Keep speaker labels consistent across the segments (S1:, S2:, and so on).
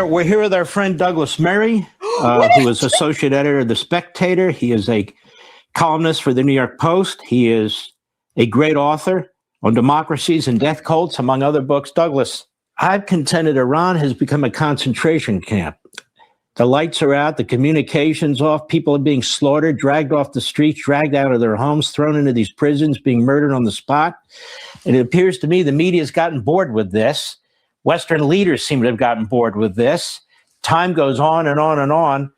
S1: We're here with our friend Douglas Murray, who is associate editor of The Spectator. He is a columnist for the New York Post. He is a great author on democracies and death cults, among other books. Douglas, I've contended Iran has become a concentration camp. The lights are out, the communication's off, people are being slaughtered, dragged off the streets, dragged out of their homes, thrown into these prisons, being murdered on the spot. And it appears to me the media's gotten bored with this. Western leaders seem to have gotten bored with this. Time goes on and on and on.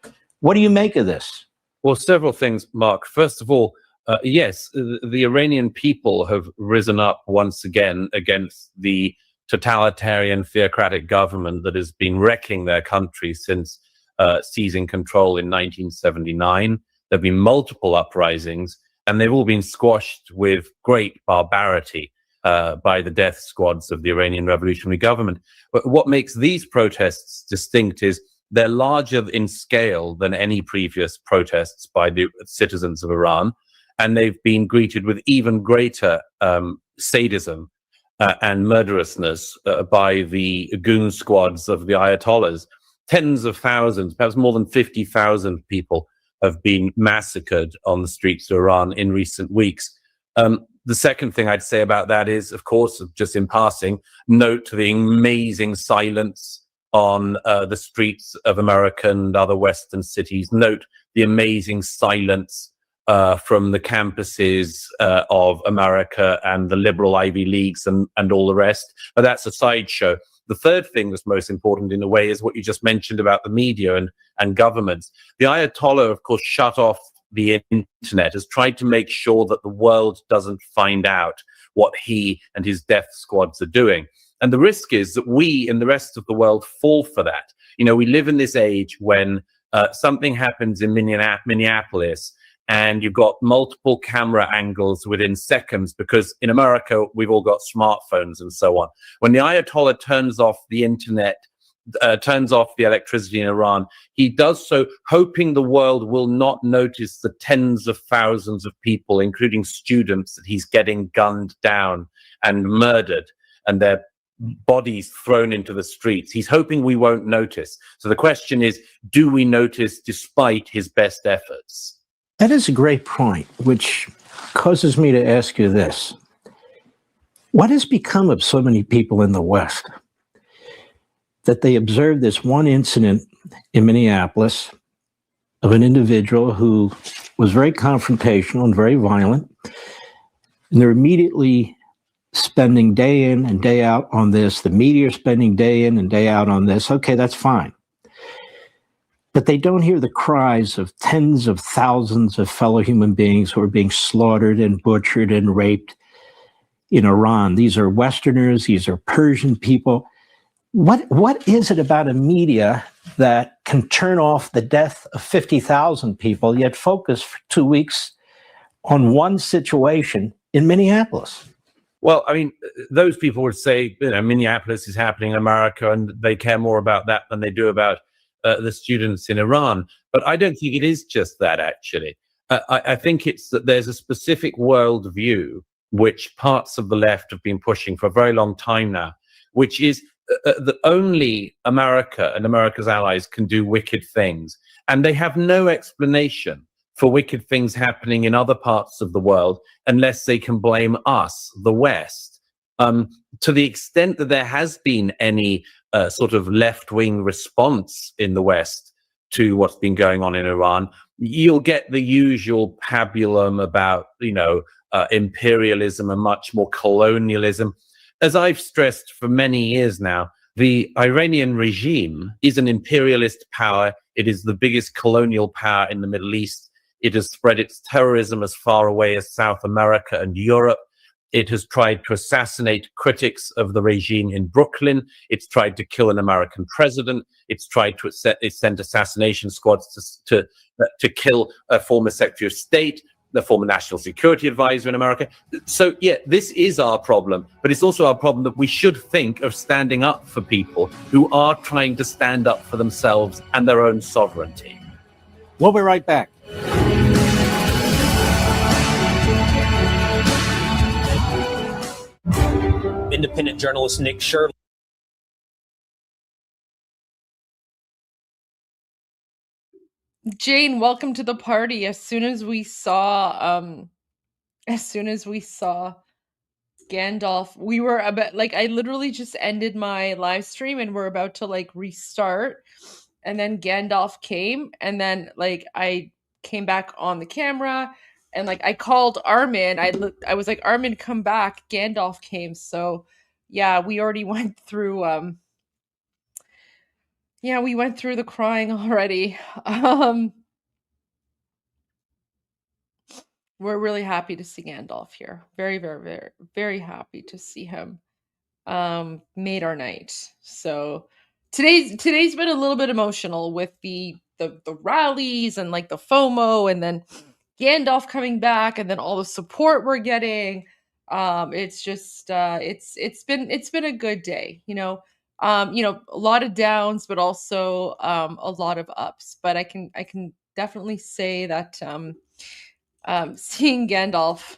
S1: What do you make of this?
S2: Well, several things, Mark. First of all, yes, the Iranian people have risen up once again against the totalitarian theocratic government that has been wrecking their country since seizing control in 1979. There have been multiple uprisings, and they've all been squashed with great barbarity by the death squads of the Iranian revolutionary government. But what makes these protests distinct is they're larger in scale than any previous protests by the citizens of Iran, and they've been greeted with even greater sadism and murderousness by the goon squads of the Ayatollahs. Tens of thousands, perhaps more than 50,000 people have been massacred on the streets of Iran in recent weeks. The second thing I'd say about that is, of course, just in passing, note the amazing silence on the streets of America and other Western cities. Note the amazing silence from the campuses of America and the liberal Ivy Leagues and all the rest. But that's a sideshow. The third thing that's most important in a way is what you just mentioned about the media and governments. The Ayatollah, of course, shut off the internet, has tried to make sure that the world doesn't find out what he and his death squads are doing. And the risk is that we and the rest of the world fall for that. You know, we live in this age when something happens in Minneapolis and you've got multiple camera angles within seconds, because in America, we've all got smartphones and so on. When the Ayatollah turns off the internet, turns off the electricity in Iran, he does so hoping the world will not notice the tens of thousands of people, including students, that he's getting gunned down and murdered and their bodies thrown into the streets. He's hoping we won't notice. So the question is, do we notice despite his best efforts?
S1: That is a great point, which causes me to ask you this. What has become of so many people in the West that they observed this one incident in Minneapolis of an individual who was very confrontational and very violent, and they're immediately spending day in and day out on this. The media are spending day in and day out on this. Okay, that's fine. But they don't hear the cries of tens of thousands of fellow human beings who are being slaughtered and butchered and raped in Iran. These are Westerners, these are Persian people. What is it about a media that can turn off the death of 50,000 people, yet focus for 2 weeks on one situation in Minneapolis?
S2: Well, I mean, those people would say, you know, Minneapolis is happening in America and they care more about that than they do about the students in Iran. But I don't think it is just that, actually. I think it's that there's a specific worldview which parts of the left have been pushing for a very long time now, which is that only America and America's allies can do wicked things. And they have no explanation for wicked things happening in other parts of the world unless they can blame us, the West. To the extent that there has been any sort of left-wing response in the West to what's been going on in Iran, you'll get the usual pabulum about, you know, imperialism and much more colonialism. As I've stressed for many years now, the Iranian regime is an imperialist power. It is the biggest colonial power in the Middle East. It has spread its terrorism as far away as South America and Europe. It has tried to assassinate critics of the regime in Brooklyn. It's tried to kill an American president. It's tried to send assassination squads to kill a former Secretary of State, the former National Security Advisor in America. So, yeah, this is our problem, but it's also our problem that we should think of standing up for people who are trying to stand up for themselves and their own sovereignty.
S1: We'll be right back.
S3: Independent journalist Nick Shirley Jane, welcome to the party. As soon as we saw Gandalf, we were about like I literally just ended my live stream and we're about to like restart, and then Gandalf came, and then like I came back on the camera, and like I called Armin. I was like, Armin, come back. Gandalf came. So yeah, we already went through we went through the crying already. We're really happy to see Gandalf here. Very, very, very, very happy to see him. Made our night. So today's been a little bit emotional with the rallies and like the FOMO, and then Gandalf coming back, and then all the support we're getting. It's just it's been a good day, a lot of downs, but also a lot of ups. But I can definitely say that seeing Gandalf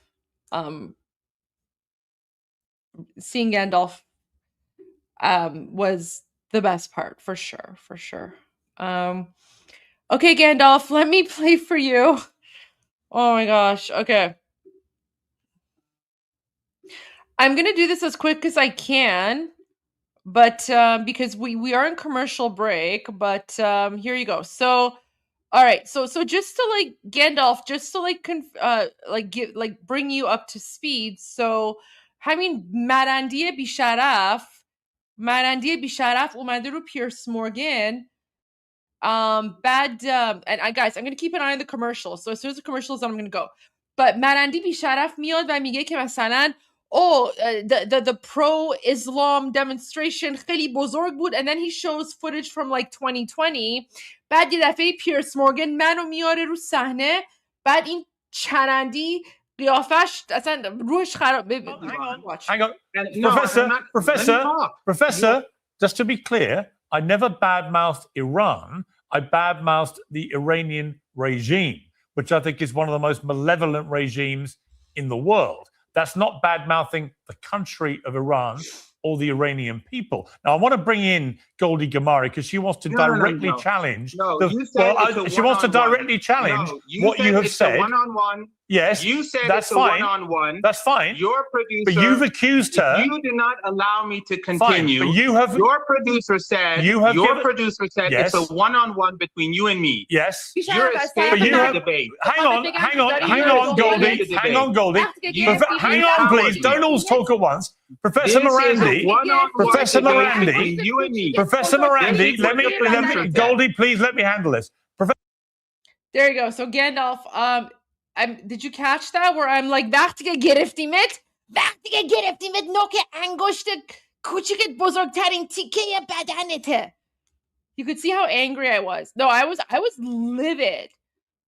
S3: was the best part, for sure. Okay, Gandalf, let me play for you. Oh my gosh. Okay. I'm going to do this as quick as I can, but because we are in commercial break, but here you go. So all right, so just to like Gandalf, just to like bring you up to speed. So همین مرندی بیشرف اومده رو پیرس مورگان. And guys, I'm gonna keep an eye on the commercials. So as soon as the commercials on, I'm gonna go. But مرندی بیشرف میاد و میگه که مثلا the pro-Islam demonstration خیلی بزرگ بود, and then he shows footage from like 2020. بعد یه دفعه پیرس مورگان منو میاره رو صحنه, بعد این چرندی قیافش اصلا روحش خراب.
S4: Hang on. Professor, just to be clear, I never badmouthed Iran. I badmouthed the Iranian regime, which I think is one of the most malevolent regimes in the world. That's not bad-mouthing the country of Iran or the Iranian people. Now, I want to bring in Goldie Gamari because she wants to directly challenge. She wants to directly challenge what you have said.
S5: One-on-one.
S4: Yes,
S5: you said
S4: that's
S5: it's
S4: fine.
S5: a one-on-one.
S4: That's fine.
S5: Your producer,
S4: but you've accused her.
S5: You do not allow me to continue.
S4: Fine, but you have.
S5: Your producer said.
S4: Yes.
S5: It's a one-on-one between you and me.
S4: Yes.
S5: You're escaping the debate.
S4: Hang on, Goldie. Hang on, please. Don't all talk at once. Professor Morandi.
S5: You and me.
S4: Professor Morandi, let me. Goldie, please let me handle this.
S3: There you go. So Gandalf, did you catch that? Where I'm like, وقتی که گرفتیمت نوک انگشت کوچیکت بزرگترین تیکه بدنته. You could see how angry I was. No, I was livid.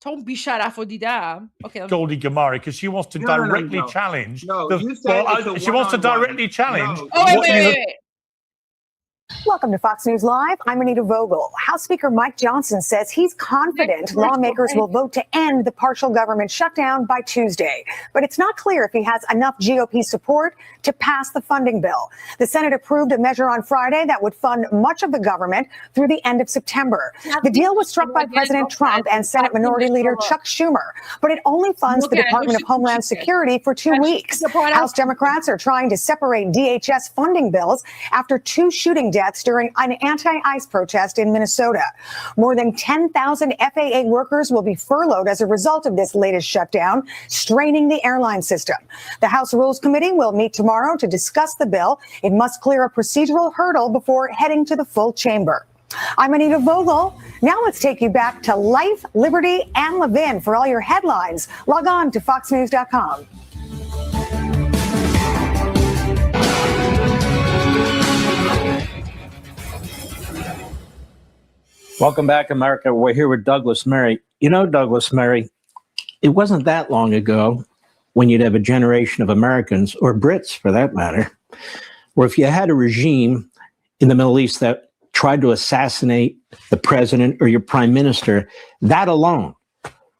S3: Don't be بیشرف رو دیدم. Okay.
S4: Goldie Gamari, because she wants to directly challenge. She wants to directly challenge.
S3: Wait.
S6: Welcome to Fox News Live. I'm Anita Vogel. House Speaker Mike Johnson says he's confident lawmakers will vote to end the partial government shutdown by Tuesday. But it's not clear if he has enough GOP support to pass the funding bill. The Senate approved a measure on Friday that would fund much of the government through the end of September. The deal was struck by President Trump and Senate Minority Leader Chuck Schumer, but it only funds the Department of Homeland Security for 2 weeks. House Democrats are trying to separate DHS funding bills after 2 shooting deaths during an anti-ICE protest in Minnesota. More than 10,000 FAA workers will be furloughed as a result of this latest shutdown, straining the airline system. The House Rules Committee will meet tomorrow to discuss the bill. It must clear a procedural hurdle before heading to the full chamber. I'm Anita Vogel. Now let's take you back to life, liberty, and Levin for all your headlines. Log on to foxnews.com.
S1: Welcome back, America. We're here with Douglas Murray. You know, Douglas Murray, it wasn't that long ago when you'd have a generation of Americans, or Brits for that matter, where if you had a regime in the Middle East that tried to assassinate the president or your prime minister, that alone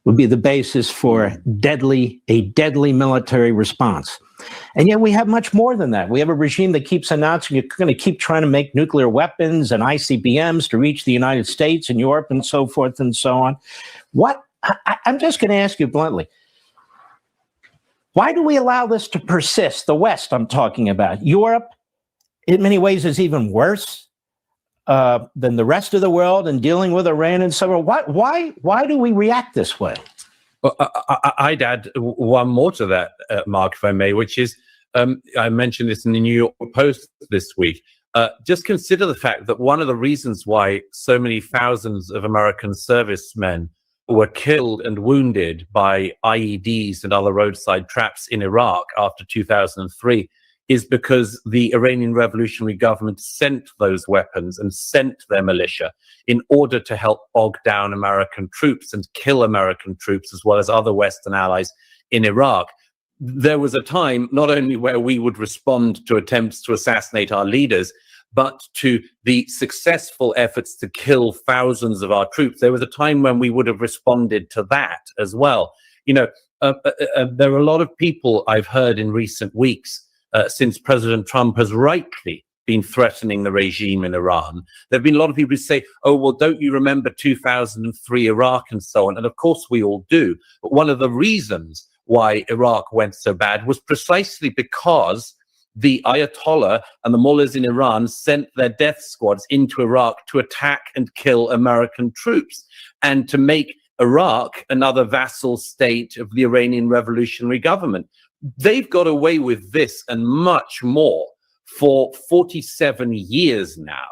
S1: would be the basis for a deadly military response. And yet we have much more than that. We have a regime that keeps announcing you're going to keep trying to make nuclear weapons and ICBMs to reach the United States and Europe and so forth and so on. I'm just going to ask you bluntly, why do we allow this to persist? The West I'm talking about. Europe, in many ways, is even worse than the rest of the world in dealing with Iran and so on. Why do we react this way?
S2: Well, I'd add one more to that, Mark, if I may, which is, I mentioned this in the New York Post this week. Just consider the fact that one of the reasons why so many thousands of American servicemen were killed and wounded by IEDs and other roadside traps in Iraq after 2003 is because the Iranian revolutionary government sent those weapons and sent their militia in order to help bog down American troops and kill American troops as well as other Western allies in Iraq. There was a time not only where we would respond to attempts to assassinate our leaders, but to the successful efforts to kill thousands of our troops. There was a time when we would have responded to that as well. You know, there are a lot of people I've heard in recent weeks since President Trump has rightly been threatening the regime in Iran. There have been a lot of people who say, oh, well, don't you remember 2003 Iraq and so on? And of course we all do. But one of the reasons why Iraq went so bad was precisely because the Ayatollah and the mullahs in Iran sent their death squads into Iraq to attack and kill American troops and to make Iraq another vassal state of the Iranian revolutionary government. They've got away with this and much more for 47 years now.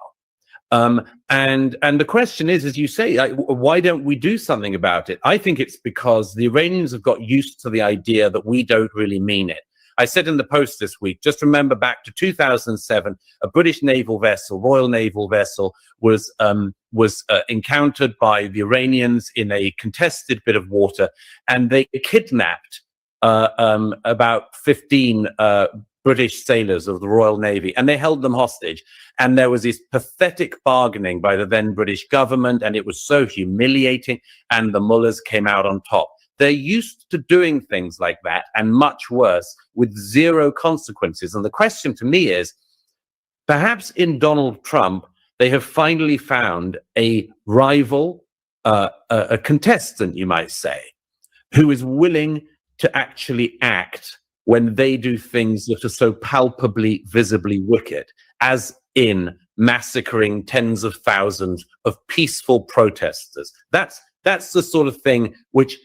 S2: And the question is, as you say, why don't we do something about it? I think it's because the Iranians have got used to the idea that we don't really mean it. I said in the Post this week, just remember back to 2007, a British naval vessel, Royal Naval vessel, was encountered by the Iranians in a contested bit of water, and they kidnapped about 15 British sailors of the Royal Navy, and they held them hostage. And there was this pathetic bargaining by the then British government, and it was so humiliating, and the mullahs came out on top. They're used to doing things like that, and much worse, with zero consequences. And the question to me is, perhaps in Donald Trump, they have finally found a rival, a contestant, you might say, who is willing to actually act when they do things that are so palpably, visibly wicked, as in massacring tens of thousands of peaceful protesters. That's the sort of thing which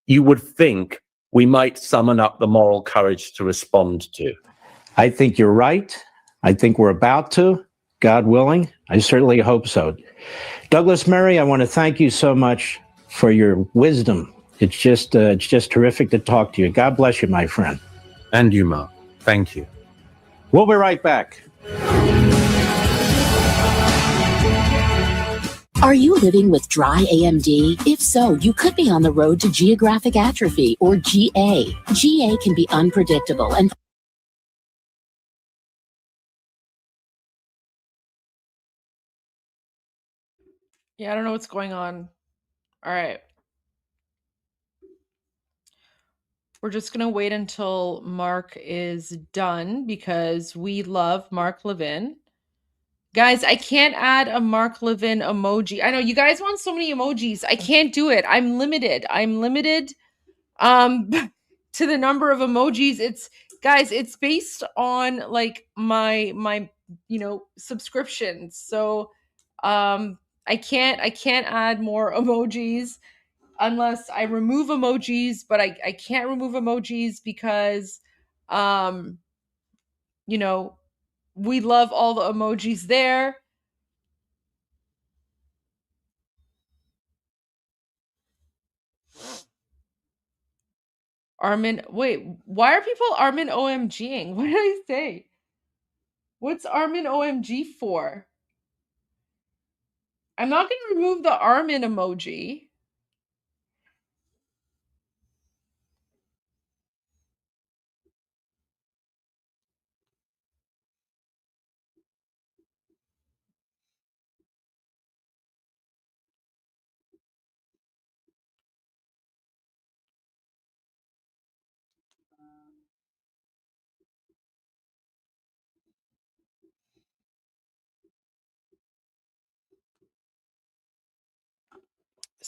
S2: you would think we might summon up the moral courage to respond to.
S1: I think you're right. I think we're about to, God willing. I certainly hope so. Douglas Murray, I want to thank you so much for your wisdom. It's just terrific to talk to you. God bless you, my friend.
S2: And you, Mark. Thank you.
S1: We'll be right back.
S7: Are you living with dry AMD? If so, you could be on the road to geographic atrophy, or GA. GA can be unpredictable and
S3: Yeah, I don't know what's going on. All right. We're just going to wait until Mark is done because we love Mark Levin. Guys, I can't add a Mark Levin emoji. I know you guys want so many emojis. I can't do it. I'm limited to the number of emojis. It's based on like my subscriptions. So I can't add more emojis unless I remove emojis, but I can't remove emojis because we love all the emojis there. Armin, wait, why are people Armin OMGing? What did I say? What's Armin OMG for? I'm not going to remove the Armin emoji.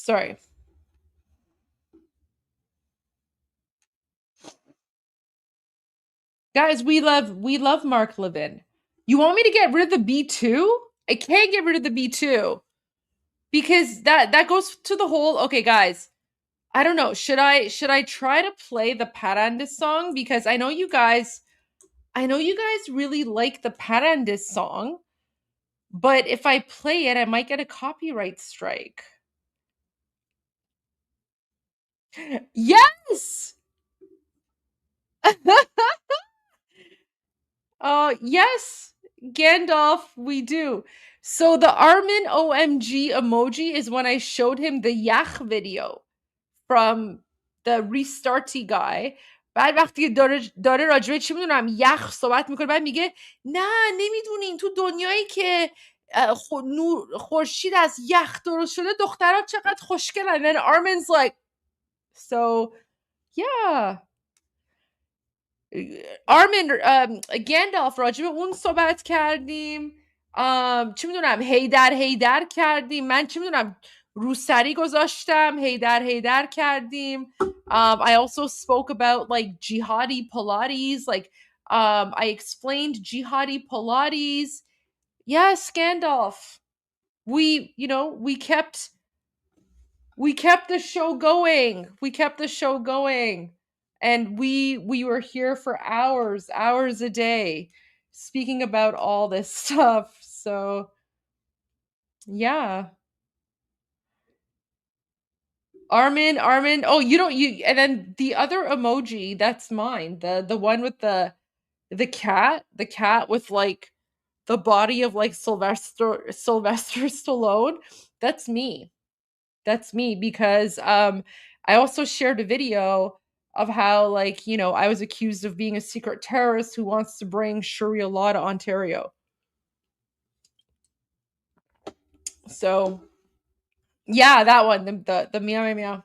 S3: Sorry. Guys, we love Mark Levin. You want me to get rid of the B2? I can't get rid of the B2 because that goes to the whole. Okay, guys, I don't know. Should I try to play the Parandis song, because I know you guys really like the Parandis song, but if I play it, I might get a copyright strike. Yes. Yes, Gandalf, we do. So the Armin OMG emoji is when I showed him the Yach video from the Restarty guy. بعد وقتی داره راجبه چی میدونم یخ صحبت میکنه، بعد میگه نه نمیدونین تو دنیایی که خورشید از یخ درست شده دخترها چقدر خوشگلن. And Armin's like, so yeah. آرمین گندالف راجب اون صحبت کردیم، چی میدونم هیدر کردیم، من چی میدونم روسری گذاشتم هیدر کردیم. I also spoke about like Jihadi Pilates, like I explained Jihadi Pilates. Yes, Gandalf, we kept the show going. And we were here for hours a day speaking about all this stuff. So yeah. Armin, oh, and then the other emoji, that's mine, the one with the cat with like the body of like Sylvester Stallone. That's me because I also shared a video of how, like, I was accused of being a secret terrorist who wants to bring Sharia law to Ontario. So yeah, that one, the meow meow.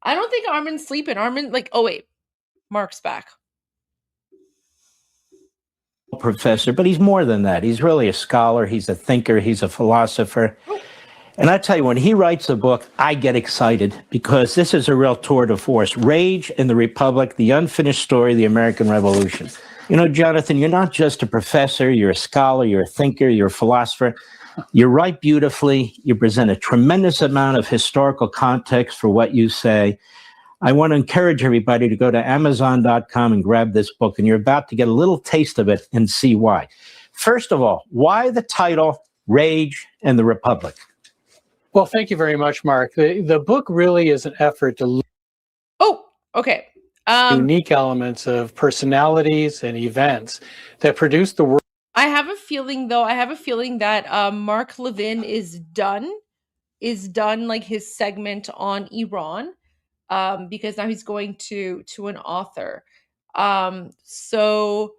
S3: I don't think Armin's sleeping. Armin, like, oh wait, Mark's back.
S1: Professor, but he's more than that. He's really a scholar. He's a thinker. He's a philosopher. And I tell you, when he writes a book, I get excited because this is a real tour de force. Rage in the Republic, the unfinished story of the American Revolution. Jonathan, you're not just a professor. You're a scholar. You're a thinker. You're a philosopher. You write beautifully. You present a tremendous amount of historical context for what you say. I want to encourage everybody to go to Amazon.com and grab this book, and you're about to get a little taste of it and see why. First of all, why the title Rage in the Republic?
S8: Well, thank you very much, Mark. The book really is an effort to look
S3: Okay.
S8: at unique elements of personalities and events that produce the world.
S3: I have a feeling that Mark Levin is done like his segment on Iran, because now he's going to an author. So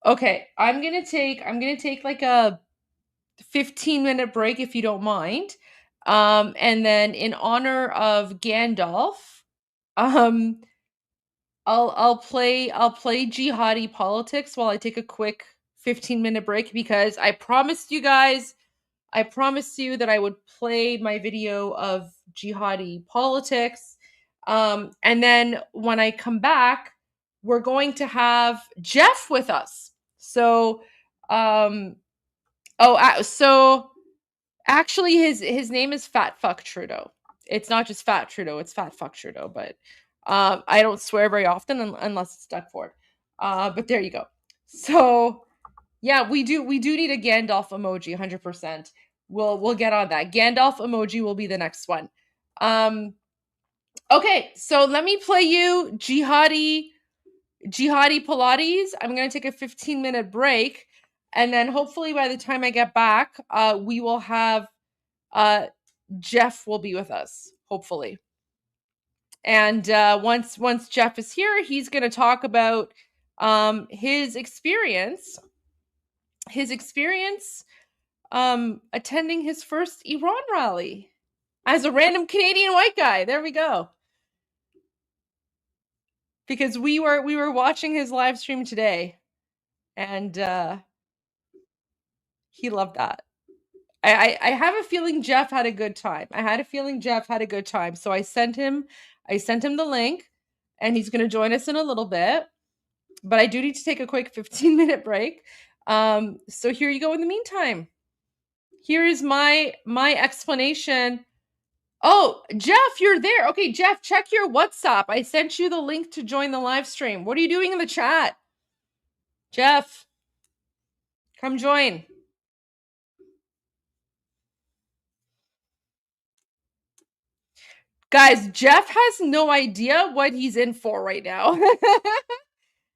S3: okay, I'm gonna take like a 15-minute break if you don't mind. And then in honor of Gandalf, I'll play Jihadi Politics while I take a quick 15-minute break, because I promised you that I would play my video of Jihadi Politics. And then when I come back, we're going to have Jeff with us. So so actually his name is Fat Fuck Trudeau. It's not just Fat Trudeau, it's Fat Fuck Trudeau, but I don't swear very often unless it's stuck for it. But there you go. So yeah, we do need a Gandalf emoji, 100%. We'll get on that. Gandalf emoji will be the next one. Okay, so let me play you Jihadi Pilates. I'm going to take a 15-minute break, and then hopefully by the time I get back, we will have Jeff will be with us, hopefully. And once Jeff is here, he's going to talk about his experience attending his first Iran rally as a random Canadian white guy. There we go. Because we were watching his live stream today, and he loved that. I have a feeling Jeff had a good time. I had a feeling Jeff had a good time. So I sent him the link, and he's going to join us in a little bit. But I do need to take a quick 15-minute break. So here you go in the meantime. Here is my explanation. Oh, Jeff, you're there. Okay, Jeff, check your WhatsApp. I sent you the link to join the live stream. What are you doing in the chat? Jeff, come join. Guys, Jeff has no idea what he's in for right now.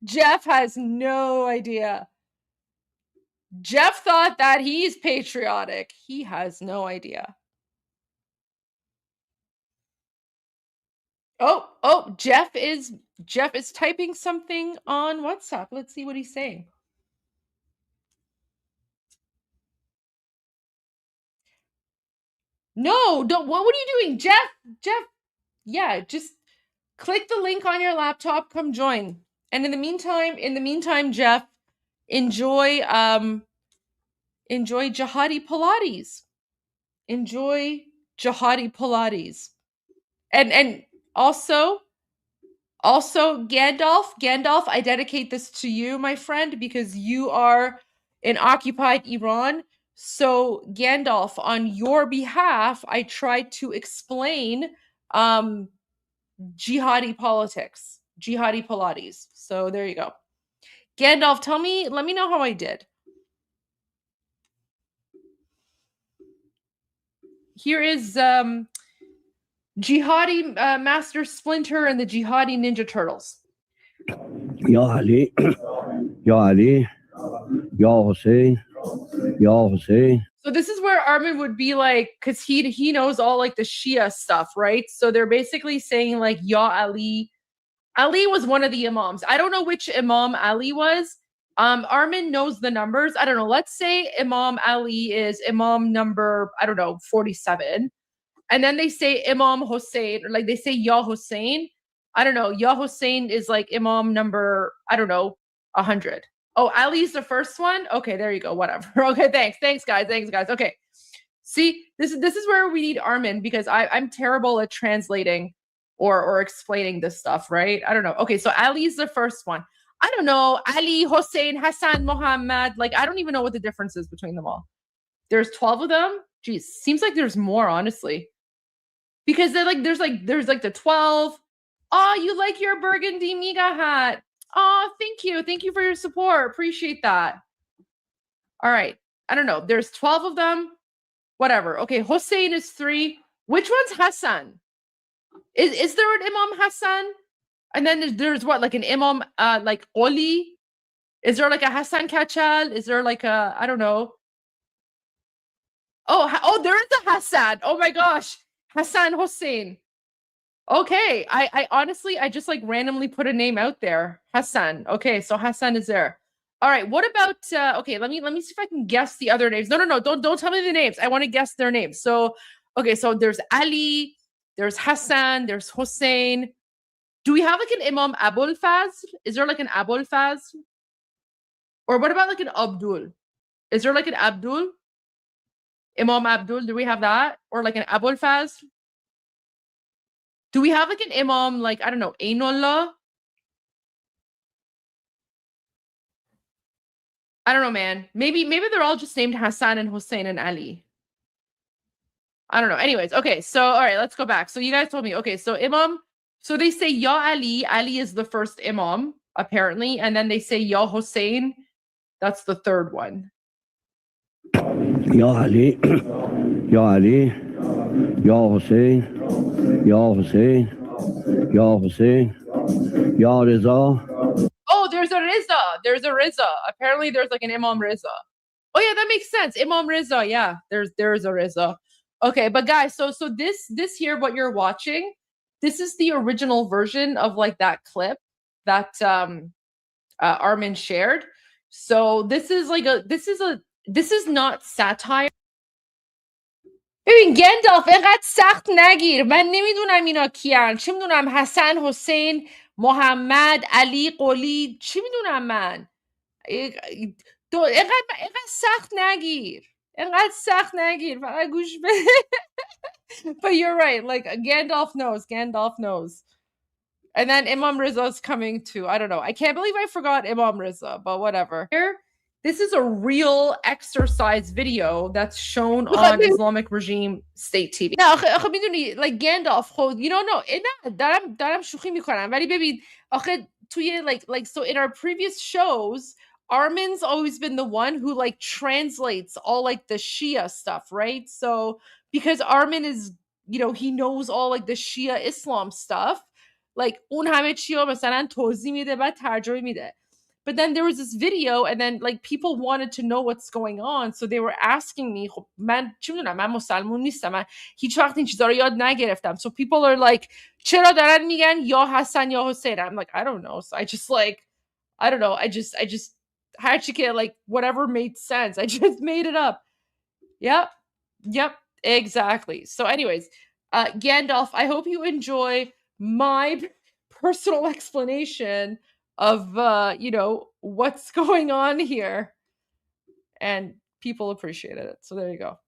S3: Jeff has no idea. Jeff thought that he's patriotic. He has no idea. Oh, Jeff is typing something on WhatsApp. Let's see what he's saying. No, don't. What are you doing, Jeff? Yeah, just click the link on your laptop. Come join. And in the meantime, Jeff, enjoy Jihadi Pilates. Enjoy Jihadi Pilates. And also Gandalf, I dedicate this to you, my friend, because you are in occupied Iran. So Gandalf, on your behalf, I tried to explain jihadi politics, Jihadi Pilates. So there you go. Gandalf, let me know how I did. Here is Jihadi Master Splinter and the Jihadi Ninja Turtles.
S9: Ya Ali, Ya Ali, Ya Hussein, Ya Hussein.
S3: So this is where Armin would be like, because he knows all like the Shia stuff, right? So they're basically saying like, Ya Ali. Ali was one of the imams. I don't know which Imam Ali was. Armin knows the numbers. I don't know. Let's say Imam Ali is Imam number, 47. And then they say Imam Hussein, or like they say Ya Hussein. I don't know. Ya Hussein is like Imam number, 100. Oh, Ali's the first one? Okay, there you go. Whatever. Okay, thanks, guys. Okay. See, this is where we need Armin, because I'm terrible at translating or explaining this stuff, right? I don't know. Okay, so Ali's the first one. I don't know. Ali, Hussein, Hassan, Muhammad. Like, I don't even know what the difference is between them all. There's 12 of them. Geez, seems like there's more, honestly. Because there's the 12. Oh, you like your burgundy Miga hat. Oh, thank you. Thank you for your support. Appreciate that. All right. I don't know. There's 12 of them. Whatever. Okay, Hussein is 3. Which one's Hassan? Is there an Imam Hassan? And then there's what, like an Imam like Oli? Is there like a Hassan Kachal? Is there like a, I don't know. Oh, there is a Hassan. Oh my gosh. Hassan Hussein. Okay. I honestly, I just like randomly put a name out there. Hassan. Okay, so Hassan is there. All right. What about okay, let me see if I can guess the other names. No. Don't tell me the names. I want to guess their names. So okay, so there's Ali, there's Hassan, there's Hussein. Do we have like an Imam Abul Fazl? Is there like an Abul Fazl? Or what about like an Abdul? Is there like an Abdul? Imam Abdul, do we have that? Or like an Abul Fazl? Do we have like an Imam, like, I don't know, Ainullah? I don't know, man. Maybe they're all just named Hassan and Hussein and Ali. I don't know. Anyways, okay. So, all right, let's go back. So you guys told me, okay, so Imam, so they say Ya Ali. Ali is the first Imam, apparently. And then they say Ya Hussein. That's the third one.
S9: Ya Ali, Ya Ali, Ya Hussein, Ya Hussein, Ya Hussein, Ya Riza.
S3: Oh, there's a Riza. There's a Riza. Apparently there's like an Imam Riza. Oh yeah, that makes sense. Imam Riza. Yeah, there's a Riza. Okay, but guys, so this here, what you're watching, this is the original version of like that clip that Armin shared. So this is not satire. ببین گندالف اینقدر سخت نگیر. من نمیدونم اینا کیان. چی میدونم حسن، حسین، محمد، علی، قلی. چی میدونم من؟ اینقدر سخت نگیر. اینقدر سخت نگیر فقط گوش بده. But you're right, like Gandalf knows. And then Imam Rizza's coming too. I don't know. I can't believe I forgot Imam Rizza, but whatever. Here, this is a real exercise video that's shown on Islamic regime state TV. نه آخه میدونی like Gandalf خود you don't know. نه دارم شوخی میکنم ولی ببین آخه توی like so in our previous shows Armin's always been the one who like translates all like the Shia stuff, right? So because Armin is, you know, he knows all like the Shia Islam stuff, like اون همه چی رو مثلا توضیح میده بعد ترجمه میده. But then there was this video and then like people wanted to know what's going on, so they were asking me خب من چی میدونم من مسلمون نیستم من هیچ وقت این چیزا رو یاد نگرفتم, so people are like چرا دارن میگن یا حسن یا حسین. I'm like I don't know, so I just like I don't know, I just Hachike, like whatever made sense. I just made it up. Yep, exactly. So anyways, Gandalf, I hope you enjoy my personal explanation of you know what's going on here, and people appreciated it. So there you go.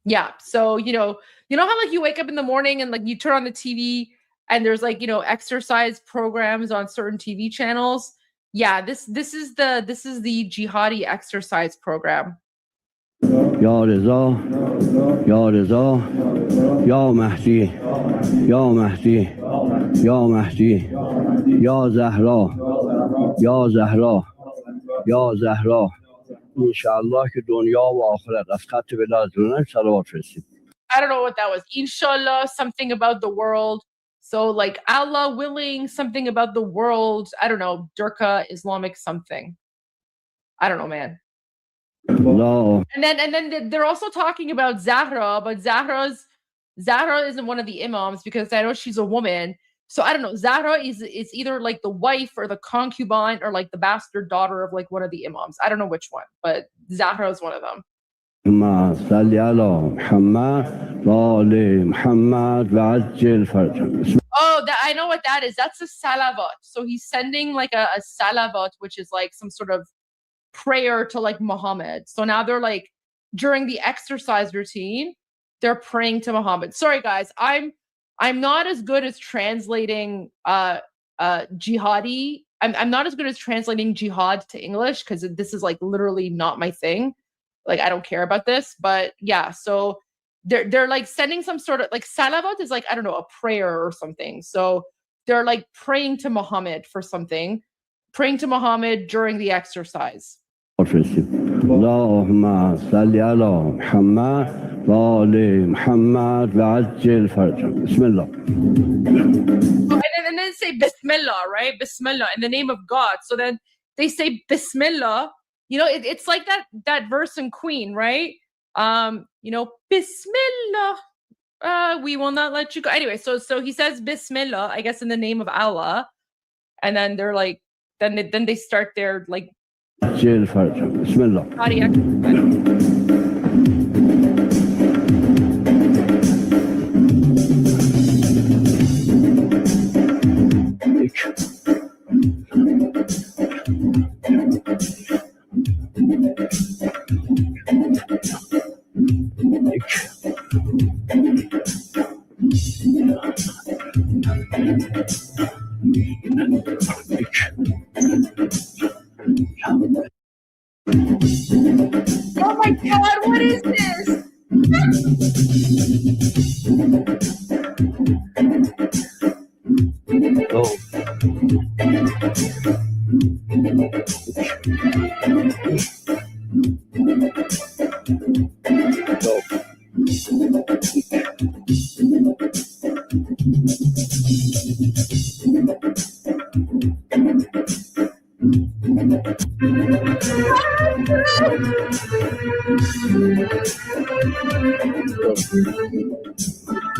S3: Yeah, so you know how like you wake up in the morning and like you turn on the TV and there's like, you know, exercise programs on certain TV channels. Yeah, this is the Jihadi exercise program.
S9: Ya Reza, Ya Reza, Ya Mahdi, Ya Mahdi, Ya Mahdi, Ya Zahra, Ya Zahra, Ya Zahra. Inshallah که دنیا و آخرت از خط بلادرونه صلوات فرستید.
S3: I don't know what that was. Inshallah, something about the world. So like Allah willing, something about the world. I don't know. Durka, Islamic something. I don't know, man.
S9: No.
S3: And then they're also talking about Zahra, but Zahra isn't one of the imams because I know she's a woman. So I don't know. Zahra is either like the wife or the concubine or like the bastard daughter of like one of the imams. I don't know which one, but Zahra is one of them. Oh, I know what that is. That's a salavat. So he's sending like a salavat, which is like some sort of prayer to like Muhammad. So now they're like during the exercise routine, they're praying to Muhammad. Sorry guys, I'm not as good as translating jihadi. I'm not as good as translating jihad to English because this is like literally not my thing. Like I don't care about this, but yeah, so they're like sending some sort of like salavat is like, I don't know, a prayer or something. So they're like praying to Muhammad for something, praying to Muhammad during the exercise.
S9: اللهم صل على محمد وآل محمد وعجل فرجهم. بسم الله.
S3: And then say Bismillah, right? Bismillah, in the name of God. So then they say Bismillah. You know, it's like that verse in Queen, right? You know, Bismillah. We will not let you go. Anyway, so he says Bismillah, I guess in the name of Allah. And then they're like, then they start their like
S9: Bismillah.
S3: cardiac. Oh my God, what is this?
S9: Oh.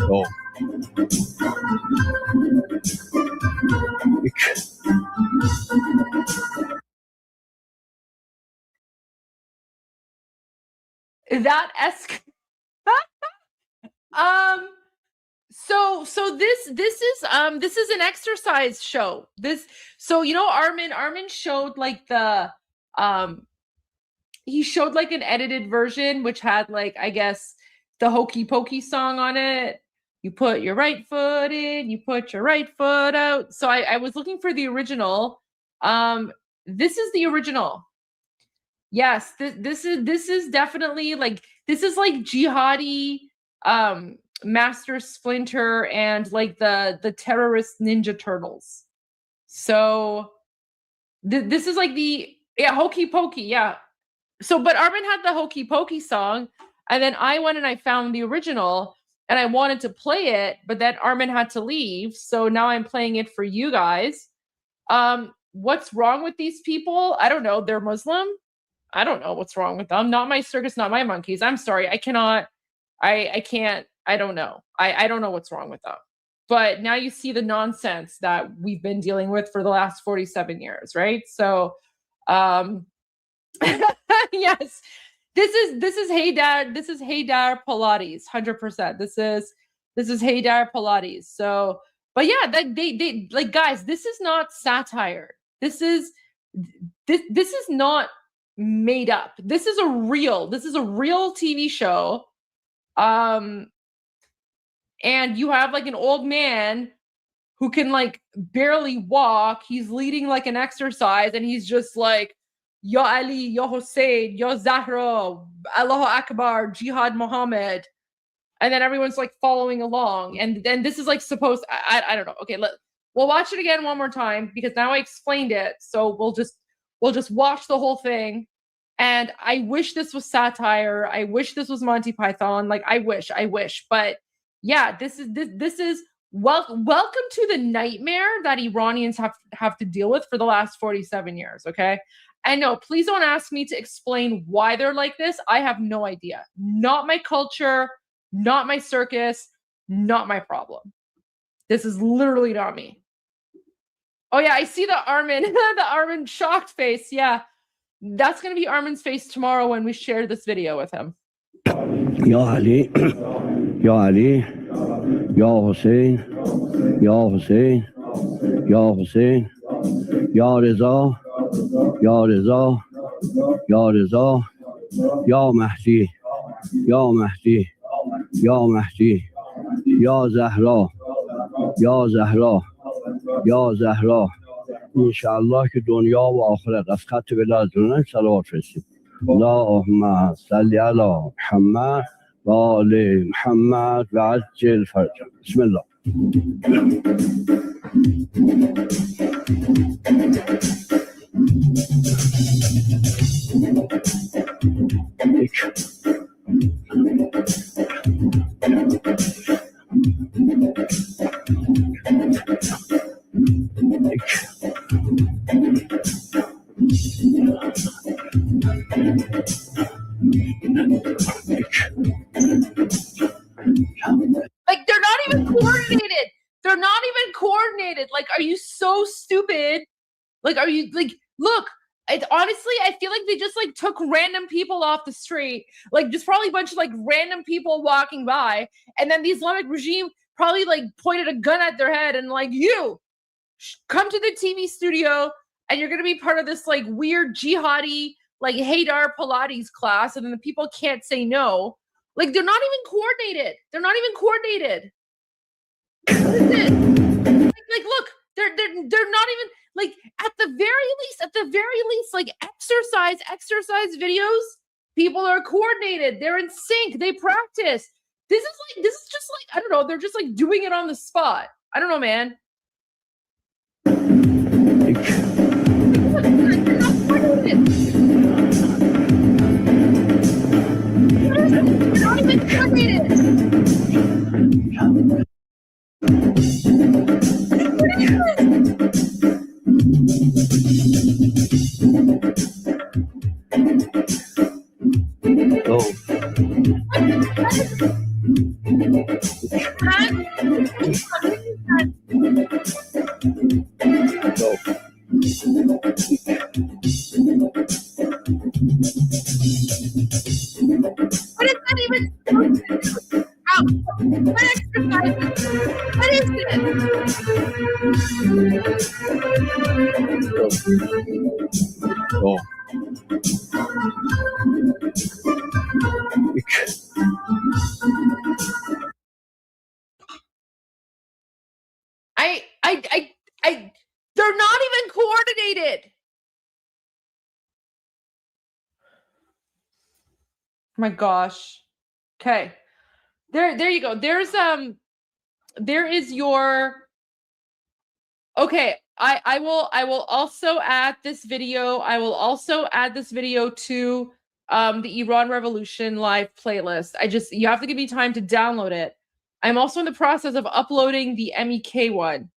S9: Oh.
S3: That so this is an exercise show. So you know Armin showed like the he showed like an edited version, which had like, I guess, the Hokey Pokey song on it. You put your right foot in, you put your right foot out. So I was looking for the original. This is the original. Yes, this is definitely like, this is like Jihadi, Master Splinter, and like the terrorist Ninja Turtles. So this is like the Hokey Pokey, yeah. So, but Armin had the Hokey Pokey song, and then I went and I found the original, and I wanted to play it, but then Armin had to leave, so now I'm playing it for you guys. What's wrong with these people? I don't know. They're Muslim. I don't know what's wrong with them. Not my circus, not my monkeys. I'm sorry. I cannot. I can't. I don't know. I don't know what's wrong with them. But now you see the nonsense that we've been dealing with for the last 47 years, right? So, yes, this is Haydar. This is Haydar Pilates, 100%. This is Haydar Pilates. So, but yeah, they like, guys, this is not satire. This is not made up. This is a real TV show. And you have like an old man who can like barely walk. He's leading like an exercise, and he's just like, Ya Ali, Ya Hussein, Ya Zahra, Allahu Akbar, Jihad Muhammad. And then everyone's like following along. And then this is like supposed, I don't know. Okay, we'll watch it again one more time, because now I explained it. So we'll just watch the whole thing. And I wish this was satire. I wish this was Monty Python. Like, I wish. But yeah, this is welcome to the nightmare that Iranians have to deal with for the last 47 years. Okay. And no, please don't ask me to explain why they're like this. I have no idea. Not my culture, not my circus, not my problem. This is literally not me. Oh yeah, I see the Armin, the Armin shocked face. Yeah. That's going to be Armin's face tomorrow when we share this video with him.
S9: Ya Ali, Ya Ali, Ya Hussein, Ya Hussein, Ya Hussein, Ya Reza, Ya Reza, Ya Reza, Ya Mahdi, Ya Mahdi, Ya Mahdi, Ya Zahra, Ya Zahra, Ya Zahra. انشاءالله که دنیا و آخرت از خط ولایتونه صلوات فرستیم. اللهم صل علی محمد و آل محمد و عجل فرجهم. بسم الله.
S3: Like, they're not even coordinated. They're not even coordinated. Like, are you so stupid? Like, are you like, look, honestly, I feel like they just like took random people off the street. Like, just probably a bunch of like random people walking by. And then the Islamic regime probably like pointed a gun at their head and like, you come to the TV studio and you're going to be part of this like weird jihadi, like Haydar Pilates class. And then the people can't say no. Like, they're not even coordinated. They're not even coordinated. What is it? Like, look, they're not even like, at the very least, like exercise videos, people are coordinated. They're in sync. They practice. This is just like, I don't know. They're just like doing it on the spot. I don't know, man. They're not coordinated. They're not even coordinated. What is that even supposed to do? What exercise? What is it? they're not even coordinated. My gosh. Okay. There you go. There is your, okay. I will also add this video. I will also add this video to the Iran Revolution live playlist. You have to give me time to download it. I'm also in the process of uploading the MEK one.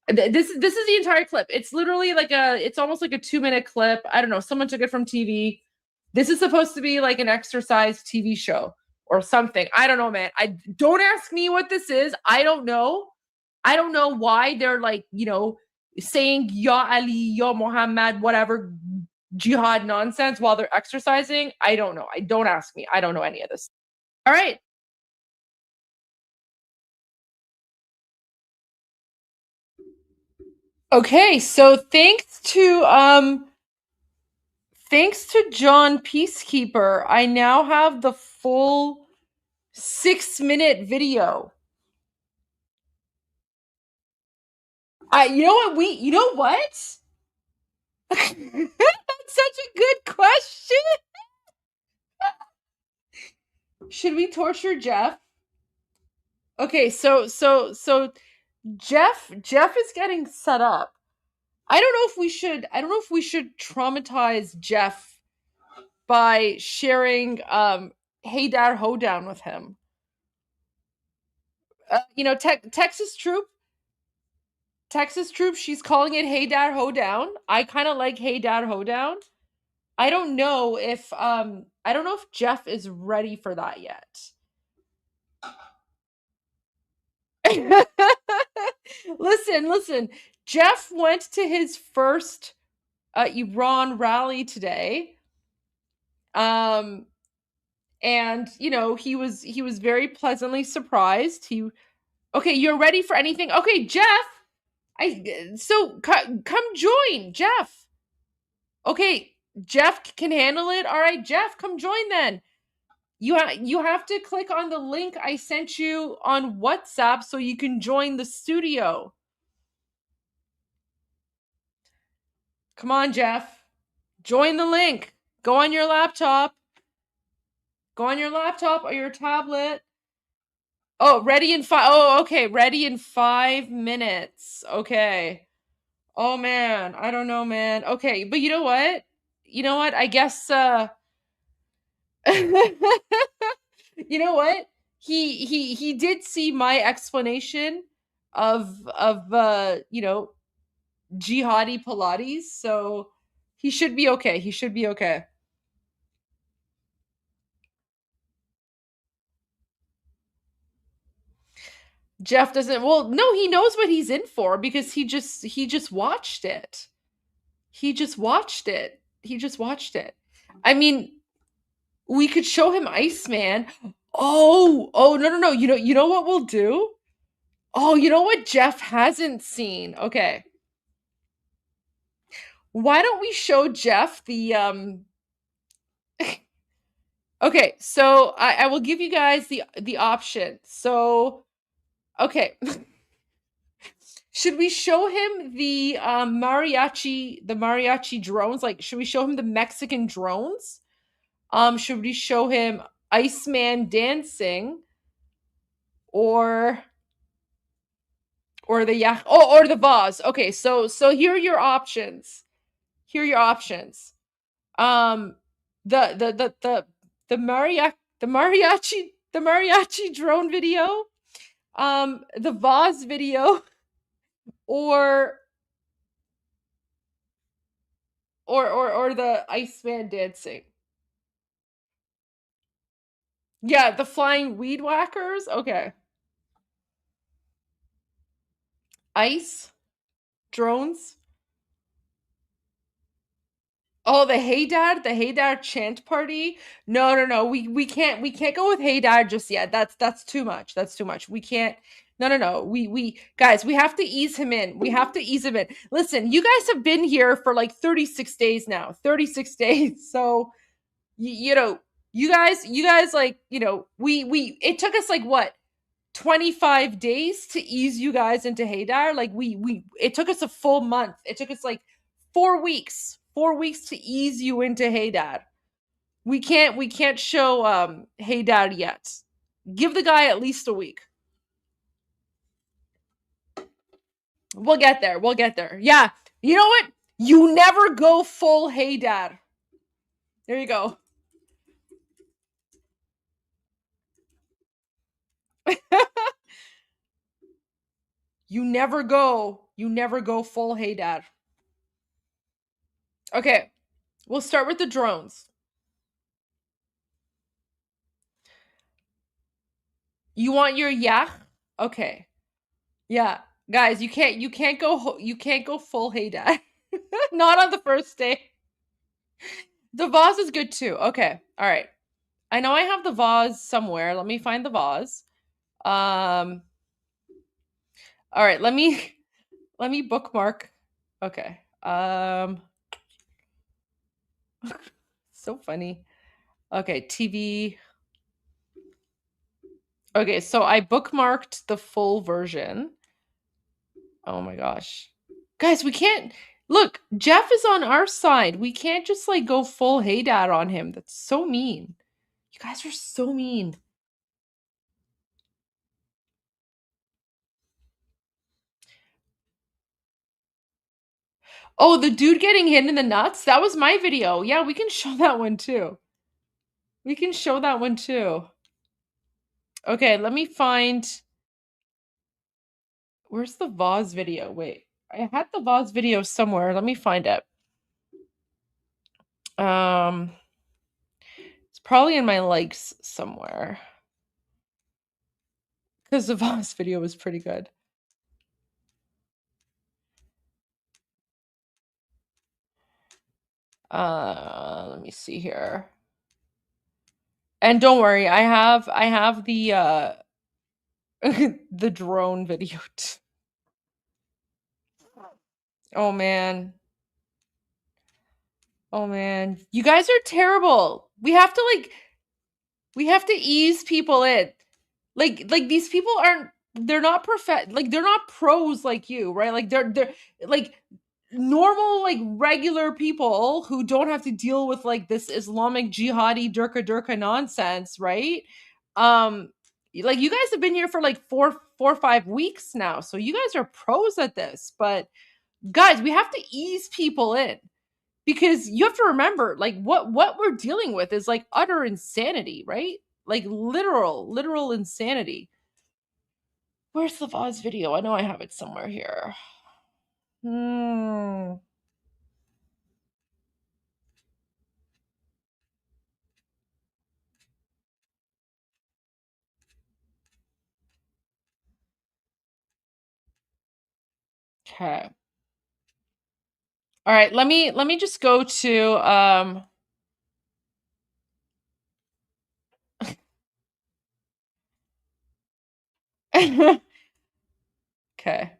S3: This is the entire clip. It's literally it's almost like a 2-minute clip. I don't know. Someone took it from TV. This is supposed to be like an exercise TV show or something. I don't know, man. Don't ask me what this is. I don't know. I don't know why they're saying Ya Ali, Ya Muhammad, whatever jihad nonsense while they're exercising. I don't know. Don't ask me. I don't know any of this. All right. Okay, so thanks to John Peacekeeper, I now have the full 6-minute video. You know what? That's such a good question. Should we torture Jeff? Okay, so Jeff is getting set up. I don't know if we should traumatize Jeff by sharing Haydar Hoedown with him. Texas troop, she's calling it Haydar Hoedown. I kind of like Haydar Hoedown. I don't know if Jeff is ready for that yet. Listen. Jeff went to his first Iran rally today. And he was very pleasantly surprised. Okay, you're ready for anything? Okay, Jeff. Come join, Jeff. Okay, Jeff can handle it. All right, Jeff, come join then. You have to click on the link I sent you on WhatsApp so you can join the studio. Come on, Jeff. Join the link. Go on your laptop. Or your tablet. Oh, ready in 5. Oh, okay. Ready in 5 minutes. Okay. Oh, man. I don't know, man. Okay. But you know what? I guess, you know what? He did see my explanation of Jihadi Pilates, so he should be okay. Jeff doesn't. Well, no, he knows what he's in for because he just watched it. He just watched it. I mean, we could show him Iceman. Oh, no. You know what we'll do? Oh, you know what Jeff hasn't seen? Okay. Why don't we show Jeff the Okay, so I will give you guys the option. So, okay. Should we show him the mariachi drones? Like, should we show him the Mexican drones? Should we show him Iceman dancing? Or the or the vase. Okay, so here are your options. The mariachi drone video, the vase video, or the Iceman dancing. Yeah, the flying weed whackers. Okay. Ice drones. Oh, the Haydar chant party. No. We can't go with Haydar just yet. That's too much. We can't. No. We guys, we have to ease him in. Listen, you guys have been here for like 36 days now. 36 days. So you guys like, it took us like what? 25 days to ease you guys into Haydar. Like it took us a full month. It took us like 4 weeks to ease you into Haydar. We can't show Haydar yet. Give the guy at least a week. We'll get there. Yeah. You know what? You never go full Haydar. There you go. You never go full Haydar. Okay. We'll start with the drones. You want your yak? Okay. Yeah. Guys, you can't go full Haydar. Not on the first day. The vase is good too. Okay. All right. I know I have the vase somewhere. Let me find the vase. All right, let me bookmark. Okay. So funny. Okay, TV. Okay, so I bookmarked the full version. Oh my gosh. Guys, we can't look, Jeff is on our side. We can't just like go full Haydar on him. That's so mean. You guys are so mean. Oh, the dude getting hit in the nuts? That was my video. Yeah, we can show that one too. Okay, let me find... Where's the vase video? Wait, I had the vase video somewhere. Let me find it. It's probably in my likes somewhere. Because the vase video was pretty good. Let me see here. And don't worry, I have the the drone video. Oh man. You guys are terrible. We have to ease people in. Like these people they're not they're not pros like you, right? Like they're like normal, like regular people who don't have to deal with like this Islamic jihadi durka nonsense, right? Like you guys have been here for like four or 5 weeks now, so you guys are pros at this. But guys, we have to ease people in, because you have to remember, like what we're dealing with is like utter insanity, right? Like literal insanity. Where's the vase video? I know I have it somewhere here. Okay. All right, let me just go to okay.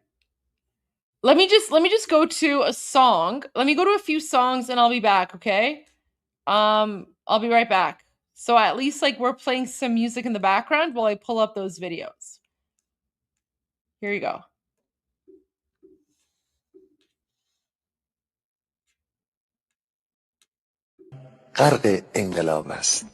S3: Let me just go to a song. Let me go to a few songs and I'll be back, okay? I'll be right back. So at least like we're playing some music in the background while I pull up those videos. Here you go.
S10: غرق انقلاب است.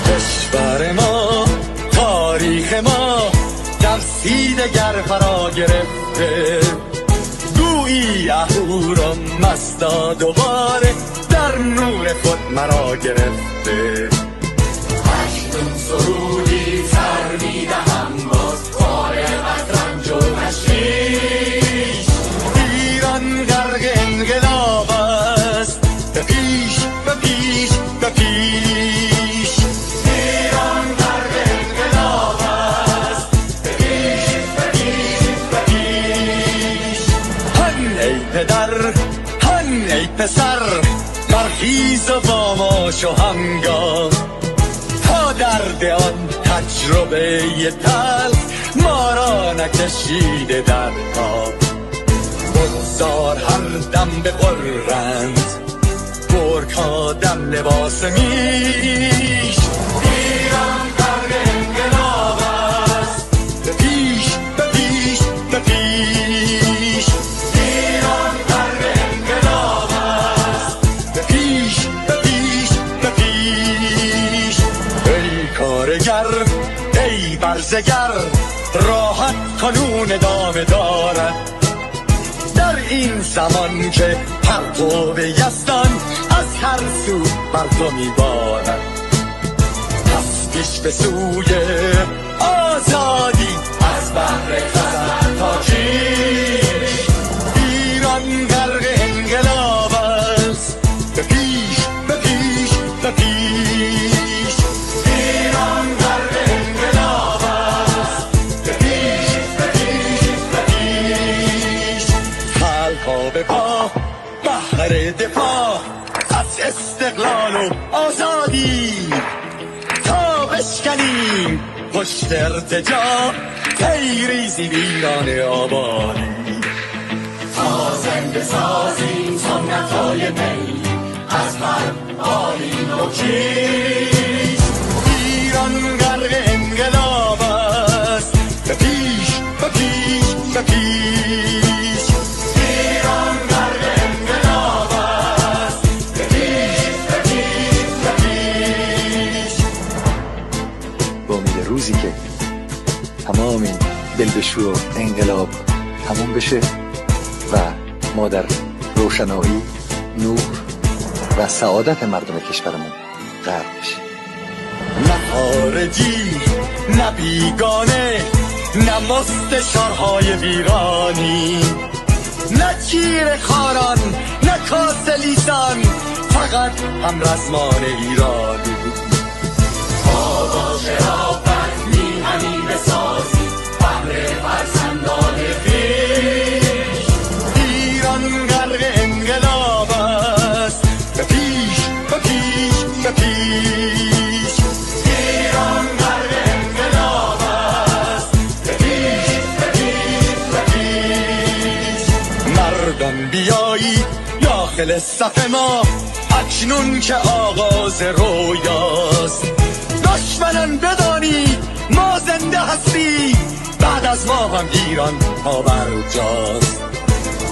S10: کشور ما، تاریخ ما در سینه گر فرا گرفته، گویی اهورا مستا دوباره در نور خود مرا گرفته. اکنون سرودی سر میدهم باز فارغ از رنج و تشویش. ایران غرق انقلاب است، به پیش به پیش به پیش. ایران غرق انقلاب است، به پیش به پیش به پیش. هن ای پدر، هن ای پسر، برخیز و با ما شو همگام. تا درد آن تجربه تلخ ما را نکشیده در خواب. بگذار هر دم بغرند، گرگ تا دم لباس میش ایران غرق انقلاب است به پیش به پیش به پیش ایران غرق انقلاب است به پیش به پیش به پیش ای کارگر ای برزگر راحت قانون ادامه دارد در این زمان که پرتو یزدان از هر سو بر تو میبارد پس پیش به سوی آزادی از بحر خزر تا کیش ایران غرق انقلاب است به پیش به پیش به پیش ایران غرق انقلاب است به پیش به پیش به پیش خلقا به پا بحر دفاع از استقلال و آزادی تا بشکنیم پشت ارتجاع تیریزی ویران آبادی تا زنده سازیم سنت‌های می از مرد آیین و کیش ایران غرق انقلاب است به پیش به پیش به پیش ایران غرق انقلاب است به پیش به پیش به پیش با امید روزی که تمام این دلبشو و انقلاب تموم بشه و ما در روشنایی نور و سعادت مردم کشورمون غرق بشیم نه خارجی نه بیگانه نه مستشارهای ویرانی نه چیر خاران نه کاسه لیسان فقط هم رزمان ایرانی با شرافت میهنی بسازی بهر فرزندان خویش ایران غرق انقلاب است به پیش به پیش به پیش ایران غرق انقلاب است به پیش به پیش به پیش مردان بیایید داخل صف ما اکنون که آغاز رویاست دشمنان بدانید ما زنده هستیم بعد از ما هم ایران پابرجاست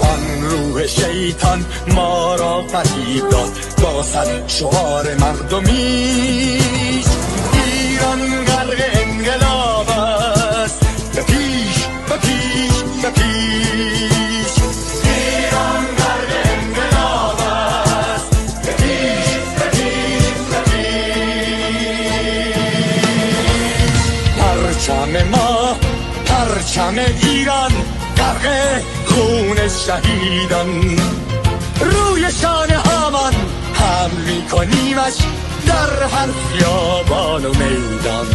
S10: آن روح شیطان ما را فریب داد با صد شعار مردمیش ایران غرق انقلاب است به پیش به پیش به پیش ایران غرق انقلاب است به پیش به پیش به پیش پرچم ما پرچم ایران غرق خون شهیدان روی شانه هامان حمل میکنیمش در هر خیابان و میدان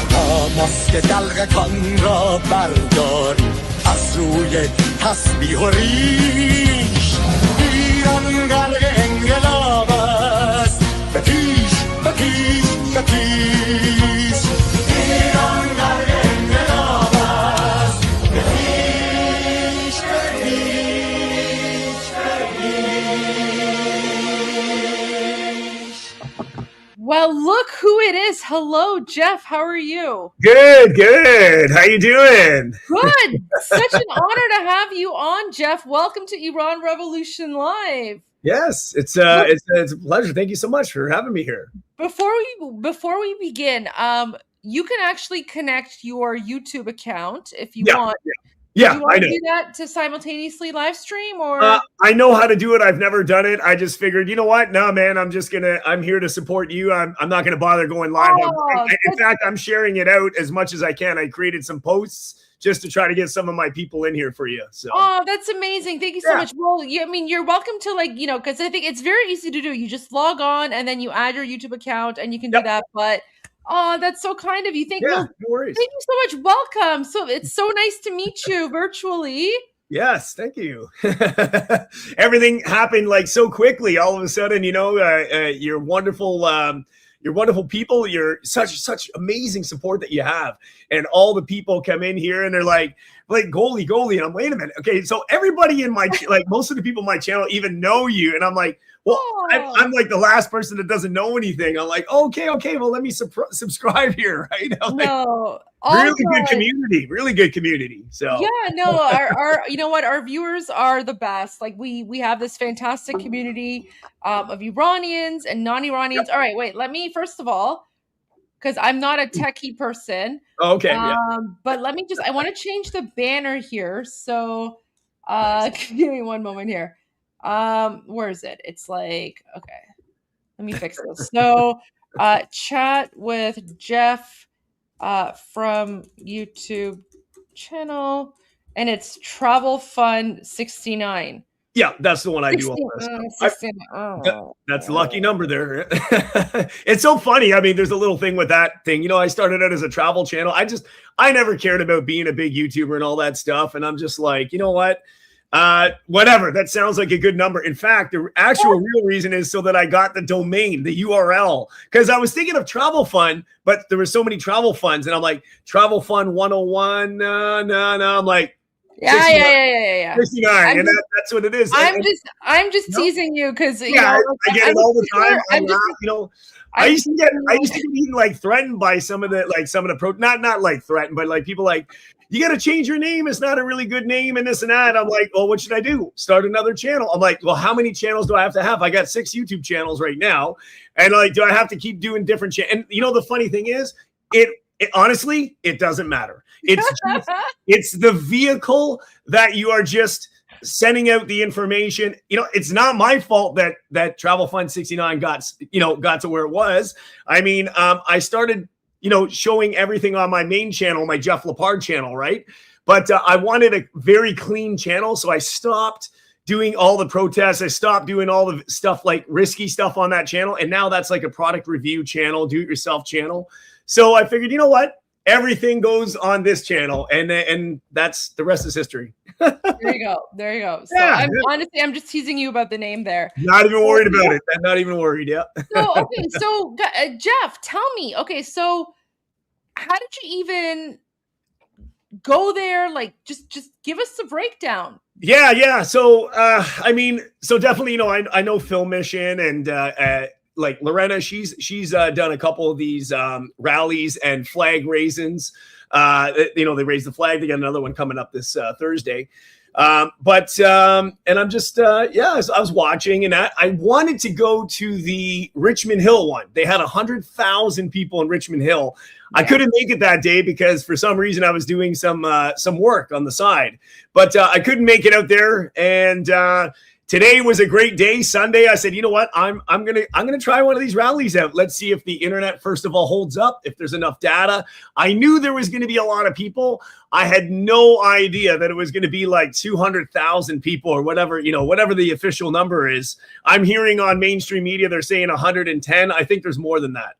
S10: تا ماسک دلغکان را برداریم از روی تسبیح و ریش ایران غرق انقلاب است به پیش به پیش به پیش ایران غرق انقلاب است به پیش به پیش به پیش.
S3: Well, look who it is. Hello, Jeff. How are you?
S11: Good, good. How you doing?
S3: Good. Such an honor to have you on, Jeff. Welcome to Iran Revolution Live.
S11: Yes, it's a pleasure. Thank you so much for having me here.
S3: Before we begin, you can actually connect your YouTube account if you want.
S11: Yeah,
S3: do you want
S11: I
S3: to
S11: know.
S3: do that to simultaneously live stream or?
S11: I know how to do it. I've never done it. I just figured, you know what? No, man, I'm here to support you. I'm not gonna bother going live. In fact, I'm sharing it out as much as I can. I created some posts just to try to get some of my people in here for you. So.
S3: Oh, that's amazing. Thank you so much. Well, I mean, you're welcome to because I think it's very easy to do. You just log on and then you add your YouTube account and you can do that. But oh, that's so kind of you.
S11: No worries.
S3: Thank you so much. Welcome. So it's so nice to meet you virtually.
S11: Yes, thank you. Everything happened like so quickly. All of a sudden, you're wonderful. You're wonderful people. You're such amazing support that you have, and all the people come in here and they're like goalie. And I'm wait a minute. Okay, so everybody in my most of the people in my channel even know you, and I'm like, Well, I'm like the last person that doesn't know anything. I'm like, okay, well, let me subscribe here, right? I'm
S3: No,
S11: like, really good community. So
S3: yeah, no, our you know what, our viewers are the best. Like we have this fantastic community of Iranians and non-Iranians. All right, wait, let me first of all, because I'm not a techie person.
S11: Okay.
S3: But let me I want to change the banner here. So give me one moment here. Where is it? It's like, okay, let me fix this. So chat with Jeff from YouTube channel, and it's Travel Fun 69.
S11: Yeah, that's the one I do all this. That's the lucky number there. It's so funny. I mean, there's a little thing with that thing. You know, I started out as a travel channel. I never cared about being a big YouTuber and all that stuff. And I'm just like, you know what? Whatever. That sounds like a good number. In fact, the actual real reason is so that I got the domain, the URL, because I was thinking of Travel Fun, but there were so many travel funds, and I'm like, Travel Fun 101. No. I'm like,
S3: yeah.
S11: 69, and that's what it is.
S3: I'm just teasing you because
S11: I get it all the time. I used to get even like threatened by some of the not like threatened, but like people like, you got to change your name. It's not a really good name and this and that. I'm like, well, what should I do? Start another channel. I'm like, well, how many channels do I have to have? I got 6 YouTube channels right now, and like, do I have to keep doing different channels? And you know, the funny thing is, it honestly, it doesn't matter. It's the vehicle that you are just sending out the information. You know, it's not my fault that Travel Fund 69 got to where it was. I mean, I started, showing everything on my main channel, my Jeff Lepard channel, right? But I wanted a very clean channel, so I stopped doing all the protests. I stopped doing all the stuff, like risky stuff on that channel, and now that's like a product review channel, do-it-yourself channel. So I figured, you know what? Everything goes on this channel, and that's the rest is history.
S3: There you go. So yeah, honestly, I'm just teasing you about the name there.
S11: Not even worried about it. I'm not even worried. Yeah.
S3: So Jeff, tell me. Okay, so how did you even go there? Like, just give us the breakdown.
S11: Yeah. So I mean, so definitely, I know Film Mission and like Lorena, she's done a couple of these rallies and flag raisins. They raised the flag. They got another one coming up this Thursday. And I'm just, I was watching, and I wanted to go to the Richmond Hill one. They had 100,000 people in Richmond Hill. I couldn't make it that day because for some reason I was doing some work on the side, but I couldn't make it out there. And today was a great day. Sunday, I said, you know what? I'm gonna try one of these rallies out. Let's see if the internet, first of all, holds up, if there's enough data. I knew there was going to be a lot of people. I had no idea that it was going to be like 200,000 people or whatever, whatever the official number is. I'm hearing on mainstream media they're saying 110. I think there's more than that.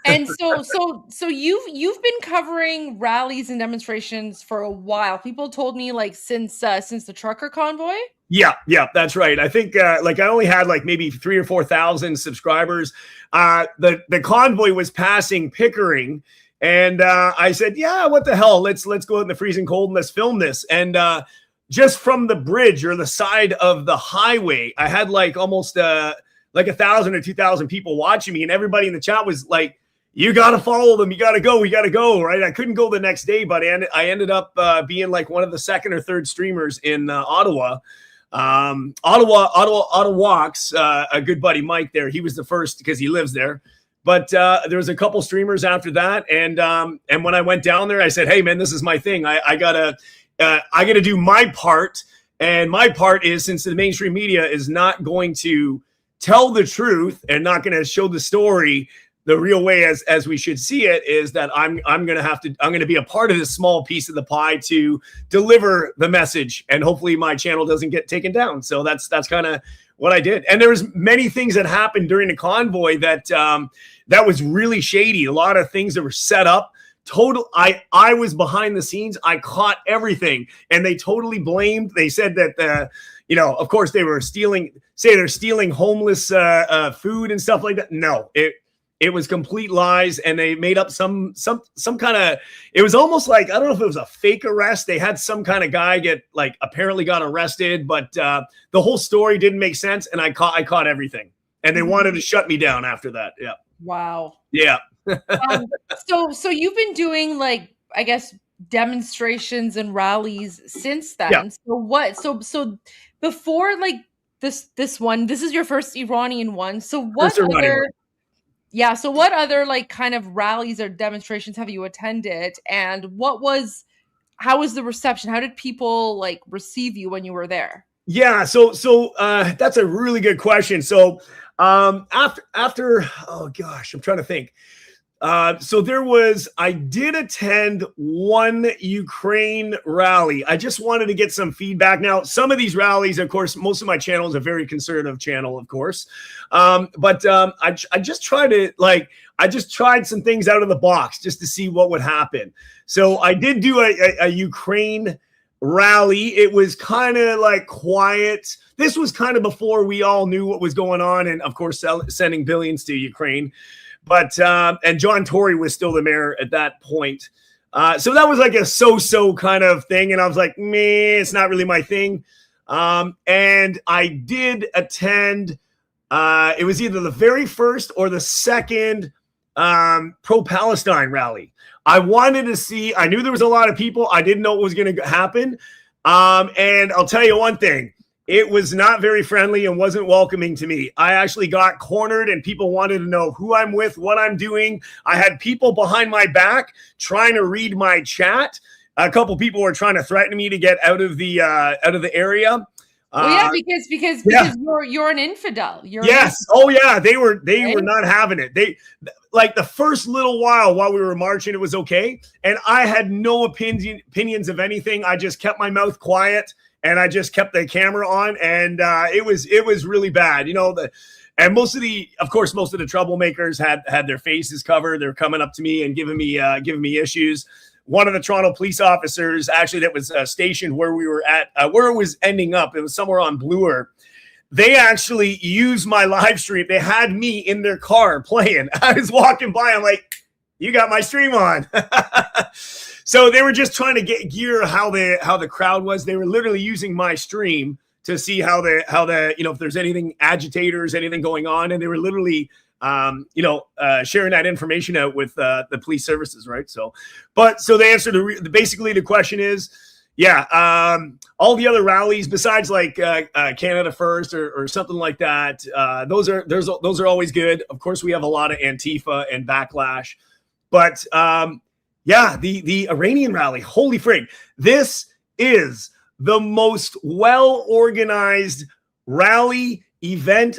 S3: And so you've been covering rallies and demonstrations for a while. People told me like since the trucker convoy.
S11: Yeah, that's right. I think I only had like maybe 3,000 or 4,000 subscribers. The convoy was passing Pickering, and I said, yeah, what the hell? Let's go out in the freezing cold and let's film this. And just from the bridge or the side of the highway, I had like almost like 1,000 or 2,000 people watching me, and everybody in the chat was like, you got to follow them. You got to go. We got to go. Right. I couldn't go the next day, but I ended up being like one of the second or third streamers in Ottawa. Ottawa Walks, a good buddy, Mike there. He was the first because he lives there. But there was a couple streamers after that. And when I went down there, I said, hey man, this is my thing. I gotta do my part. And my part is, since the mainstream media is not going to tell the truth and not going to show the story the real way as we should see it, is that I'm going to be a part of this small piece of the pie to deliver the message, and hopefully my channel doesn't get taken down. So that's kind of what I did. And there was many things that happened during the convoy that was really shady. A lot of things that were set up. I was behind the scenes. I caught everything, and they totally blamed. They said that of course they were stealing homeless food and stuff like that. No, It was complete lies, and they made up some kind of. It was almost like, I don't know if it was a fake arrest. They had some kind of guy get apparently got arrested, but the whole story didn't make sense, and I caught everything, and they wanted to shut me down after that. Yeah.
S3: Wow.
S11: Yeah.
S3: So you've been doing I guess demonstrations and rallies since then.
S11: Yeah.
S3: So what? So before this one, this is your first Iranian one. So what
S11: First Iranian
S3: other?
S11: one.
S3: Yeah. So what other kind of rallies or demonstrations have you attended? And how was the reception? How did people receive you when you were there?
S11: Yeah. So that's a really good question. So after oh gosh, I'm trying to think. I did attend one Ukraine rally. I just wanted to get some feedback. Now, some of these rallies, of course, most of my channel is a very conservative channel, of course. But I just tried to I just tried some things out of the box just to see what would happen. So I did do a Ukraine rally. It was kind of quiet. This was kind of before we all knew what was going on. And of course, sending billions to Ukraine. But and John Tory was still the mayor at that point. So that was a so-so kind of thing. And I was like, meh, it's not really my thing. And I did attend, it was either the very first or the second pro-Palestine rally. I wanted to see, I knew there was a lot of people. I didn't know what was going to happen. And I'll tell you one thing. It was not very friendly and wasn't welcoming to me. I actually got cornered and people wanted to know who I'm with, what I'm doing. I had people behind my back trying to read my chat. A couple people were trying to threaten me to get out of the area.
S3: Well, yeah, because you're an infidel.
S11: Yes. Oh yeah. They were not having it. They the first little while we were marching, it was okay. And I had no opinions of anything. I just kept my mouth quiet. And I just kept the camera on, and it was really bad, and most of the troublemakers had their faces covered. They're coming up to me and giving me issues. One of the Toronto police officers, actually, that was stationed where we were at, where it was ending up. It was somewhere on Bloor. They actually used my live stream. They had me in their car playing. I was walking by. I'm like, you got my stream on. So they were just trying to get gear how the crowd was. They were literally using my stream to see how the if there's anything agitators, anything going on, and they were literally sharing that information out with the police services, right? So the answer to basically the question is, all the other rallies besides Canada First or something like that, those are always good. Of course, we have a lot of Antifa and backlash, but the Iranian rally, holy frig. This is the most well-organized rally event,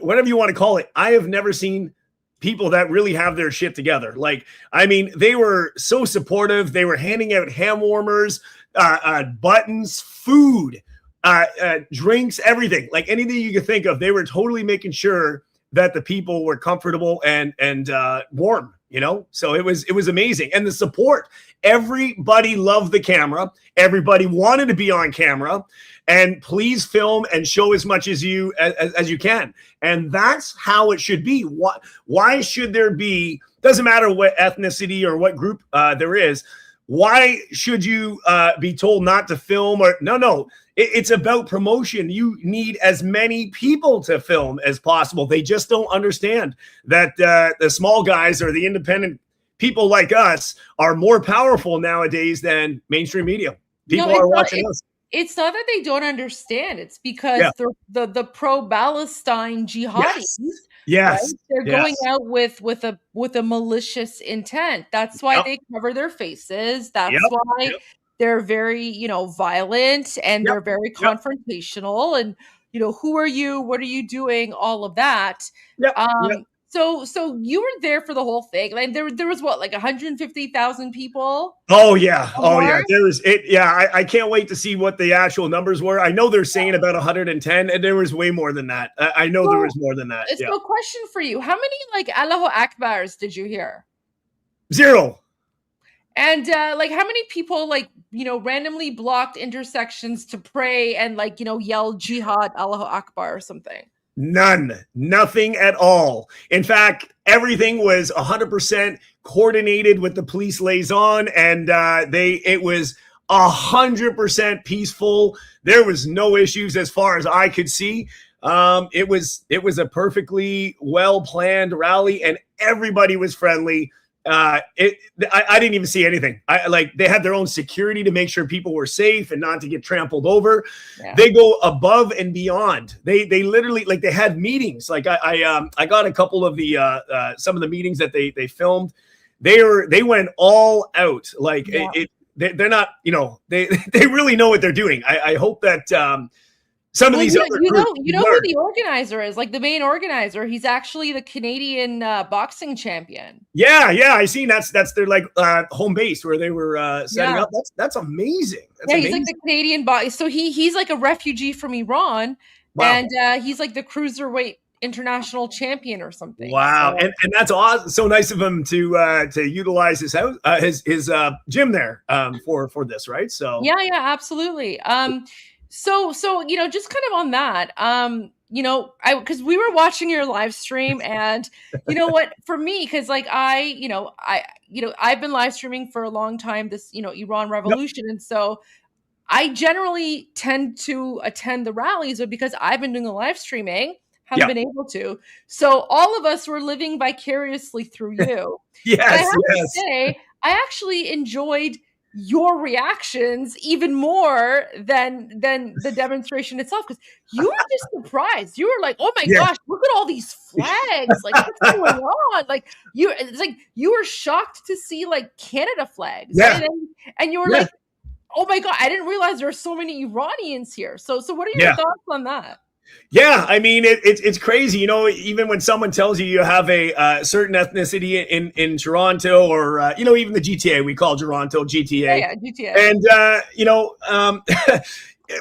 S11: whatever you want to call it. I have never seen people that really have their shit together. They were so supportive. They were handing out hand warmers, buttons, food, drinks, everything. Anything you could think of. They were totally making sure that the people were comfortable and warm. So it was amazing. And the support, everybody loved the camera. Everybody wanted to be on camera, and please film and show as much as you can. And that's how it should be. Why should there be, doesn't matter what ethnicity or what group there is. Why should you be told not to film no. It's about promotion. You need as many people to film as possible. They just don't understand that the small guys or the independent people like us are more powerful nowadays than mainstream media. People are watching us.
S3: It's not that they don't understand. It's because the pro-Palestine jihadis,
S11: yes,
S3: right? They're going out with a malicious intent. That's why they cover their faces. That's why they're very, violent, and they're very confrontational, and, who are you? What are you doing? All of that. So you were there for the whole thing. There was what, 150,000 people?
S11: Oh yeah. There was it. Yeah. I can't wait to see what the actual numbers were. I know they're saying about 110, and there was way more than that. I know there was more than that.
S3: So question for you. How many Allahu Akbars did you hear?
S11: 0.
S3: And how many people randomly blocked intersections to pray and yell jihad, Allahu Akbar or something?
S11: Nothing at all. In fact, everything was 100% coordinated with the police liaison, and it was 100% peaceful. There was no issues as far as I could see. It was a perfectly well planned rally, and everybody was friendly. I didn't even see anything. They had their own security to make sure people were safe and not to get trampled over. Yeah. They go above and beyond. They literally, like, they had meetings. Like I got a couple of the some of the meetings that they filmed. They went all out. Like yeah. They're not, they really know what they're doing. I hope that some of these other groups,
S3: who the organizer is, like the main organizer. He's actually the Canadian boxing champion.
S11: Yeah, I seen that's their like home base where they were setting up. That's amazing.
S3: He's like the Canadian So he's like a refugee from Iran, and he's like the cruiserweight international champion or something.
S11: Wow, so. And that's awesome. So nice of him to utilize his house, his gym there for this, right? So
S3: yeah, absolutely. So just kind of on that, because we were watching your live stream, and you know what, for me, because like I've been live streaming for a long time, this Iran revolution, and so I generally tend to attend the rallies, but because I've been doing the live streaming, haven't been able to. So all of us were living vicariously through you.
S11: Yes,
S3: I have to say, I actually enjoyed your reactions even more than the demonstration itself, because you were just surprised. You were like, oh my gosh, look at all these flags, like what's going on? Like it's like you were shocked to see like Canada flags, right? And you were like, oh my god, I didn't realize there were so many Iranians here. So what are your thoughts on that?
S11: Yeah, I mean, it's crazy. Even when someone tells you have a certain ethnicity in Toronto, or even the GTA, we call Toronto GTA.
S3: Yeah, GTA.
S11: And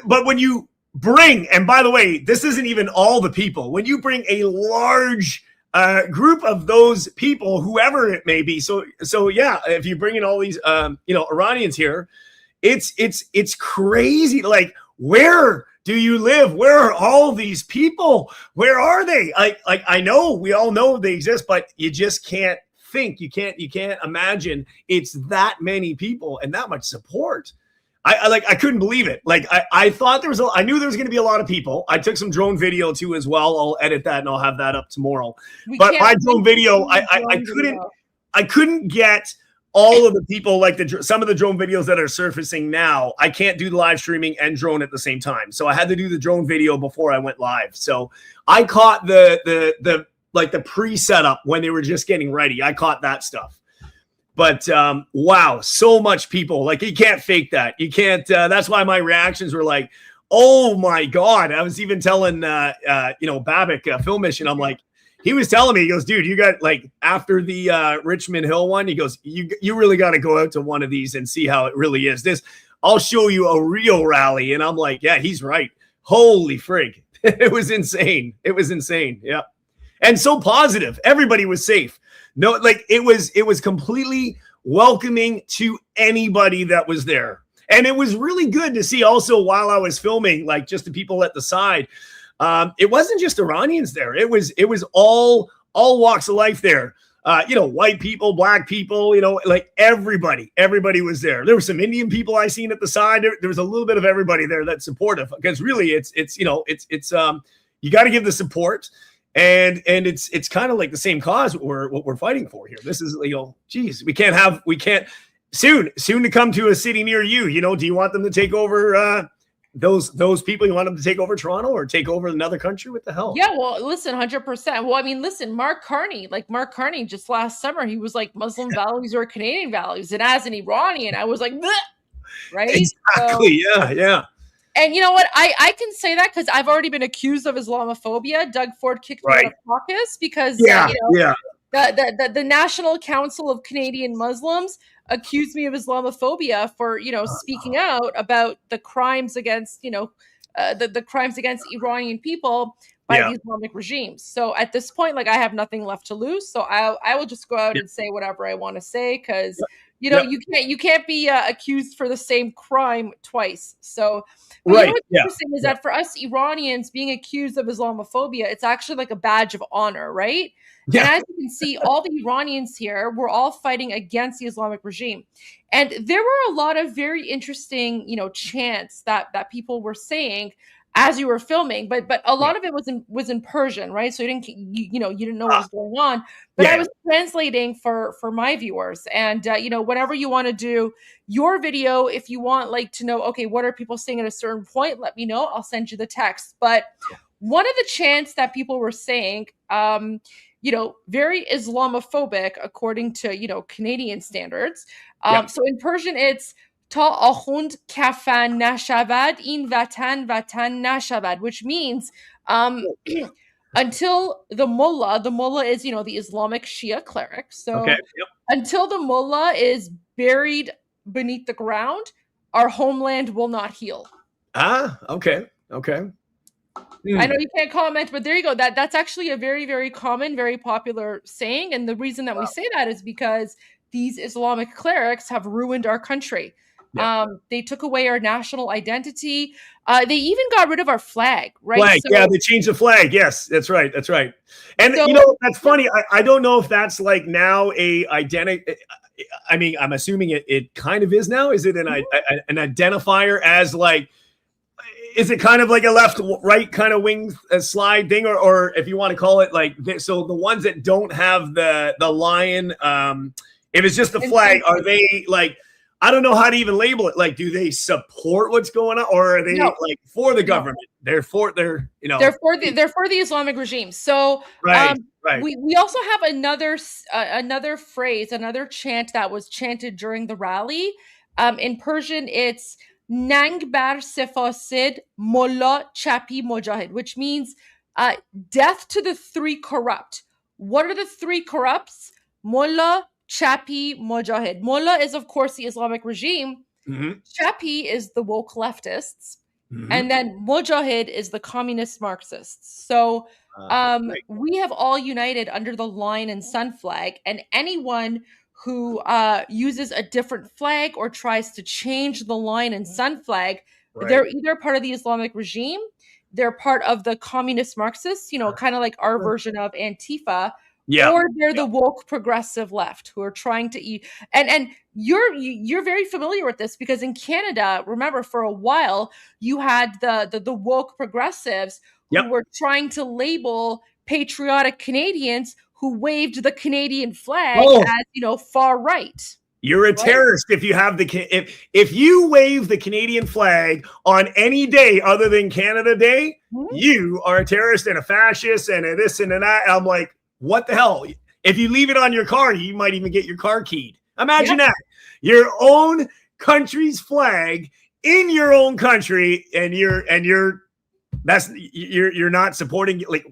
S11: but when you bring, and by the way, this isn't even all the people. When you bring a large group of those people, whoever it may be, so yeah, if you bring in all these Iranians here, it's crazy. Like, where do you live? Where are all these people? Where are they? I know, we all know they exist, but you just can't think. You can't imagine it's that many people and that much support. I couldn't believe it. Like I thought I knew there was going to be a lot of people. I took some drone video too as well. I'll edit that and I'll have that up tomorrow. But my drone video, I couldn't get all of the people, like some of the drone videos that are surfacing now. I can't do live streaming and drone at the same time, so I had to do the drone video before I went live. So I caught the pre-setup when they were just getting ready. I caught that stuff. But wow, so much people. Like, you can't fake that. You can't. That's why my reactions were like, oh my god. I was even telling Babik, Film Mission, I'm like, he was telling me, he goes, dude, you got, like, after the Richmond Hill one, he goes, you really got to go out to one of these and see how it really is. I'll show you a real rally. And I'm like, yeah, he's right. Holy frig. It was insane. Yeah. And so positive. Everybody was safe. No, like, it was completely welcoming to anybody that was there. And it was really good to see also, while I was filming, like, just the people at the side. It wasn't just Iranians there. It was all walks of life there. White people, black people, like everybody was there. There were some Indian people I seen at the side. There was a little bit of everybody there that's supportive, because really it's you got to give the support, and it's kind of like the same cause what we're fighting for here. This is, geez, we can't soon to come to a city near you. Do you want them to take over those people? You want them to take over Toronto or take over another country? What the hell?
S3: Yeah, well, listen, 100%. Well, I mean, listen, Mark Carney just last summer, he was like, Muslim values or Canadian values. And as an Iranian, I was like, bleh, right?
S11: Exactly. So, yeah.
S3: And you know what? I can say that because I've already been accused of Islamophobia. Doug Ford kicked me out of caucus because the National Council of Canadian Muslims accused me of Islamophobia for, speaking out about the crimes against, the crimes against Iranian people by the Islamic regimes. So at this point, like, I have nothing left to lose. So I will just go out and say whatever I want to say, because, You know, you can't be accused for the same crime twice. So, but
S11: Right,
S3: you know what's
S11: yeah,
S3: interesting is that for us Iranians, being accused of Islamophobia, it's actually like a badge of honor, right? And
S11: Yeah.
S3: as you can see, all the Iranians here were all fighting against the Islamic regime. And there were a lot of very interesting, you know, chants that people were saying as you were filming, but a lot of it was in Persian, right? So you didn't know what was going on. But I was translating for my viewers, and you know, whenever you want to do your video, if you want like to know, okay, what are people saying at a certain point, let me know. I'll send you the text. But one of the chants that people were saying, you know, very Islamophobic according to, you know, Canadian standards. So in Persian, it's Ta akhund kafan nashavad in vatan nashavad, which means until the mullah is, you know, the Islamic Shia cleric. So until the mullah is buried beneath the ground, our homeland will not heal.
S11: Okay.
S3: I know you can't comment, but there you go. That's actually a very, very common, very popular saying. And the reason that we say that is because these Islamic clerics have ruined our country. They took away our national identity. They even got rid of our flag, right?
S11: They changed the flag. Yes, that's right. And you know, that's funny. I don't know if that's like now a identity. I mean, I'm assuming it kind of is now. Is it an identifier as like, is it kind of like a left-right kind of wing slide thing, or if you want to call it like this, so the ones that don't have the lion, if it's just the flag, are they like, I don't know how to even label it. Like, do they support what's going on, or are they like for the government? They're for the
S3: Islamic regime. So
S11: right.
S3: We also have another phrase, another chant that was chanted during the rally. In Persian, it's Nang bar sefasid mullah chapi mujahid, which means death to the three corrupt. What are the three corrupts? Mullah, Chapi, Mujahid. Mullah is, of course, the Islamic regime. Chapi is the woke leftists. And then Mujahid is the communist Marxists. So we have all united under the lion and sun flag. And anyone who uses a different flag or tries to change the lion and sun flag, they're either part of the Islamic regime, they're part of the communist Marxists, you know, kind of like our version of Antifa, or they're the woke progressive left who are trying to eat. And you're very familiar with this because in Canada, remember, for a while you had the woke progressives who were trying to label patriotic Canadians who waved the Canadian flag as, you know, far right.
S11: You're a terrorist if you have if you wave the Canadian flag on any day other than Canada Day, you are a terrorist and a fascist and a this and a that. I'm like, what the hell? If you leave it on your car, you might even get your car keyed. Imagine that. Your own country's flag in your own country, and you're not supporting, like,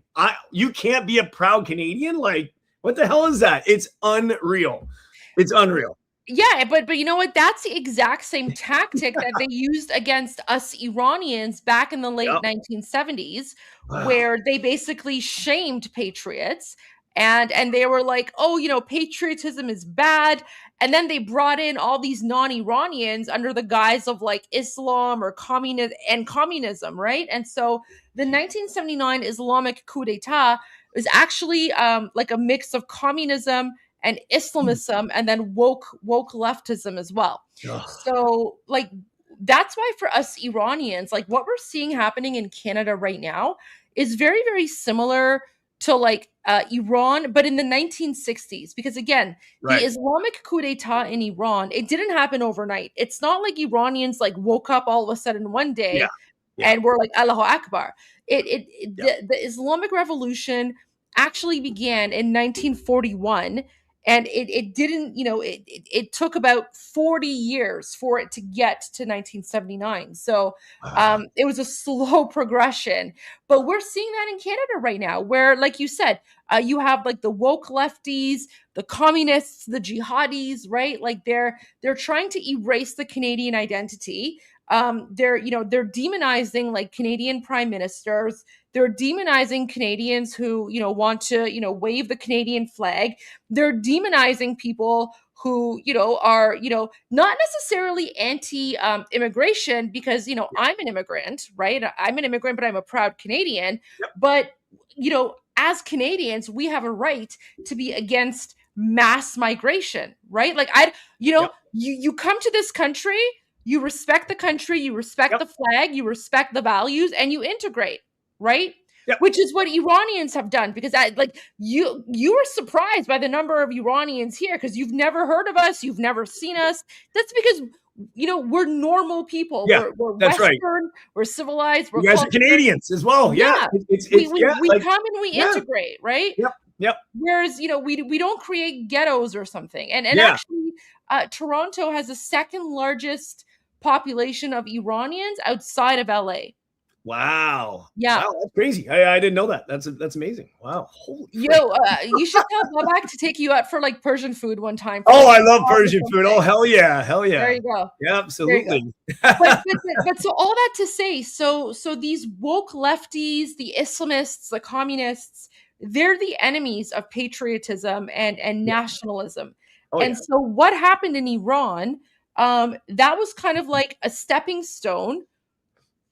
S11: you can't be a proud Canadian. Like, what the hell is that? It's unreal. It's unreal.
S3: Yeah, but you know what? That's the exact same tactic that they used against us Iranians back in the late 1970s, where they basically shamed patriots. And they were like, oh, you know, patriotism is bad. And then they brought in all these non-Iranians under the guise of like Islam or communism, right? And so the 1979 Islamic coup d'etat is actually like a mix of communism and Islamism and then woke leftism as well. So like, that's why for us Iranians, like what we're seeing happening in Canada right now is very, very similar to like Iran, but in the 1960s, because again, the Islamic coup d'etat in Iran, it didn't happen overnight. It's not like Iranians like woke up all of a sudden one day and were like, Allahu Akbar. The Islamic Revolution actually began in 1941. And it didn't, you know, it took about 40 years for it to get to 1979. So it was a slow progression. But we're seeing that in Canada right now, where, like you said, you have like the woke lefties, the communists, the jihadis, right? Like they're trying to erase the Canadian identity. They're demonizing like Canadian prime ministers. They're demonizing Canadians who, you know, want to, you know, wave the Canadian flag. They're demonizing people who, are, not necessarily anti-immigration because, I'm an immigrant, right? I'm an immigrant, but I'm a proud Canadian. But, as Canadians, we have a right to be against mass migration, right? Like you come to this country, you respect the country, you respect the flag, you respect the values, and you integrate, right? Which is what Iranians have done, because you were surprised by the number of Iranians here because you've never heard of us, you've never seen us. That's because we're normal people. We're
S11: that's
S3: Western,
S11: right.
S3: We're civilized.
S11: You guys are Canadians as well.
S3: We come and we integrate, right?
S11: Yep.
S3: Whereas, we don't create ghettos or something. And actually, Toronto has the second largest population of Iranians outside of LA.
S11: Wow.
S3: Yeah.
S11: Wow, that's crazy. I didn't know that. That's amazing. Wow. Holy
S3: you should tell Babak to take you out for like Persian food one time.
S11: Oh, I love Persian food. Oh, hell yeah. Hell yeah.
S3: There you go.
S11: Yeah, absolutely.
S3: but so all that to say, so these woke lefties, the Islamists, the communists, they're the enemies of patriotism and nationalism. So what happened in Iran, that was kind of like a stepping stone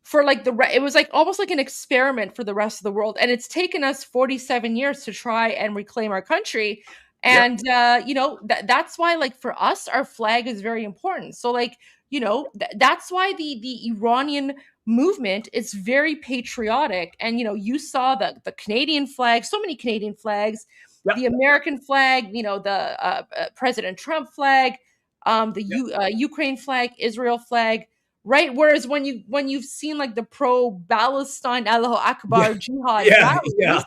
S3: for like it was like almost like an experiment for the rest of the world. And it's taken us 47 years to try and reclaim our country. And, that's why, like, for us, our flag is very important. So, like, that's why the Iranian movement is very patriotic. And, you saw the Canadian flag, so many Canadian flags, the American flag, the President Trump flag, the Ukraine flag, Israel flag. Right. Whereas when you've seen like the pro-Palestine Allahu Akbar jihad rallies,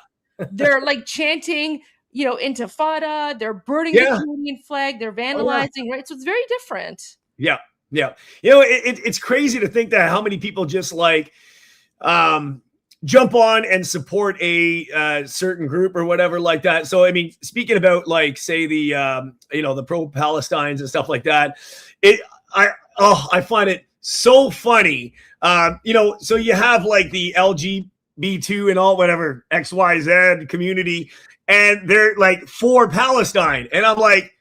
S3: they're like chanting, Intifada, they're burning the Canadian flag, they're vandalizing, right? So it's very different.
S11: Yeah. It's crazy to think that how many people just like jump on and support a certain group or whatever like that. So I mean, speaking about like say the the pro-Palestines and stuff like that, I find it so funny. So you have like the LGBT and all whatever XYZ community, and they're like for Palestine. And I'm like,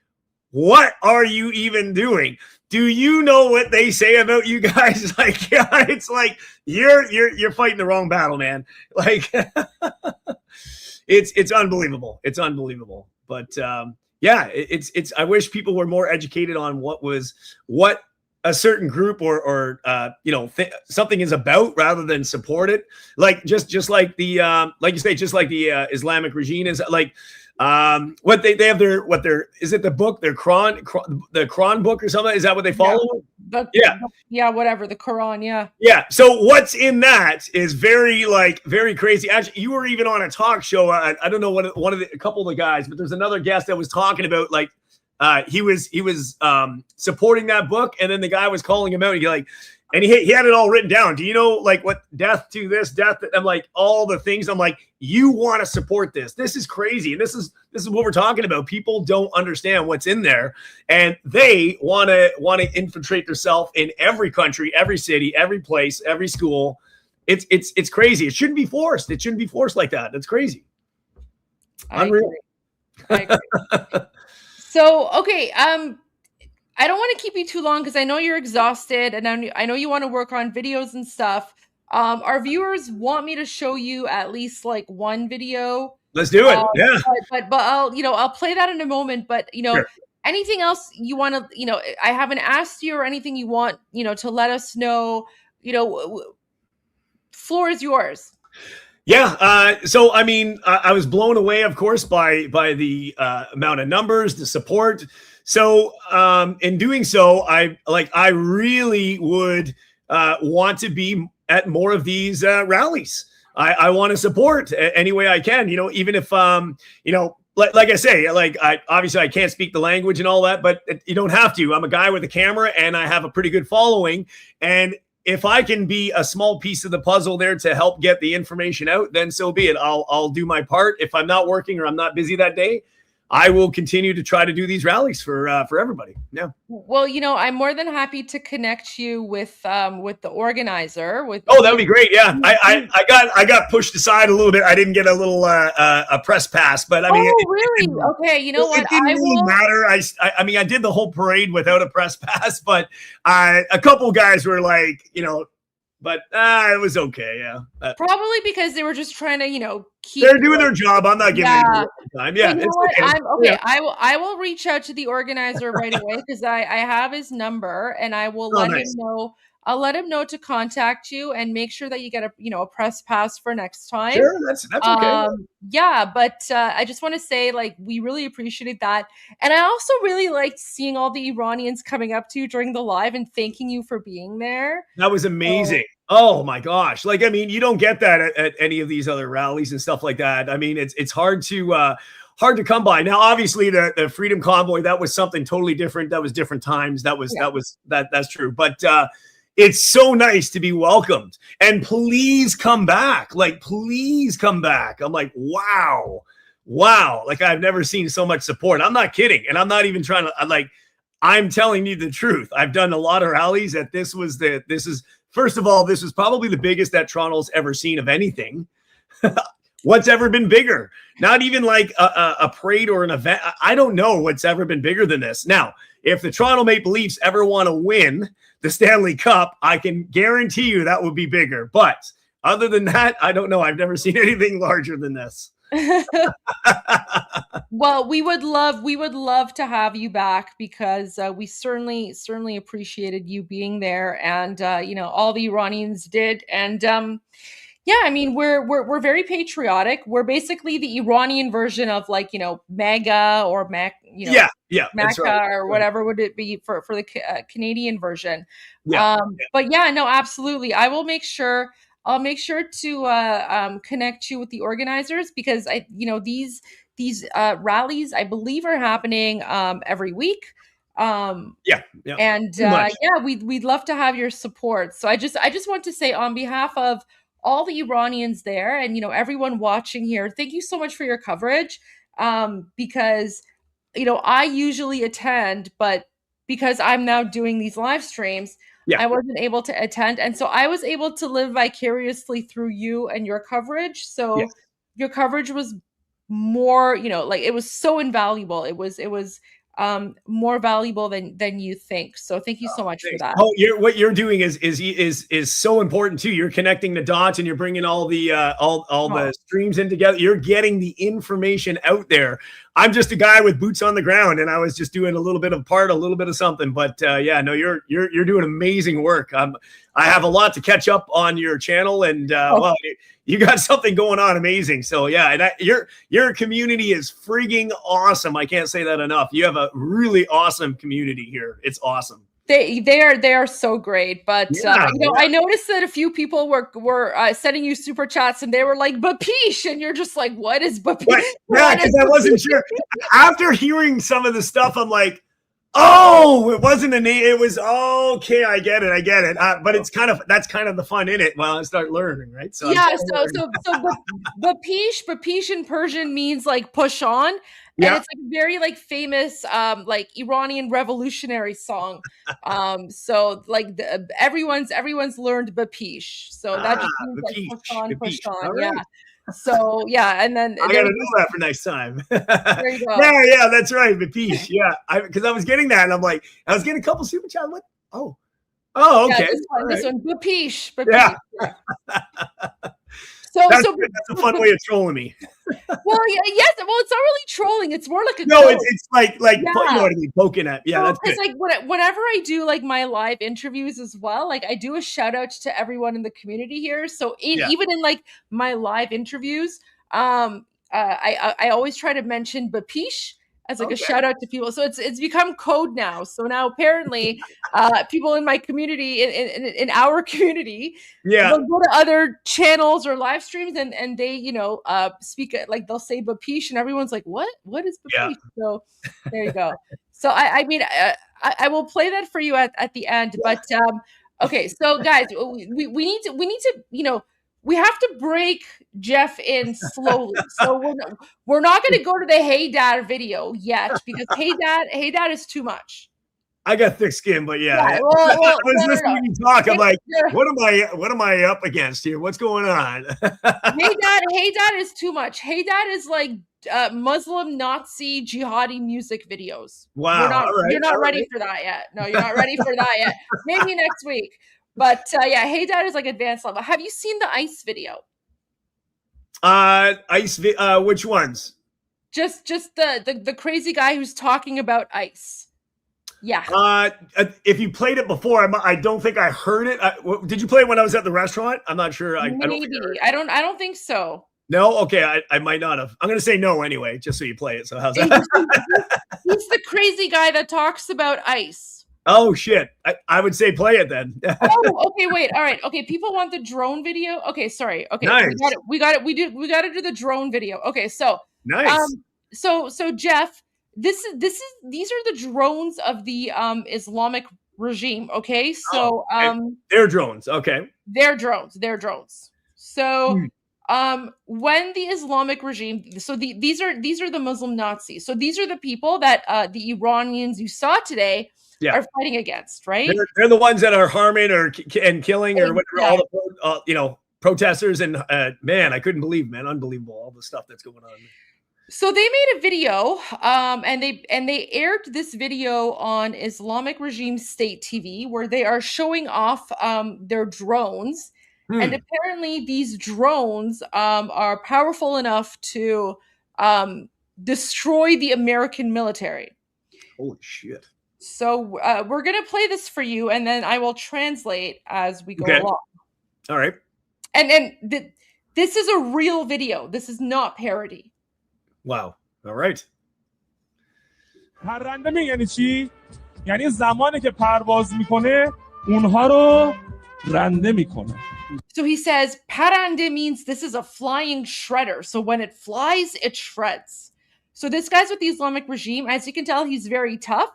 S11: what are you even doing? Do you know what they say about you guys? Like, it's like you're fighting the wrong battle, man. Like it's unbelievable. It's unbelievable. But it's I wish people were more educated on what a certain group or something is about rather than support it. Like just like the like you say, just like the Islamic regime is like what they have their is it the book, their the Quran book or something? Is that what they follow?
S3: Whatever, the Quran.
S11: Yeah. So what's in that is very crazy. Actually, you were even on a talk show. I don't know a couple of the guys, but there's another guest that was talking about like he was supporting that book, and then the guy was calling him out. And he had it all written down. Do you know like what death to this, death? I'm like all the things. I'm like, you want to support this? This is crazy, and this is what we're talking about. People don't understand what's in there, and they want to infiltrate themselves in every country, every city, every place, every school. It's crazy. It shouldn't be forced. It shouldn't be forced like that. That's crazy. Unreal.
S3: I agree. So, okay, I don't want to keep you too long because I know you're exhausted, and I know you want to work on videos and stuff. Our viewers want me to show you at least like one video.
S11: Let's do it. Yeah.
S3: But I'll play that in a moment. But sure. Anything else you want to, I haven't asked you or anything you want, to let us know. Floor is yours.
S11: Yeah. So, I mean, I was blown away, of course, by the amount of numbers, the support. So, in doing so, I really would want to be at more of these rallies. I want to support any way I can. Even if like I say, obviously I can't speak the language and all that, but you don't have to. I'm a guy with a camera, and I have a pretty good following, and if I can be a small piece of the puzzle there to help get the information out, then so be it. I'll do my part. If I'm not working or I'm not busy that day, I will continue to try to do these rallies for everybody. Yeah.
S3: Well, I'm more than happy to connect you with the organizer.
S11: That would be great. Yeah, I got pushed aside a little bit. I didn't get a little a press pass, but I mean,
S3: really? Okay, you know what?
S11: It didn't really matter. I mean, I did the whole parade without a press pass, but a couple guys were like, but it was okay. Yeah,
S3: probably because they were just trying to, keep.
S11: They're doing their job. I'm not giving them time. Yeah,
S3: it's okay. Okay. Yeah. I will reach out to the organizer right away because I have his number, and I will let him know. I'll let him know to contact you and make sure that you get a press pass for next time.
S11: Sure, that's okay.
S3: Yeah, but I just want to say, we really appreciate that, and I also really liked seeing all the Iranians coming up to you during the live and thanking you for being there.
S11: That was amazing. Oh my gosh! I mean, you don't get that at any of these other rallies and stuff like that. I mean, it's hard to come by. Now, obviously, the Freedom Convoy, that was something totally different. That was different times. That's true. But it's so nice to be welcomed, and please come back. Please come back. I'm like, wow. I've never seen so much support. I'm not kidding, and I'm not even trying to. I'm telling you the truth. I've done a lot of rallies. First of all, this was probably the biggest that Toronto's ever seen of anything. What's ever been bigger? Not even a parade or an event. I don't know what's ever been bigger than this. Now, if the Toronto Maple Leafs ever want to win the Stanley Cup, I can guarantee you that would be bigger. But other than that, I don't know. I've never seen anything larger than this.
S3: Well, we would love to have you back because we certainly appreciated you being there, and all the Iranians did, and I mean, we're very patriotic. We're basically the Iranian version of MAGA or MACA or whatever would it be for the Canadian version. But no, absolutely. I'll make sure to connect you with the organizers because these rallies, I believe, are happening every week. And we'd love to have your support. So I just want to say on behalf of all the Iranians there and everyone watching here, thank you so much for your coverage. Because I usually attend, but because I'm now doing these live streams, I wasn't able to attend, and so I was able to live vicariously through you and your coverage. So your coverage was more, it was so invaluable. It was more valuable than you think. So thank you so much for that.
S11: What you're doing is so important too. You're connecting the dots and you're bringing all the the streams in together. You're getting the information out there. I'm just a guy with boots on the ground, and I was just doing a little bit of something. But you're doing amazing work. I have a lot to catch up on your channel, and you got something going on amazing. So and your community is frigging awesome. I can't say that enough. You have a really awesome community here. It's awesome.
S3: They are so great, but I noticed that a few people were sending you super chats, and they were like Bapish, and you're just like, what is Bapish?
S11: Yeah, because I wasn't sure. After hearing some of the stuff, I'm like, oh, it wasn't a name. It was okay. I get it. But that's kind of the fun in it. While I start learning, right? So
S3: Bapish in Persian means push on. And it's a very famous Iranian revolutionary song. So everyone's learned Bapish. So that just means push on. Right. Yeah. So and then
S11: I gotta know that for next time.
S3: There you go.
S11: Yeah, that's right. Bapish. Yeah. Because I was getting that, and I was getting a couple super chats. What? Oh, okay.
S3: This one. Bapish.
S11: Yeah.
S3: So
S11: that's a fun way of trolling me.
S3: Well, yes. Well, it's not really trolling. It's more like a
S11: no. It's like you know what I mean, poking at. Yeah, that's good.
S3: It's whenever I do my live interviews as well, I do a shout out to everyone in the community here. So even in my live interviews, I always try to mention Bapish as a shout out to people. So it's become code now. So now apparently people in my community, in our community, they'll go to other channels or live streams and they, speak they'll say Bapish and everyone's like, what is Bapish? Yeah. So there you go. So I mean, I will play that for you at the end, but okay. So guys, we need to, we have to break Jeff in slowly. So we're not going to go to the Hey Dad video yet because Hey Dad is too much.
S11: I got thick skin, but yeah.
S3: Yeah,
S11: I
S3: well,
S11: was listening to you talk. I'm like, what am I up against here? What's going on?
S3: Hey Dad is too much. Hey Dad is like Muslim Nazi jihadi music videos.
S11: Wow.
S3: You're not ready for that yet. No, you're not ready for that yet. Maybe next week. But yeah, Hey Dad is like advanced level. Have you seen the ICE video?
S11: Which ones?
S3: Just the crazy guy who's talking about ICE. Yeah.
S11: If you played it before, I don't think I heard it. Did you play it when I was at the restaurant? I'm not sure. I
S3: don't think so.
S11: No? Okay, I might not have. I'm going to say no anyway, just so you play it. So how's that?
S3: He's the crazy guy that talks about ICE.
S11: Oh, shit. I would say play it then.
S3: Oh, okay, wait. All right. Okay, people want the drone video. Okay, sorry. Okay,
S11: nice.
S3: We got to do the drone video. Okay, so
S11: nice.
S3: So Jeff, these are the drones of the Islamic regime. Okay, so
S11: they're drones. Okay,
S3: they're drones. So when the Islamic regime, so these are the Muslim Nazis. So these are the people that the Iranians you saw today are fighting against, right?
S11: They're the ones that are harming and killing or whatever, all the protesters. And man, I couldn't believe, man, unbelievable, all the stuff that's going on.
S3: So they made a video, and they aired this video on Islamic Regime State TV, where they are showing off their drones, and apparently these drones are powerful enough to destroy the American military.
S11: Holy shit!
S3: So we're gonna play this for you, and then I will translate as we go along.
S11: All right.
S3: And this is a real video. This is not parody.
S11: Wow. All right.
S12: پرنده یعنی چی؟ یعنی زمانی که پرواز میکنه اونها رو رنده میکنه.
S3: So he says parande means this is a flying shredder. So when it flies, it shreds. So this guy's with the Islamic regime. As you can tell, he's very tough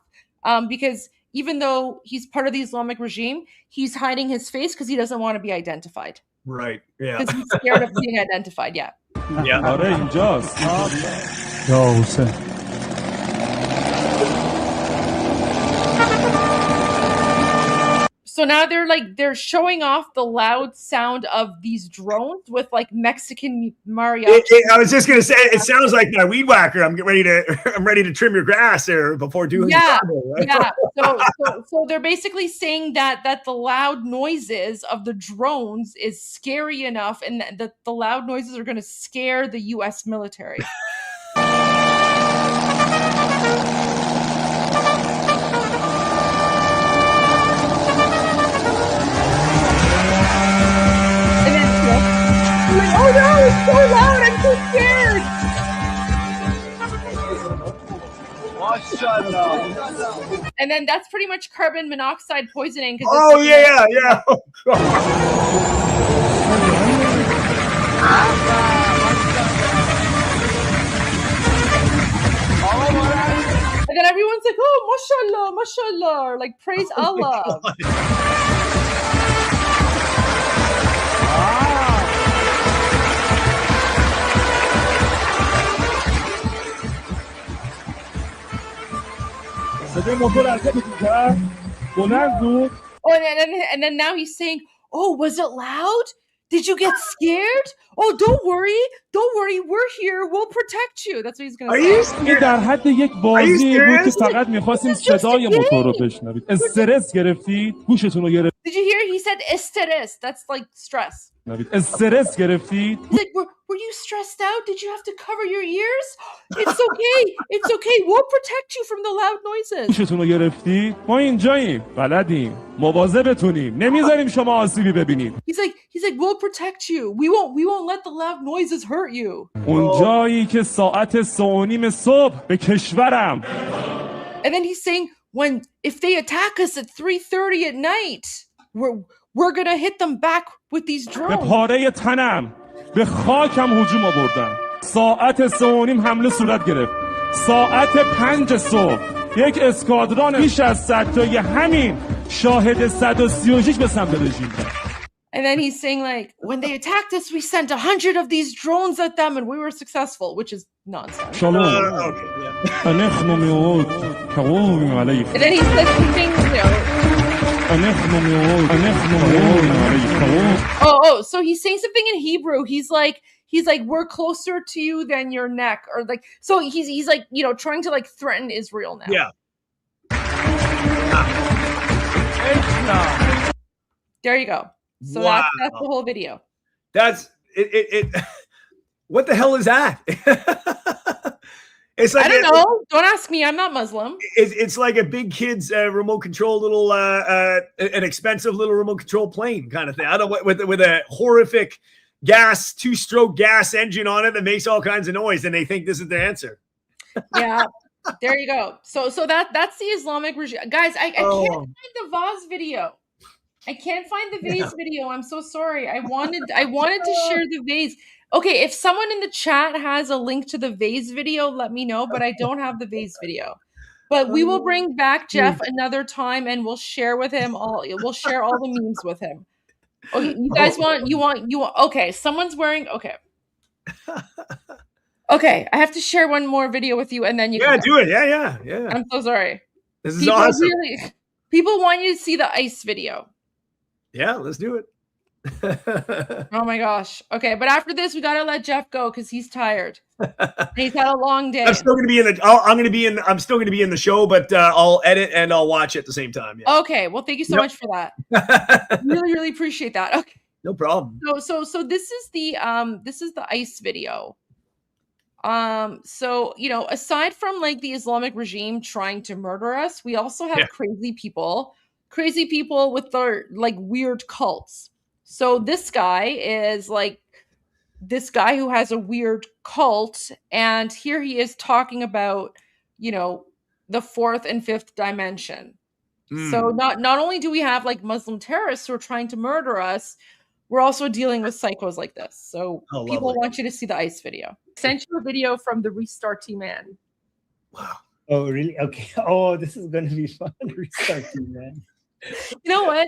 S3: because even though he's part of the Islamic regime, he's hiding his face because he doesn't want to be identified.
S11: Right. Yeah.
S3: Because he's scared of being identified. Yeah.
S11: Yeah.
S12: آره اینجاست. یا حسین.
S3: So now they're showing off the loud sound of these drones with like Mexican mariachi.
S11: I was just gonna say, it sounds like my weed whacker. I'm ready to trim your grass there before doing
S3: yeah,
S11: the combo, right?
S3: yeah. So they're basically saying that the loud noises of the drones is scary enough, and that the loud noises are going to scare the U.S. military. Oh no, it's so loud, I'm so scared. And then that's pretty much carbon monoxide poisoning.
S11: Oh yeah. Oh, God.
S3: And then everyone's like, oh, mashallah, mashallah, or like praise Allah. Oh, and then now he's saying, oh, was it loud? Did you get scared? Oh, don't worry, we're here, we'll protect you. That's what he's gonna say.
S12: این در حد یک بازی بود که فقط می‌خواستیم صدای موتور رو بشنوید. استرس گرفتید؟ گوشتون رو گرفتید؟
S3: Did you hear? He said estrés. That's like stress.
S12: استرس گرفتید؟
S3: He's like, were you stressed out? Did you have to cover your ears? It's okay. We'll protect you from the loud noises.
S12: گوشتون رو گرفتید؟ ما اینجاییم، بلدیم، مواظبتونیم، نمیذاریم شما آسیبی ببینید.
S3: He's like, we'll protect you. We won't let the loud noises hurt you.
S12: اونجایی که ساعت 3:30 صبح به کشورم.
S3: And then he's saying, if they attack us at 3:30 at night, we're gonna hit them back with these drones.
S12: به پاره تنم، به خاکم هجوم آوردن. ساعت 3:30 حمله صورت گرفت. ساعت 5 صبح یک اسکادران بیش از 100 تایی همین شاهد 136 به سمت رژیم.
S3: And then he's saying like, when they attacked us, we sent 100 of these drones at them and we were successful, which is nonsense.
S12: Shalom.
S3: And then he says something, so he's saying something in Hebrew. He's like, we're closer to you than your neck, or like, so he's like, trying to like threaten Israel now.
S11: Yeah.
S3: There you go. So
S11: wow.
S3: that's the whole video.
S11: That's it. What the hell is that? It's like
S3: I don't know. Don't ask me. I'm not Muslim.
S11: It's like a big kid's remote control little, an expensive little remote control plane kind of thing. I don't know, with a horrific gas, 2-stroke gas engine on it that makes all kinds of noise, and they think this is their answer.
S3: Yeah. There you go. So that's the Islamic regime, guys. I can't find the Vaz video. I can't find the vase video. I'm so sorry. I wanted to share the vase. Okay, if someone in the chat has a link to the vase video, let me know. But I don't have the vase video. But we will bring back Jeff another time, and we'll share with him all. We'll share all the memes with him. Okay, you guys want. Okay, someone's wearing. Okay. Okay, I have to share one more video with you, and then you.
S11: Yeah, do it. Yeah.
S3: I'm so sorry.
S11: This is awesome.
S3: People want you to see the ice video.
S11: Yeah, let's do it.
S3: Oh my gosh. Okay, but after this, we gotta let Jeff go because he's tired. He's had a long day.
S11: I'm still gonna be in the. I'm still gonna be in the show, but I'll edit and I'll watch at the same time. Yeah.
S3: Okay. Well, thank you so much for that. Really, really appreciate that. Okay.
S11: No problem.
S3: So this is the ice video. So aside from like the Islamic regime trying to murder us, we also have crazy people with their like weird cults. So this guy is like this guy who has a weird cult, and here he is talking about, the fourth and fifth dimension. So not only do we have like Muslim terrorists who are trying to murder us, we're also dealing with psychos like this. So people want you to see the ice video. Sent you a video from the Restart Team Man.
S11: Wow.
S13: Oh, really? Okay. Oh, this is going to be fun. Restart Team Man.
S3: You know what?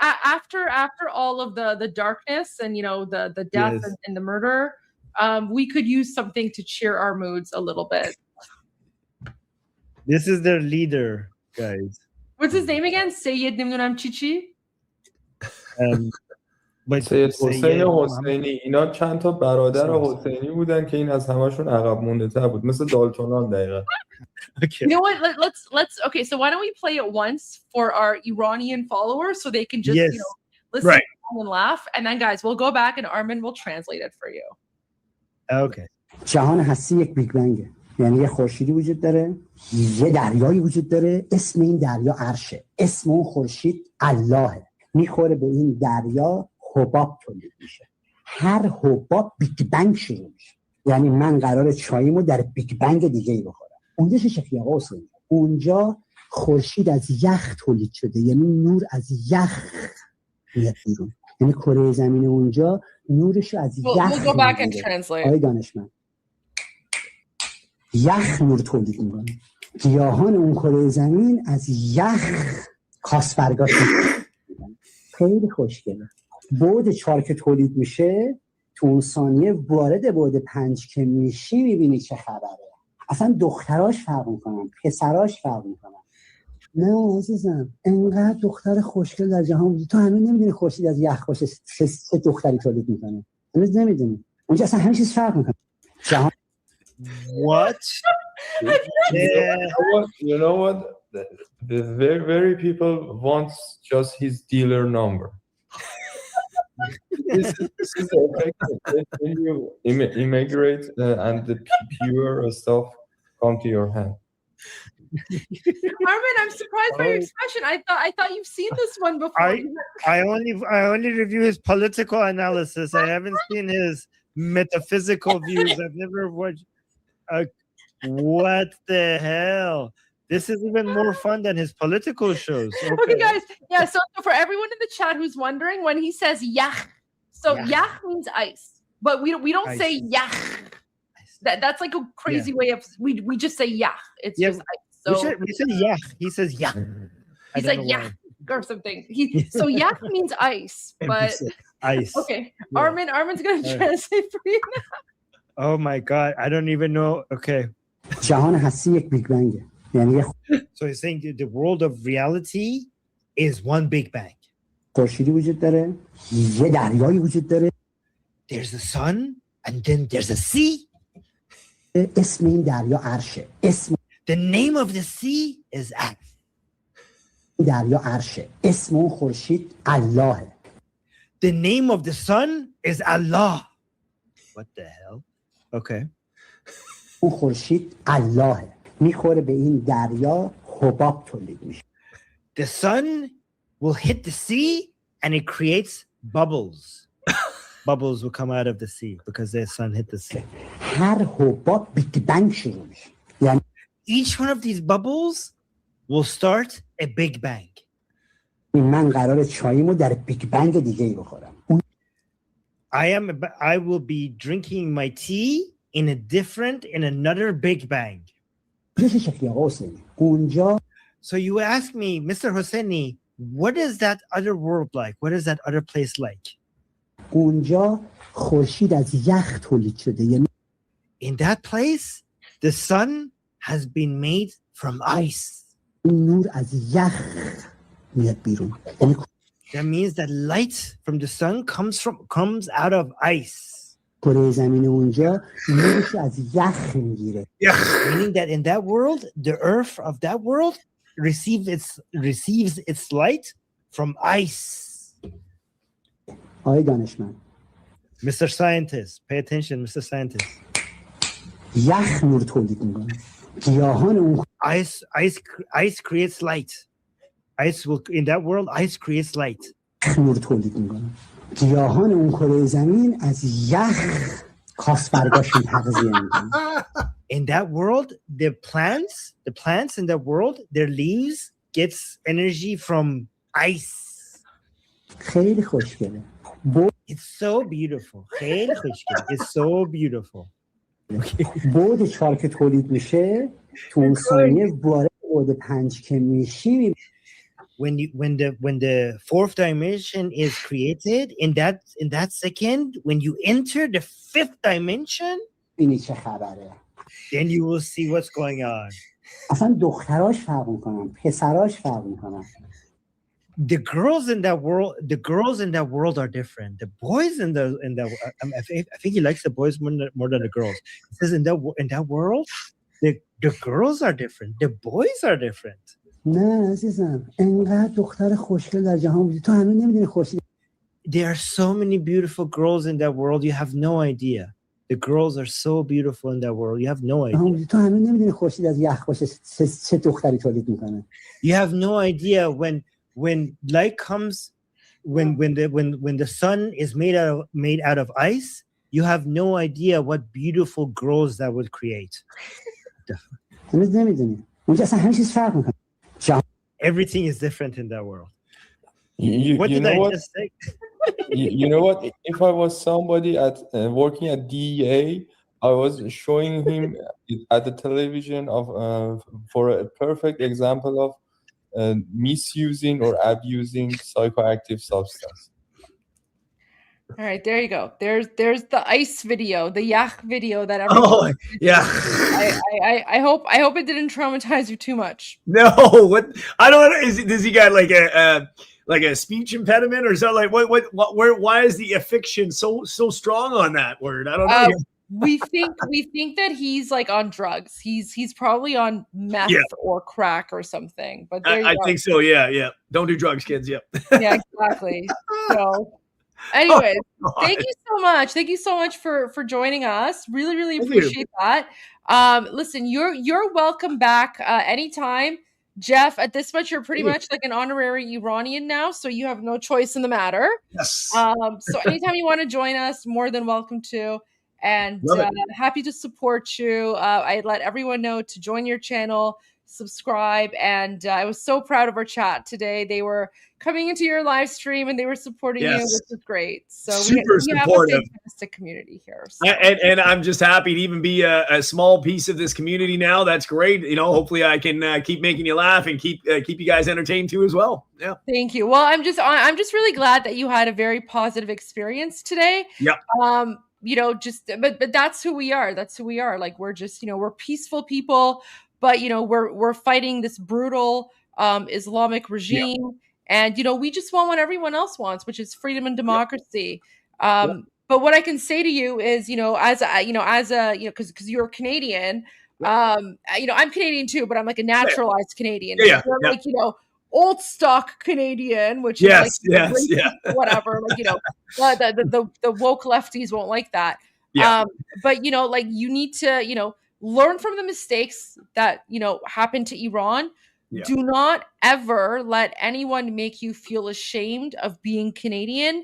S3: After all of the darkness and the death and the murder, we could use something to cheer our moods a little bit.
S13: This is their leader, guys.
S3: What's his name again? Sayyid Nimnunam Chichi.
S14: سید حسین حسینی اینا چند تا برادر حسینی بودن که این از همشون عقب مونده تر بود مثل دالتونان دقیقا.
S3: You know what? Let's. Okay, so why don't we play it once for our Iranian followers so they can just listen and laugh, and then guys, we'll go back and Armin will translate it for you.
S13: Okay.
S15: جهان هستی یک بیگ بنگه، یعنی یه خورشیدی وجود داره، یه دریایی وجود داره، اسم این دریا عرشه، اسم اون خورشید اللهه، میخوره به این دریا حباب تولید میشه، هر حباب بیگ بنگ شروع میشه، یعنی من قراره چاییمو در بیگ بنگ دیگه ای بخورم. اونجا چه شکلی آقا حسین؟ اونجا خورشید از یخ تولید شده، یعنی نور از یخ میاد بیرون، یعنی کره زمین اونجا نورش از یخ آقای دانشمند یخ نور تولید میکنه. گیاهان اون کره زمین از یخ کاسبرگاه خیلی خوشگله. بعد 4 که تولید میشه تو اون ثانیه وارد بعد 5 که میشی میبینی چه خبره. اصلا دختراش فرق میکنن، پسراش فرق میکنن. نه عزیزم، انقدر دختر خوشگل در جهان وجود، تو همین نمیدونی خورشید از یخ خوشه چه دختری تولید میکنه، هنوز نمیدونی. اونجا اصلا همه چیز فرق میکنه. جهان
S13: What?
S14: You know what? The very people wants just his dealer number. This is the effect when you immigrate and the pure stuff come to your hand.
S3: Armin, I'm surprised by your expression. I thought you've seen this one before.
S13: I only review his political analysis. I haven't seen his metaphysical views. I've never watched. What the hell? This is even more fun than his political shows.
S3: Okay, guys. Yeah, so for everyone in the chat who's wondering, when he says yach, so yach means ice, but we don't say yach. That's like a crazy way of we just say yach. It's just ice. So
S13: we say yach. He says yach.
S3: He's like yach. or something. So yak means ice, but
S13: ice.
S3: Okay,
S13: Yeah.
S3: Armin's gonna
S13: All right.
S3: translate for you now.
S13: Oh my God, I don't even know. Okay.
S15: جهان هستی یک بیگ بنگه. یعنی
S13: So he's saying the world of reality is one big bang.
S15: خورشیدی وجود داره، یه دریایی وجود داره.
S13: There's the sun and then there's a sea.
S15: اسم این دریا عرشه. اسم
S13: The name of the sea is Arsh.
S15: دریا عرشه. اسم اون خورشید اللهه.
S13: The name of the sun is Allah. What the hell? Okay.
S15: اون خورشید اللهه. میخوره به این دریا حباب تولید میشه.
S13: The sun will hit the sea and it creates bubbles. Bubbles will come out of the sea because the sun hit the sea.
S15: هر حباب بیگ بنگ شروع میشه. یعنی
S13: Each one of these bubbles will start a big bang.
S15: من قرار چاییمو در بیگ بنگ دیگه ای بخورم.
S13: I will be drinking my tea in another big bang. So you ask me, Mr. Hosseini, what is that other world like? What is that other place like?
S15: اونجا خورشید از یخ تولید شده. یعنی
S13: In that place, the sun has been made from ice.
S15: نور از یخ میاد بیرون.
S13: That means that light from the sun comes out of ice.
S15: کره زمین اونجا نورش از یخ میگیره.
S13: Meaning that in that world, the earth of that world receives its light from ice.
S15: آقای دانشمند.
S13: Mr. Scientist, pay attention, Mr. Scientist.
S15: یخ نور تولید میکنه. گیاهان اون
S13: Ice creates light. In that world, ice creates light.
S15: نور تولید میکنه. گیاهان اون کره زمین از یخ کاسبرگاشون تغذیه میکنه.
S13: In that world, the plants in that world, their leaves gets energy from ice.
S15: خیلی خوشگله.
S13: It's so beautiful. خیلی خوشگله. It's so beautiful.
S15: بعد 4 که تولید میشه تو اون ثانیه وارد بعد 5 که میشی.
S13: When the fourth dimension is created, in that second, when you enter the fifth dimension,
S15: ببینی چه خبره.
S13: then you will see what's going on.
S15: اصلا دختراش فرق میکنن، پسراش فرق میکنن.
S13: The girls in that world are different. The boys in the I think he likes the boys more than the girls. He says in that world, the girls are different. The boys are different.
S15: نه عزیزم، انقدر دختر خوشگل در جهان بودی تو هنوز نمیدونی خورشید.
S13: There are so many beautiful girls in that world. You have no idea. The girls are so beautiful in that world. You have no idea.
S15: تو هنوز نمیدونی خورشید از یخ باشه چه دختری تولید میکنه.
S13: You have no idea when light comes, when the sun is made out of ice. You have no idea what beautiful girls that would create.
S15: هنوز نمیدونی. اونجا اصلا همه چیز فرق میکنه.
S13: Everything is different in that world.
S14: What
S13: did I just say?
S14: You know what? If I was somebody working at DEA, I was showing him at the television for a perfect example of misusing or abusing psychoactive substance.
S3: All right, there you go. There's the ice video, the yak video that everyone.
S11: Oh yeah.
S3: I hope it didn't traumatize you too much.
S11: No, what I don't know. Does he got like a speech impediment or something? Like where? Why is the affixation so strong on that word? I don't know.
S3: We think that he's like on drugs. He's probably on meth or crack or something. But I
S11: think so. Yeah. Don't do drugs, kids. Yep.
S3: Yeah, exactly. So. Anyways, thank you so much. Thank you so much for joining us. Really appreciate that. Listen, you're welcome back anytime. Jeff, at this much, you're pretty much like an honorary Iranian now, so you have no choice in the matter.
S11: Yes.
S3: So anytime you want to join us, more than welcome to. and happy to support you. I let everyone know to join your channel, subscribe, and I was so proud of our chat today. They were coming into your live stream and they were supporting you, which is great. So
S11: Super
S3: we have
S11: supportive.
S3: a fantastic community here. So.
S11: And I'm just happy to even be a small piece of this community now. That's great. You know, hopefully I can keep making you laugh and keep you guys entertained too as well. Yeah.
S3: Thank you. Well, I'm just really glad that you had a very positive experience today.
S11: Yeah.
S3: You know, but that's who we are. That's who we are. Like, we're just, you know, we're peaceful people, but you know, we're fighting this brutal Islamic regime. Yeah. And, you know, we just want what everyone else wants, which is freedom and democracy. But what I can say to you is, you know, because you're Canadian, you know, I'm Canadian too, but I'm like a naturalized Canadian.
S11: Yeah.
S3: You're like, you know, old stock Canadian, which is like whatever. Like, you know, the woke lefties won't like that. Yeah. But, you know, like, you need to, you know, learn from the mistakes that, you know, happened to Iran. Yeah. Do not ever let anyone make you feel ashamed of being Canadian.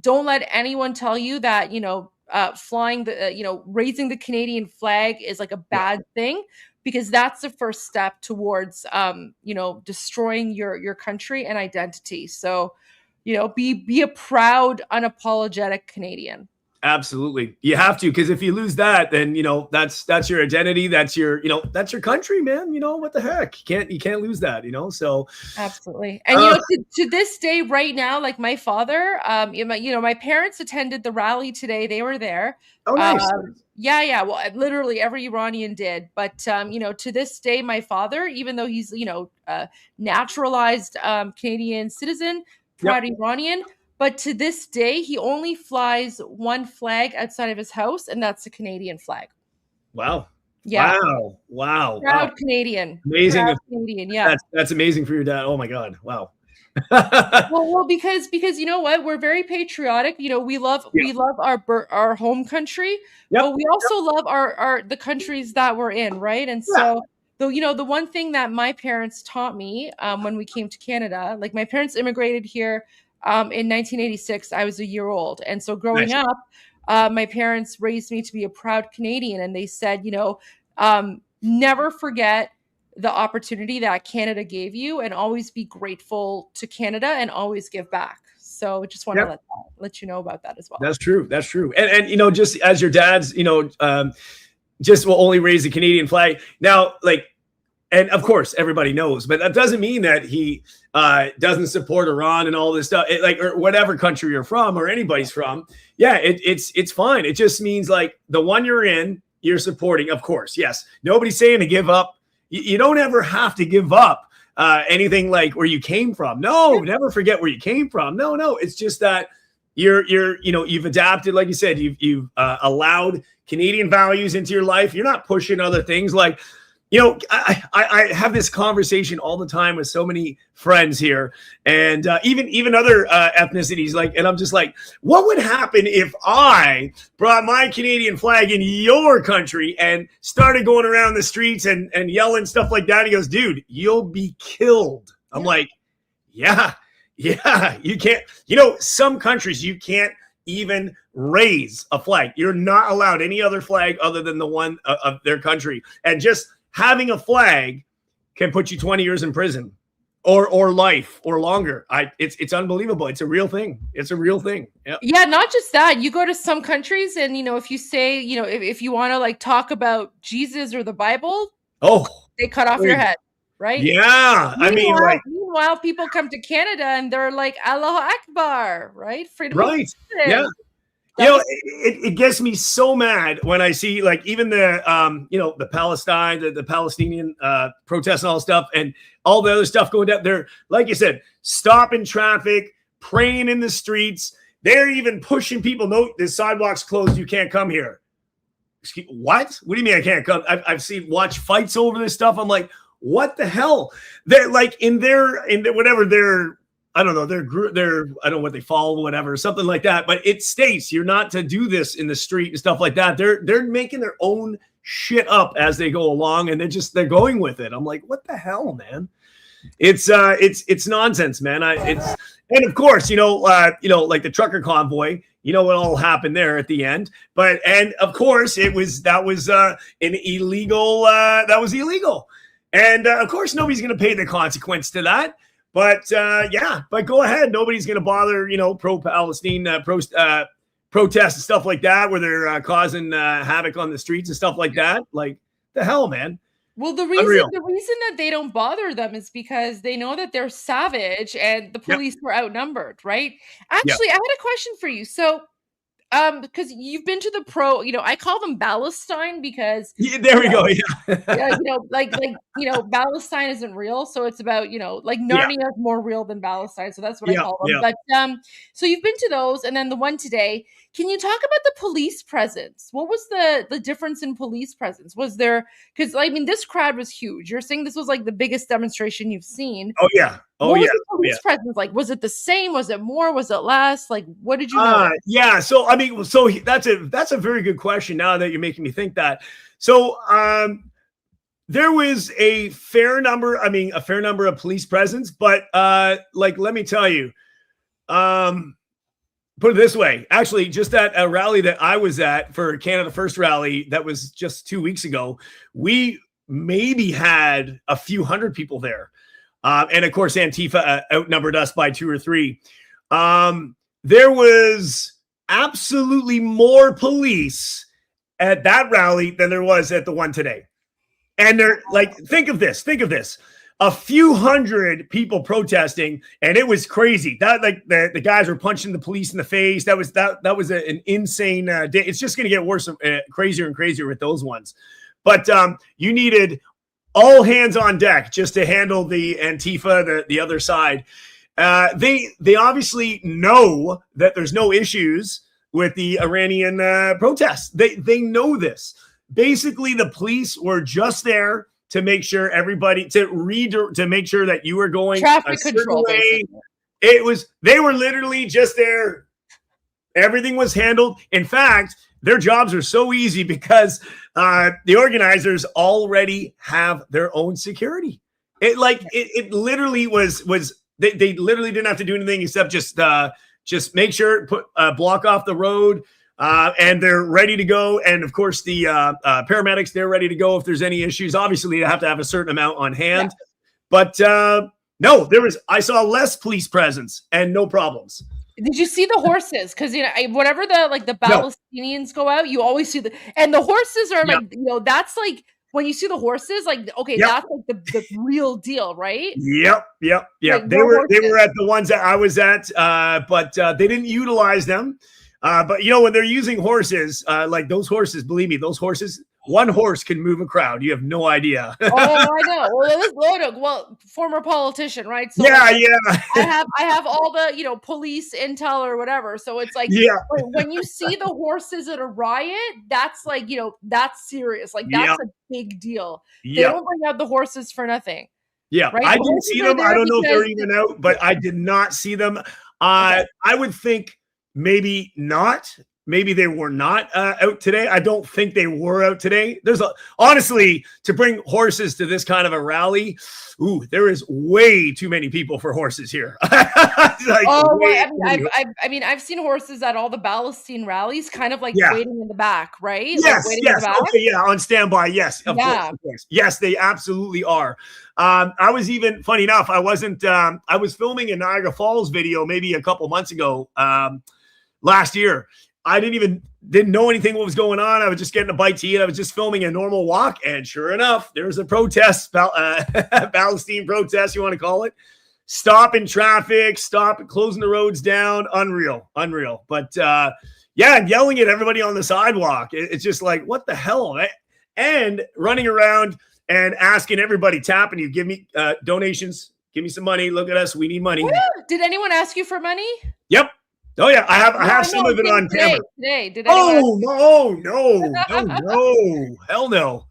S3: Don't let anyone tell you that, you know, flying the, you know, raising the Canadian flag is like a bad thing, because that's the first step towards, you know, destroying your country and identity. So, you know, be a proud, unapologetic Canadian.
S11: Absolutely. You have to, because if you lose that, then, you know, that's your identity. That's your, you know, that's your country, man. You know, what the heck? You can't lose that, you know? So
S3: absolutely. And, you know, to this day right now, like my father, you know, my parents attended the rally today. They were there.
S11: Oh, nice.
S3: Yeah. Well, literally every Iranian did. But, you know, to this day, my father, even though he's, you know, naturalized Canadian citizen, proud Iranian, but to this day, he only flies one flag outside of his house, and that's the Canadian flag.
S11: Wow.
S3: Yeah.
S11: Wow.
S3: Proud Canadian.
S11: Amazing.
S3: Proud Canadian. Yeah.
S11: That's amazing for your dad. Oh my God. Wow.
S3: well, because you know what, we're very patriotic. You know, we love our home country, but we also love the countries that we're in, right? And so, though, you know, the one thing that my parents taught me when we came to Canada, like my parents immigrated here. In 1986, I was a year old. And so growing up, my parents raised me to be a proud Canadian. And they said, you know, never forget the opportunity that Canada gave you, and always be grateful to Canada and always give back. So just want to let you know about that as well.
S11: That's true. And you know, just as your dad's, you know, just will only raise the Canadian flag. Now, like, and of course, everybody knows, but that doesn't mean that he doesn't support Iran and all this stuff, or whatever country you're from or anybody's from. Yeah, it's fine. It just means like the one you're in, you're supporting. Of course, yes. Nobody's saying to give up. You don't ever have to give up anything like where you came from. No, never forget where you came from. No. It's just that you're you know, you've adapted, like you said, you've allowed Canadian values into your life. You're not pushing other things like. You know, I have this conversation all the time with so many friends here, and even other ethnicities. Like, and I'm just like, what would happen if I brought my Canadian flag in your country and started going around the streets and yelling stuff like that? He goes, dude, you'll be killed. I'm like, yeah, you can't. You know, some countries you can't even raise a flag. You're not allowed any other flag other than the one of their country, and just having a flag can put you 20 years in prison or life or longer. It's unbelievable. It's a real thing. Yep.
S3: Yeah. Not just that. You go to some countries and, you know, if you say, you know, if you want to like talk about Jesus or the Bible, they cut off your head. Right.
S11: Yeah.
S3: Meanwhile, people come to Canada and they're like, Allahu Akbar, right? Freedom.
S11: Right. Yeah. You know, it gets me so mad when I see like even the you know, the Palestine, the Palestinian protests and all stuff and all the other stuff going down there. Like you said, stopping traffic, praying in the streets. They're even pushing people. No, the sidewalk's closed. You can't come here. What? What do you mean I can't come? I've seen watch fights over this stuff. I'm like, what the hell? They're like in their whatever their. I don't know, their group, I don't know what they follow, whatever, something like that. But it states you're not to do this in the street and stuff like that. They're making their own shit up as they go along, and they're going with it. I'm like, what the hell, man? It's nonsense, man. And of course, like the trucker convoy, what all happened there at the end. And of course, that was illegal. That was illegal. And of course, nobody's going to pay the consequence to that. But but go ahead. Nobody's going to bother, pro-Palestine protests and stuff like that, where they're causing havoc on the streets and stuff like that. Like, the hell, man.
S3: Well, the reason that they don't bother them is because they know that they're savage and the police were outnumbered, right? Actually, I had a question for you. So, because you've been to the I call them Palestine because
S11: there we go.
S3: Palestine isn't real, so it's about like Narnia is more real than Palestine, so that's what I call them. But so you've been to those, and then the one today. Can you talk about the police presence? What was the difference in police presence? Was there, because this crowd was huge. You're saying this was like the biggest demonstration you've seen.
S11: Oh yeah.
S3: What was the police presence like? Was it the same? Was it more? Was it less? Like, what did you know?
S11: So that's a very good question. Now that you're making me think that. So there was a fair number of police presence, but let me tell you, put it this way. Actually, just at a rally that I was at for Canada First rally, that was just 2 weeks ago, we maybe had a few hundred people there. And of course, Antifa outnumbered us by 2 or 3. There was absolutely more police at that rally than there was at the one today. And they're like, think of this. A few hundred people protesting, and it was crazy. That the guys were punching the police in the face. That was an insane day. It's just going to get worse, crazier and crazier with those ones. But you needed all hands on deck just to handle the Antifa, the other side. They obviously know that there's no issues with the Iranian protests. They know this. Basically, the police were just there to make sure to make sure that you were going
S3: traffic control.
S11: They were literally just there. Everything was handled. In fact, their jobs are so easy because the organizers already have their own security. It literally was they literally didn't have to do anything except just make sure block off the road. And they're ready to go. And of course, the paramedics, they're ready to go if there's any issues. Obviously, they have to have a certain amount on hand. Yeah. But no, I saw less police presence and no problems.
S3: Did you see the horses? Because whatever the Palestinians go out, you always see and the horses are that's like when you see the horses, that's like the real deal, right?
S11: Yep. Like, they were at the ones that I was at, but they didn't utilize them. But when they're using horses, like those horses, believe me, those horses, one horse can move a crowd. You have no idea.
S3: Oh, I know. Well, former politician, right? So
S11: yeah.
S3: I have all the police intel or whatever. So it's like when you see the horses at a riot, that's like that's serious. Like that's a big deal. They don't bring out the horses for nothing.
S11: Yeah, right? I didn't see them. I don't know if they're even out, but I did not see them. I would think. Maybe not. Maybe they were not out today. I don't think they were out today. Honestly, to bring horses to this kind of a rally, there is way too many people for horses here.
S3: I've seen horses at all the Palestine rallies, kind of waiting in the back, right?
S11: Yes,
S3: in the back.
S11: Okay, on standby. Yes, of course. Yes, they absolutely are. I was even, funny enough, I was filming a Niagara Falls video maybe a couple months ago. Last year, I didn't know anything what was going on. I was just getting a bite to eat. I was just filming a normal walk, and sure enough, there was a protest, Palestine protest, you want to call it. Stopping traffic, closing the roads down. Unreal. But yelling at everybody on the sidewalk. It's just like, what the hell? And running around and asking everybody, tapping you, give me donations, give me some money. Look at us, we need money.
S3: Did anyone ask you for money?
S11: Yep. Oh yeah, I have some of it on camera.
S3: Today. Did
S11: no, hell no.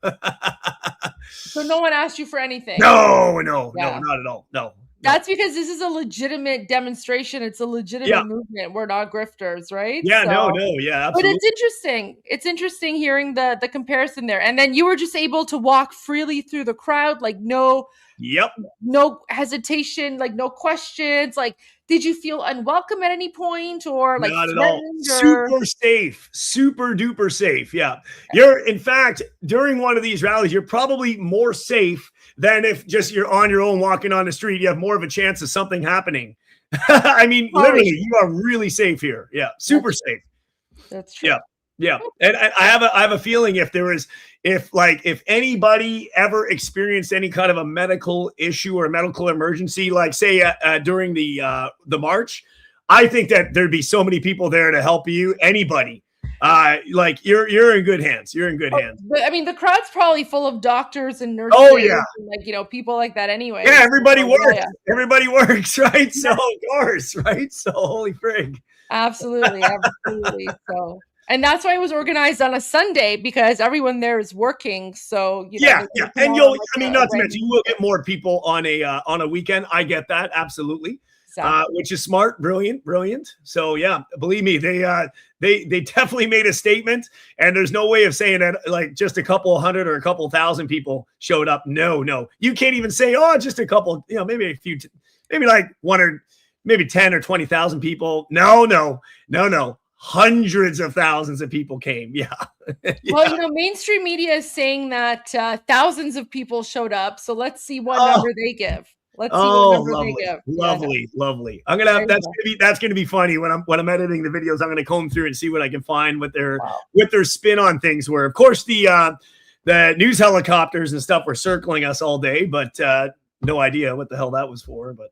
S3: So no one asked you for anything?
S11: No, not at all. No.
S3: That's because this is a legitimate demonstration. It's a legitimate movement. We're not grifters, right?
S11: Yeah,
S3: So,
S11: no, yeah, absolutely.
S3: But it's interesting. It's interesting hearing the comparison there. And then you were just able to walk freely through the crowd, like no hesitation, like no questions. Like, did you feel unwelcome at any point or like
S11: not at all?
S3: Or...
S11: Super safe, super duper safe. Yeah. You're, in fact, during one of these rallies, you're probably more safe than if just you're on your own walking on the street. You have more of a chance of something happening. I mean, literally, you are really safe here. Yeah, super safe.
S3: That's true.
S11: Yeah. And I have a feeling if anybody ever experienced any kind of a medical issue or a medical emergency, like say during the march, I think that there'd be so many people there to help you. Anybody. Like you're in good hands. You're in good hands.
S3: But I mean, the crowd's probably full of doctors and nurses.
S11: Oh yeah,
S3: and, like, you know, people like that anyway.
S11: Yeah, everybody works.
S3: Yeah.
S11: Everybody works, right? So of course, right? So holy frig.
S3: Absolutely. So, and that's why it was organized on a Sunday, because everyone there is working. So you know,
S11: yeah. And you'll, I mean, not to mention, you will get more people on a weekend. I get that, absolutely. Which is smart, brilliant. So yeah, believe me, they definitely made a statement, and there's no way of saying that like just a couple hundred or a couple thousand people showed up. No, you can't even say, oh, just a couple, you know, maybe a few, maybe like one or maybe 10 or 20,000 people. No. Hundreds of thousands of people came. Yeah.
S3: Well, you know, mainstream media is saying that thousands of people showed up. So let's see what number they give. Let's see what number
S11: lovely.
S3: they give.
S11: Lovely. I'm gonna have that's gonna be funny when I'm editing the videos. I'm gonna comb through and see what I can find what their spin on things were. Of course, the news helicopters and stuff were circling us all day, but no idea what the hell that was for. But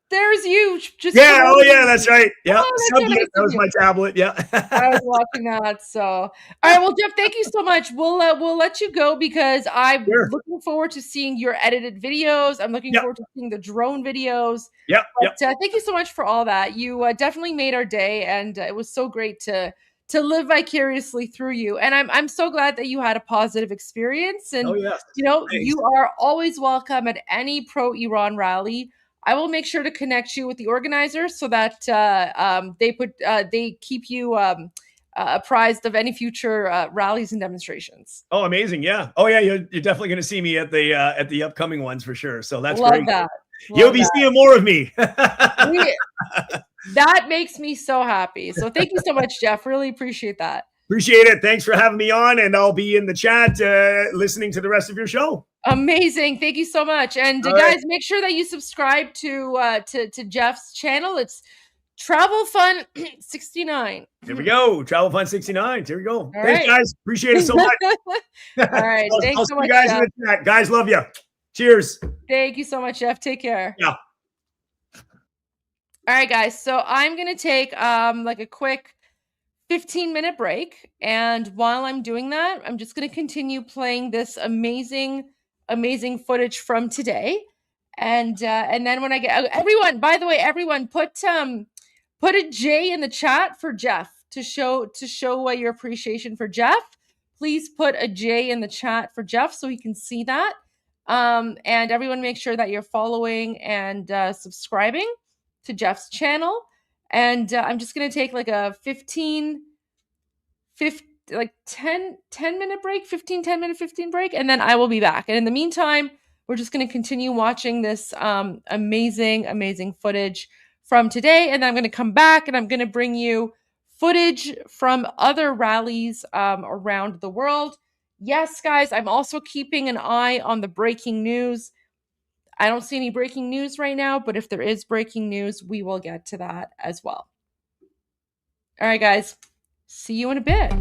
S3: there's you. Just
S11: that's right. Yeah, that was my tablet. Yeah,
S3: I was watching that. So, all right. Well, Jeff, thank you so much. We'll let you go because I'm looking forward to seeing your edited videos. I'm looking forward to seeing the drone videos. Thank you so much for all that. You definitely made our day, and it was so great to live vicariously through you. And I'm so glad that you had a positive experience. And you know, you are always welcome at any pro-Iran rally. I will make sure to connect you with the organizers so that they keep you apprised of any future rallies and demonstrations.
S11: Oh, amazing! Yeah. Oh, yeah. You're definitely going to see me at the upcoming ones for sure. So that's
S3: Love
S11: great.
S3: That.
S11: You'll be seeing more of me.
S3: That makes me so happy. So thank you so much, Jeff. Really appreciate that.
S11: Appreciate it. Thanks for having me on, and I'll be in the chat listening to the rest of your show.
S3: Amazing. Thank you so much. And guys, make sure that you subscribe to Jeff's channel. It's Travel Fun 69.
S11: Here we go. Travel Fun 69. Here we go.
S3: All
S11: Thanks,
S3: right.
S11: guys. Appreciate it so much.
S3: All right. Thanks
S11: I'll
S3: so
S11: see
S3: much,
S11: you guys
S3: Jeff.
S11: in the chat. Guys, love you. Cheers.
S3: Thank you so much, Jeff. Take care.
S11: Yeah.
S3: All right, guys. So I'm going to take like a quick 15-minute break. And while I'm doing that, I'm just going to continue playing this amazing footage from today. And then when I get everyone, by the way, everyone put a J in the chat for Jeff to show your appreciation for Jeff. Please put a J in the chat for Jeff so he can see that. And everyone make sure that you're following and subscribing to Jeff's channel. And I'm just going to take like a 10 minute break, 15 break, and then I will be back. And in the meantime, we're just going to continue watching this amazing footage from today. And then I'm going to come back and I'm going to bring you footage from other rallies around the world. Yes, guys, I'm also keeping an eye on the breaking news. I don't see any breaking news right now, but if there is breaking news, we will get to that as well. All right, guys, see you in a bit.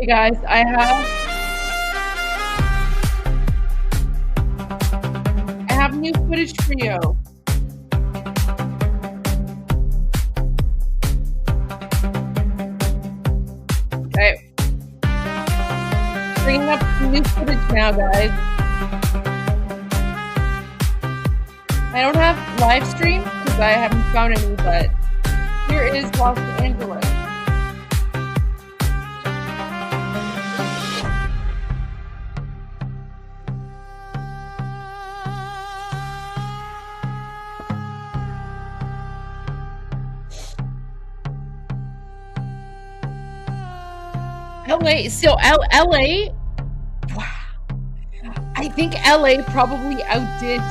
S3: Hey guys, I have new footage for you. Okay. Bringing up some new footage now, guys. I don't have live stream because I haven't found any, but here is Los Angeles. LA, so LA, wow. I think LA probably outdid,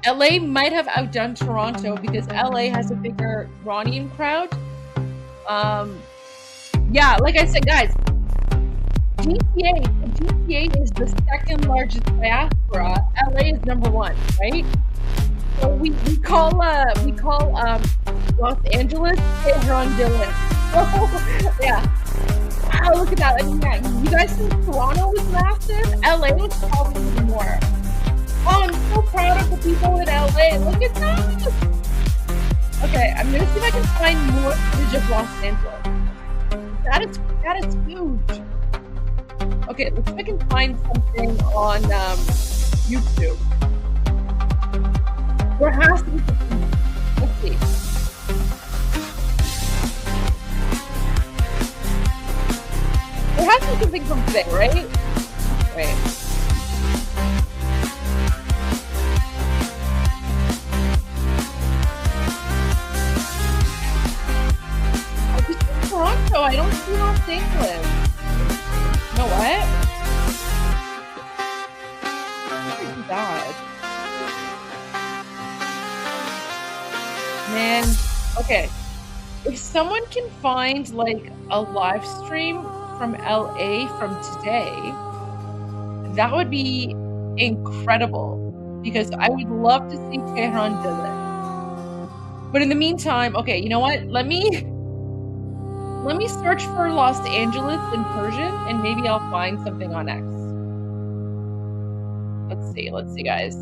S3: LA might have outdone Toronto because LA has a bigger Iranian crowd. Yeah, like I said, guys, GTA is the second largest diaspora. LA is number one, right? So we call Los Angeles Tehran Dylan. Oh, yeah. Wow, look at that. I mean, yeah, you guys think Toronto was massive? LA was probably even more. Oh, I'm so proud of the people in LA. Look at that. Okay, I'm gonna see if I can find more footage of Los Angeles. That is huge. Okay, let's see if I can find something on YouTube. There has to be something. Let's see. There has to be something from today, right? Wait. I just see Toronto. I don't see Los Angeles. You know what? Oh, God. Man, okay. If someone can find like a live stream from LA from today, that would be incredible because I would love to see Tehran Dylan. But in the meantime, okay, you know what? Let me search for Los Angeles in Persian and maybe I'll find something on X. Let's see, guys.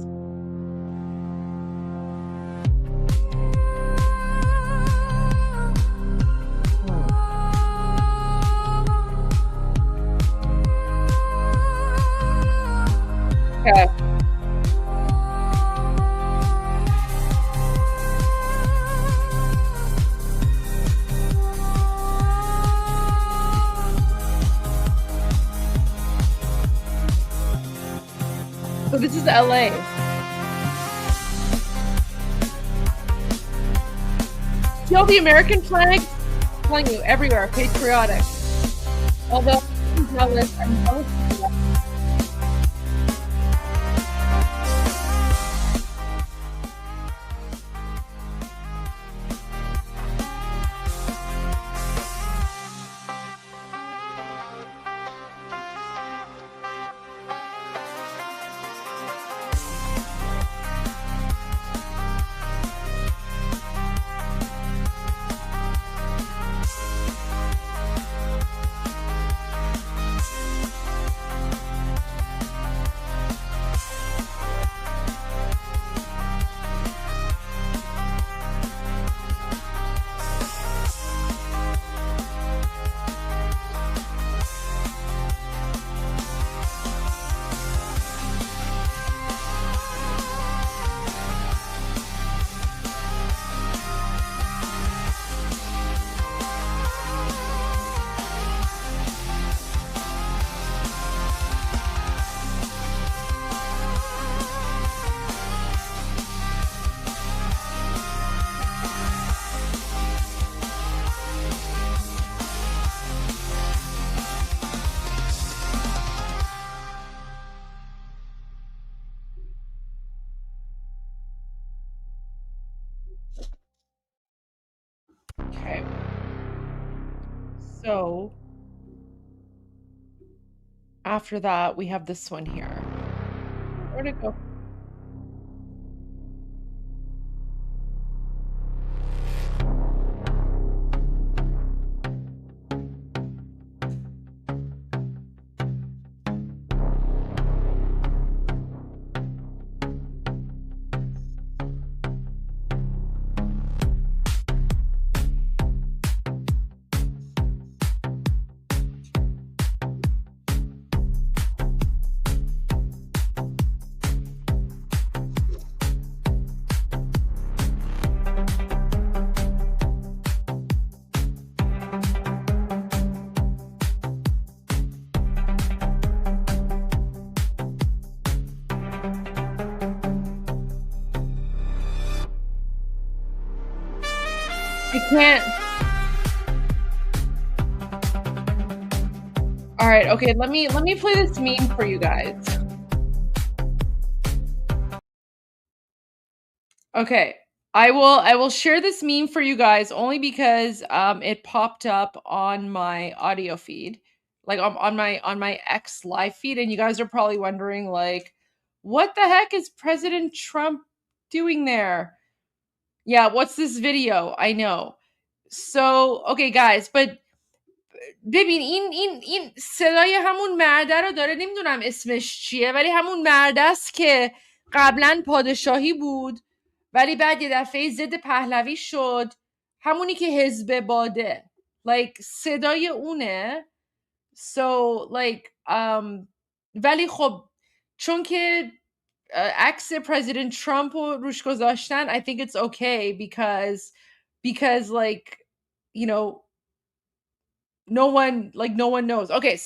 S3: Okay. So this is LA. See all the American flags? I'm telling you, everywhere, patriotic. Although I'm jealous of that. Okay. So after that, we have this one here. Where'd it go? I can't. All right, okay, let me play this meme for you guys. Okay, I will share this meme for you guys only because it popped up on my audio feed, like on my X live feed, and you guys are probably wondering like, what the heck is President Trump doing there? Yeah, what's this video? I know. So, okay guys, but ببین این صدای همون مرده رو داره، نمیدونم اسمش چیه، ولی همون مرده است که قبلا پادشاهی بود ولی بعد یه دفعه ضد پهلوی شد، همونی که حزب باده، like صدای اونه. So like ولی خب چون که عکس پرزیدنت ترامپ رو روش گذاشتن I think it's okay because like you know no one knows. Okay,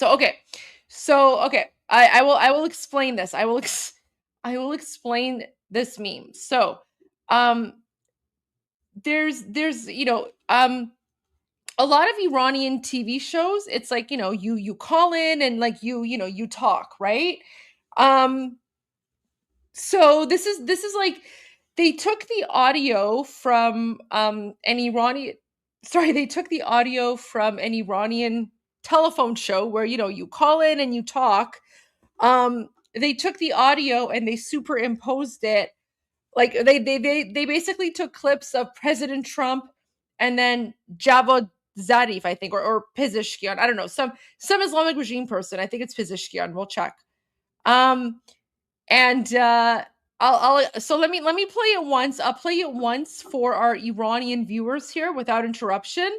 S3: I will explain this. I will explain this meme. So there's a lot of Iranian TV shows, it's like, you call in and like you talk, right? So this is like they took the audio from they took the audio from an Iranian telephone show where you call in and you talk. They took the audio and they superimposed it, like they basically took clips of President Trump and then Javad Zarif, I think, or Pezeshkian, I don't know, some Islamic regime person, I think it's Pezeshkian, we'll check. And so let me play it once. I'll play it once for our Iranian viewers here without interruption,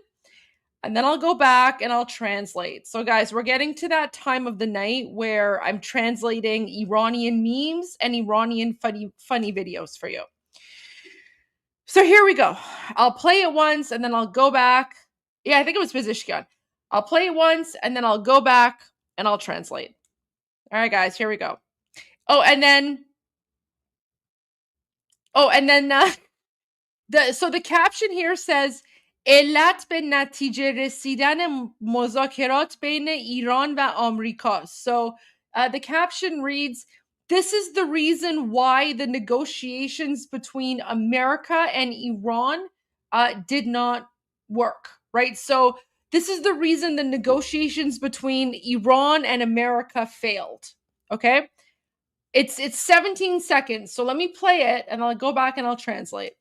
S3: and then I'll go back and I'll translate. So guys, we're getting to that time of the night where I'm translating Iranian memes and Iranian funny videos for you. So here we go. I'll play it once and then I'll go back. Yeah, I think it was Pezeshkian. I'll play it once and then I'll go back and I'll translate. All right, guys, here we go. And then the caption here says علت به نتیجه رسیدن مذاکرات بین ایران و آمریکا. So the caption reads, this is the reason why the negotiations between America and Iran did not work, right? So this is the reason the negotiations between Iran and America failed. Okay? It's 17 seconds. So let me play it and I'll go back and I'll translate.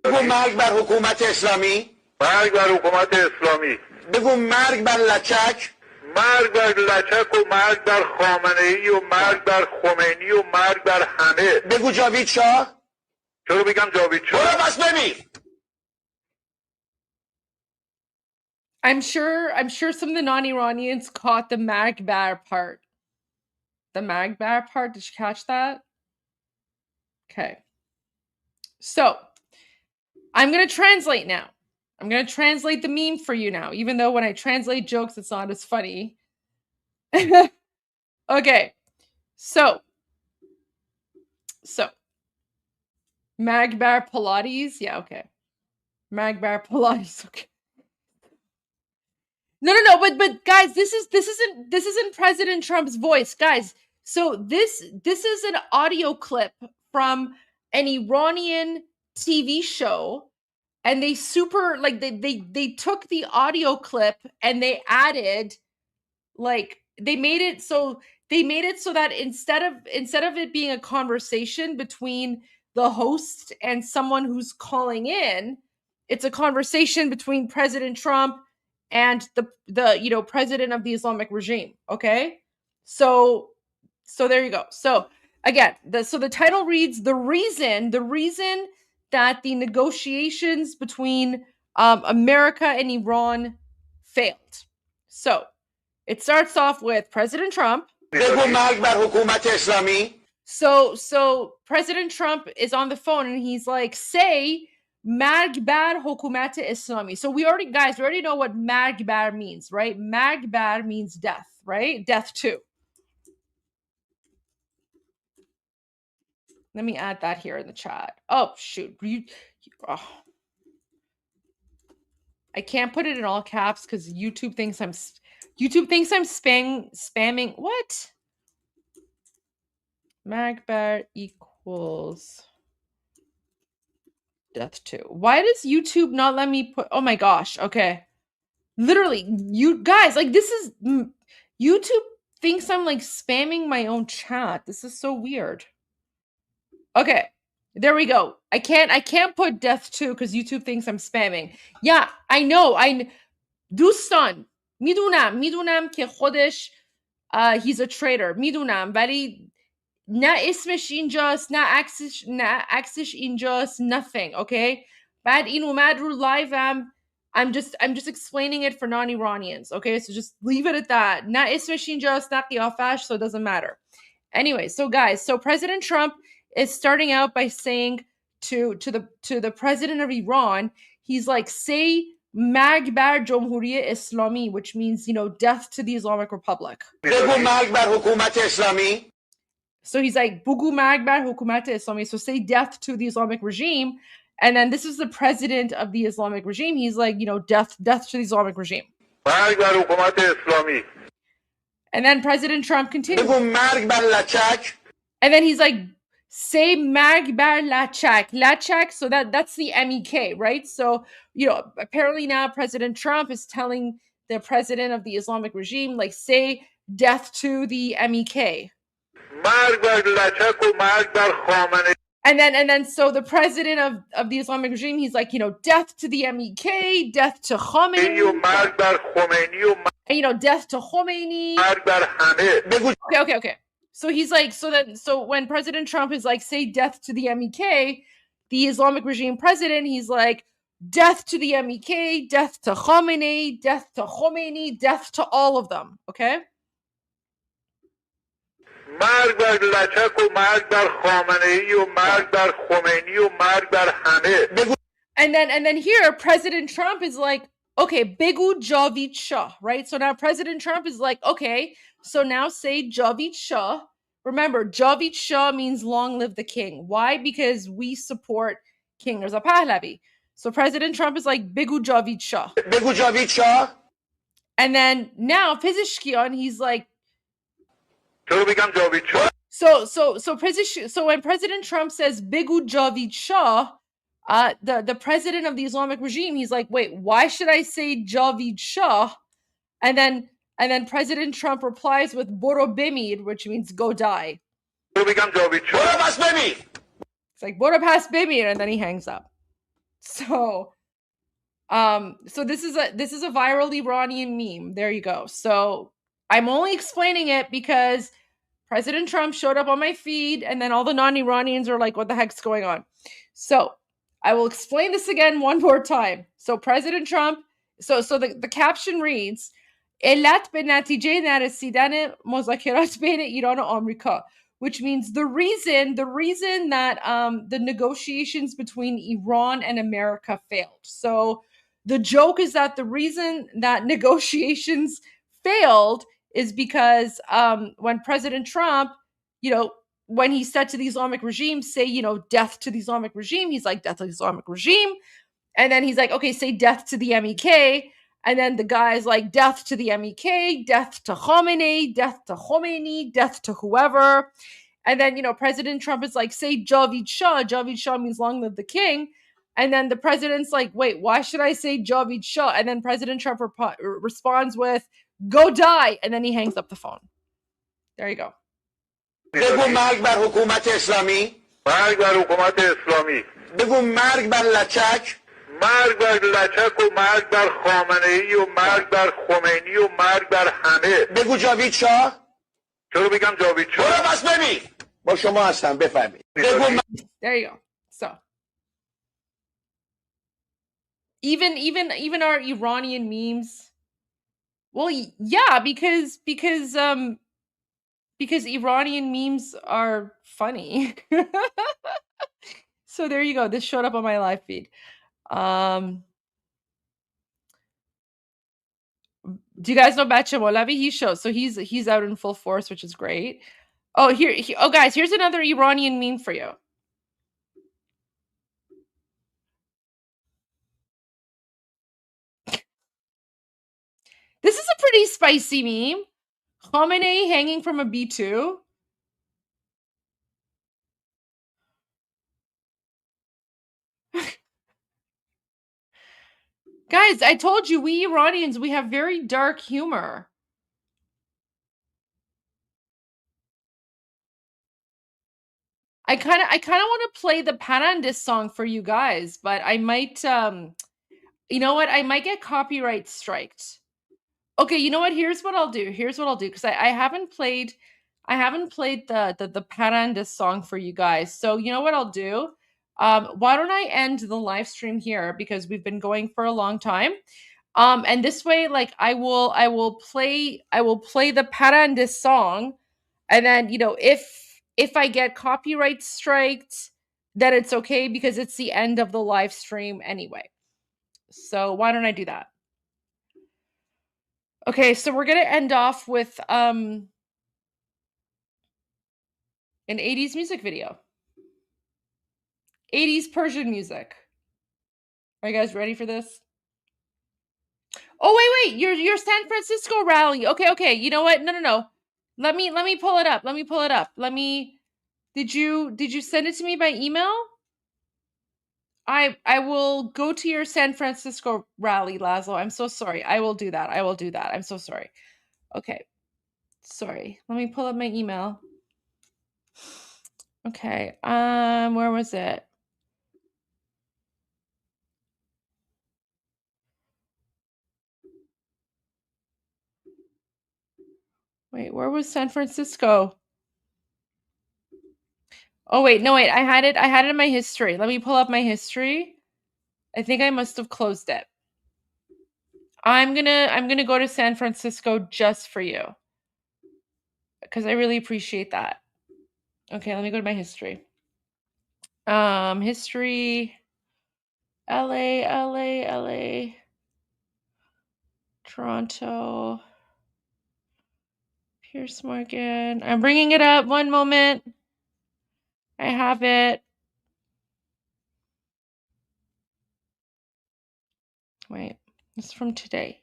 S10: بگو مرگ بر حکومت اسلامی، مرگ بر حکومت اسلامی، بگو مرگ بر لچک، مرگ بر لچک و مرگ بر خامنه‌ای و مرگ بر خمینی و مرگ بر همه، بگو جاوید شاه. چرا بگم جاوید شاه؟ برو بس ببین.
S3: I'm sure some of the non-Iranians caught the Magbar part. The Magbar part, did you catch that? Okay. So, I'm going to translate now. I'm going to translate the meme for you now, even though when I translate jokes, it's not as funny. Okay. So, Magbar Pilates. Yeah, okay. Magbar Pilates. Okay. No, but guys, this isn't President Trump's voice, guys. So this is an audio clip from an Iranian TV show, and they they took the audio clip and they added, like, they made it so that instead of it being a conversation between the host and someone who's calling in, it's a conversation between President Trump and the president of the Islamic regime. Okay, so there you go. So again, the title reads, the reason that the negotiations between America and Iran failed. So it starts off with President Trump. So President Trump is on the phone and he's like, say Marg bar hukumat Islami. So we already know what Marg bar means, right? Marg bar means death, right? Death too. Let me add that here in the chat. Oh shoot. I can't put it in all caps because YouTube thinks I'm spamming. What? Magbar equals death 2. Why does YouTube not let me put? Oh my gosh. Okay. Literally, you guys, like, this is YouTube thinks I'm like spamming my own chat. This is so weird. Okay. There we go. I can't put death 2 because YouTube thinks I'm spamming. Yeah, I know. دوستان میدونم که خودش he's a traitor. میدونم ولی نه اسمش اینجاست نه عکسش اینجاست. Nothing. Okay. بعد این اومد رو لایوم. I'm just explaining it for non-Iranians. Okay, so just leave it at that. نه اسمش اینجاست نه قیافش, so it doesn't matter. Anyway, so guys, so President Trump is starting out by saying to the president of Iran, he's like, say Mag bar Jomhuriye Islami, which means, you know, death to the Islamic Republic. So he's like, Bugu Mag bar Hukumat Islami. So say death to the Islamic regime. And then this is the president of the Islamic regime. He's like, you know, death to the Islamic regime. And then President Trump continues. And then he's like, say Mag bar Lachak. Lachak, so that's the MEK, right? So, you know, apparently now President Trump is telling the president of the Islamic regime, like, say death to the MEK. And then so the president of the Islamic regime, he's like, you know, death to the MEK, death to Khomeini. And, you know, death to Khomeini. Okay. So he's like, so when President Trump is like, say death to the MEK, the Islamic regime president, he's like, death to the MEK, death to Khomeini, death to Khomeini, death to all of them. Okay? And then here, President Trump is like, okay, Begu Javid Shah, right? So now President Trump is like, okay, so now say Javid Shah. Remember, Javid Shah means long live the king. Why? Because we support King Reza Pahlavi. So President Trump is like, Begu Javid Shah. Begu Javid Shah. And then now, Pezeshkian, he's like, so when President Trump says Begu Javid Shah, the president of the Islamic regime, he's like, wait, why should I say Javid Shah? And then President Trump replies with Boro Bimid, which means go die. It's like Boro Pas Bimid, and then he hangs up. So this is a viral Iranian meme. There you go. So I'm only explaining it because President Trump showed up on my feed, and then all the non-Iranians are like, what the heck's going on? So I will explain this again one more time. So President Trump, so the caption reads, علت به نتیجه نرسیدن مذاکرات بین ایران و آمریکا, which means the reason that the negotiations between Iran and America failed. So the joke is that the reason that negotiations failed is because when President Trump, you know, when he said to the Islamic regime, say, you know, death to the Islamic regime, he's like, death to the Islamic regime. And then he's like, okay, say death to the MEK. And then the guy's like, death to the MEK, death to Khomeini, death to Khomeini, death to whoever. And then, you know, President Trump is like, say Javid Shah. Javid Shah means long live the king. And then the president's like, wait, why should I say Javid Shah? And then President Trump responds with, go die. And then he hangs up the phone. There you go.
S10: بگو مرگ بر حکومت اسلامی. مرگ بر حکومت اسلامی. بگو مرگ بر لچک. مرگ بر لچک و مرگ بر خامنه‌ای و مرگ بر خمینی و مرگ بر همه. بگو جاوید شاه. چرا بگم جاوید شاه؟ برو بس ببین. با شما هستم بفهمید. بگو.
S3: There you go. So even our Iranian memes. Well, yeah, because Iranian memes are funny. So there you go. This showed up on my live feed. Do you guys know Bacha Molavi? He shows. So he's out in full force, which is great. Oh, guys, here's another Iranian meme for you. This is a pretty spicy meme. Khamenei hanging from a B2. Guys, I told you, we Iranians, we have very dark humor. I kind of want to play the Parandis song for you guys, but I might, you know what? I might get copyright striked. Okay, you know what? Here's what I'll do. Because I haven't played the Parandis song for you guys. So you know what I'll do? Why don't I end the live stream here, because we've been going for a long time. And this way, like I will play the Parandis song, and then, you know, if I get copyright striked, then it's okay, because it's the end of the live stream anyway. So why don't I do that? Okay, so we're gonna end off with an 80s music video. 80s Persian music. Are you guys ready for this? Oh, wait, your San Francisco rally. Okay. You know what? No. Let me pull it up. Did you send it to me by email? I will go to your San Francisco rally, Laszlo. I'm so sorry. I will do that. I'm so sorry. Okay. Sorry. Let me pull up my email. Okay. Where was it? Wait, where was San Francisco? Oh, wait, no, wait. I had it in my history. Let me pull up my history. I think I must have closed it. I'm gonna go to San Francisco just for you, because I really appreciate that. Okay, let me go to my history. History. LA. Toronto. Pierce Morgan. I'm bringing it up. One moment. I have it. Wait, it's from today.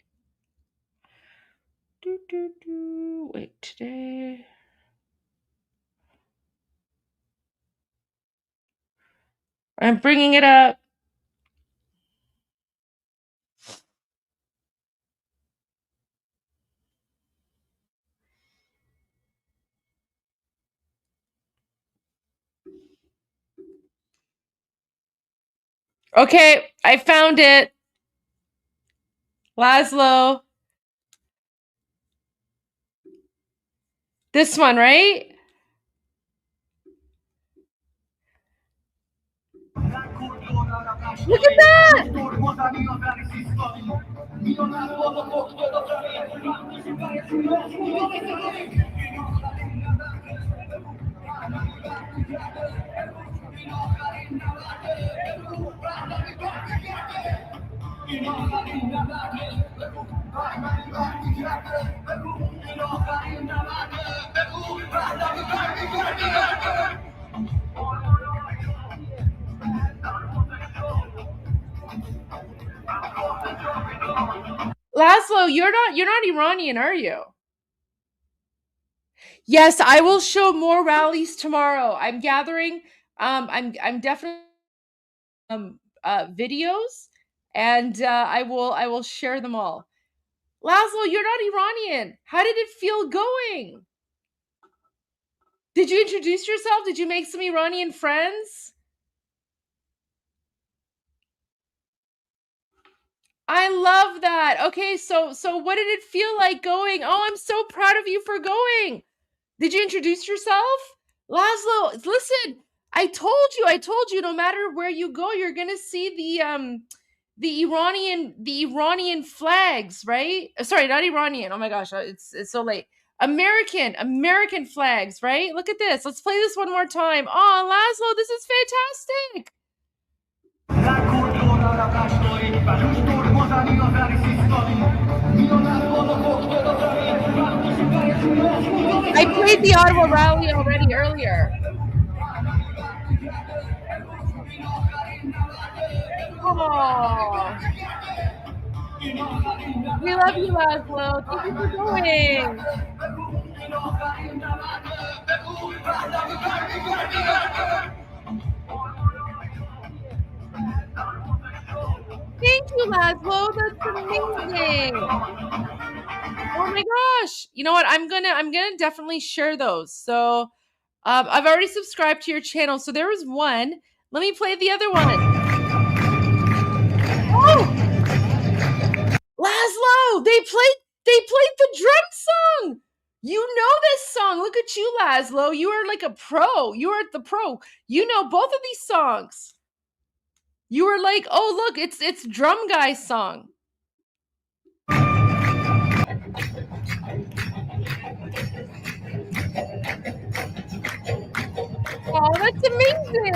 S3: Wait, today. I'm bringing it up. Okay, I found it. Laszlo. This one, right? Look at that! Laszlo, you're not Iranian, are you? Yes, I will show more rallies tomorrow. I'm gathering. I'm definitely videos, and I will share them all. Laszlo, you're not Iranian. How did it feel going? Did you introduce yourself? Did you make some Iranian friends? I love that. Okay, so what did it feel like going? Oh, I'm so proud of you for going. Did you introduce yourself? Laszlo, listen, I told you, no matter where you go, you're gonna see the Iranian flags, right? Sorry, not Iranian. Oh my gosh, it's so late. American flags, right? Look at this. Let's play this one more time. Oh, Laszlo, this is fantastic. I played the Ottawa rally already earlier. Oh. We love you, Laszlo. Thank you for going. Thank you, Laszlo. That's amazing. Oh my gosh. You know what? I'm gonna definitely share those. So I've already subscribed to your channel. So there was one. Let me play the other one. Oh, Laszlo, they played the drum song. You know this song. Look at you, Laszlo. You are like a pro. You are the pro. You know both of these songs. You were like, oh look, it's Drum Guy's song. Oh, that's amazing.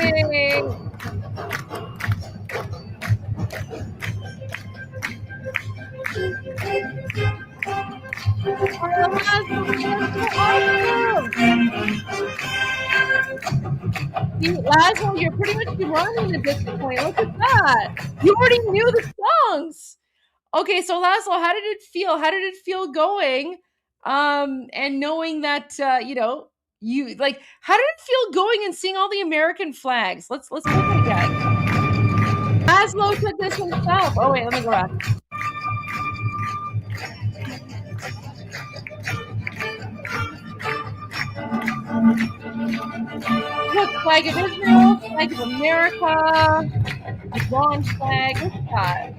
S3: Laszlo, you're pretty much running at this point. Look at that. You already knew the songs. Okay, so Laszlo, how did it feel? How did it feel going? And knowing that you know, you like, how did it feel going and seeing all the American flags? Let's play it again. Laszlo said this himself. Oh wait, let me go back. Look, flag of Israel, flag of America, the bronze flag. Look at that.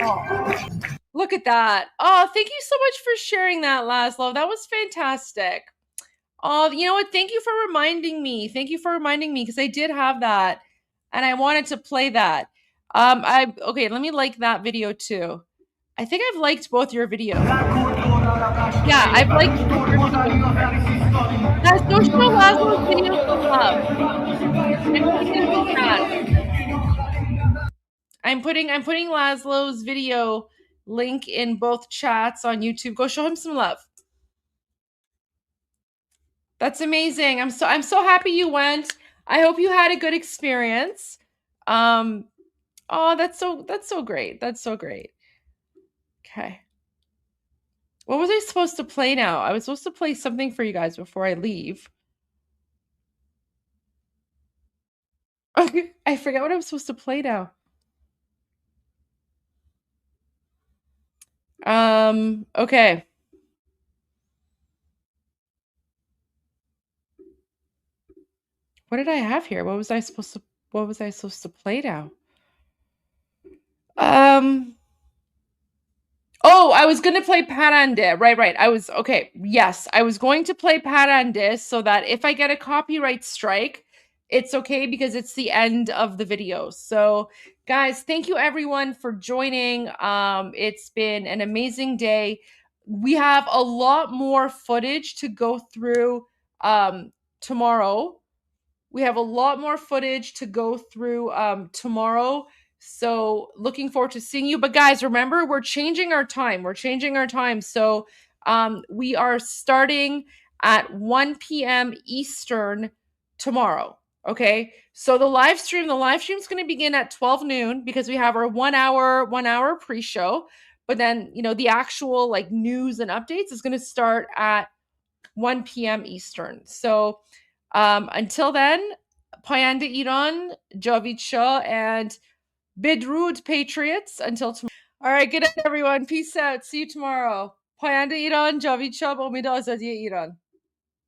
S3: Oh, look at that. Oh, thank you so much for sharing that, Laszlo. That was fantastic. Oh, you know what? Thank you for reminding me. Thank you for reminding me, because I did have that and I wanted to play that. Okay, let me like that video too. I think I've liked both your videos. Yeah, I've liked both your videos. Guys, go show Laszlo's videos some love. I'm putting Laszlo's video link in both chats on YouTube. Go show him some love. That's amazing. I'm so happy you went. I hope you had a good experience. Oh, that's so great. That's so great. Okay. What was I supposed to play now? I was supposed to play something for you guys before I leave. Okay, I forgot what I was supposed to play now. Okay. What did I have here? What was I supposed to play now? Oh, I was going to play Parande. Right. I was okay. Yes, I was going to play Parande so that if I get a copyright strike, it's okay because it's the end of the video. So, guys, thank you everyone for joining. It's been an amazing day. We have a lot more footage to go through tomorrow. We have a lot more footage to go through tomorrow. So looking forward to seeing you. But guys, remember, we're changing our time. So we are starting at 1 p.m. Eastern tomorrow. Okay. So the live stream is going to begin at 12 noon because we have our 1 hour pre-show. But then, you know, the actual like news and updates is going to start at 1 p.m. Eastern. So until then, Payanda Iran, Javid Shah, and Bidrud Patriots. Until tomorrow. All right, good night, everyone. Peace out. See you tomorrow. Payanda Iran, Javid Shah, Umid Azadi Iran.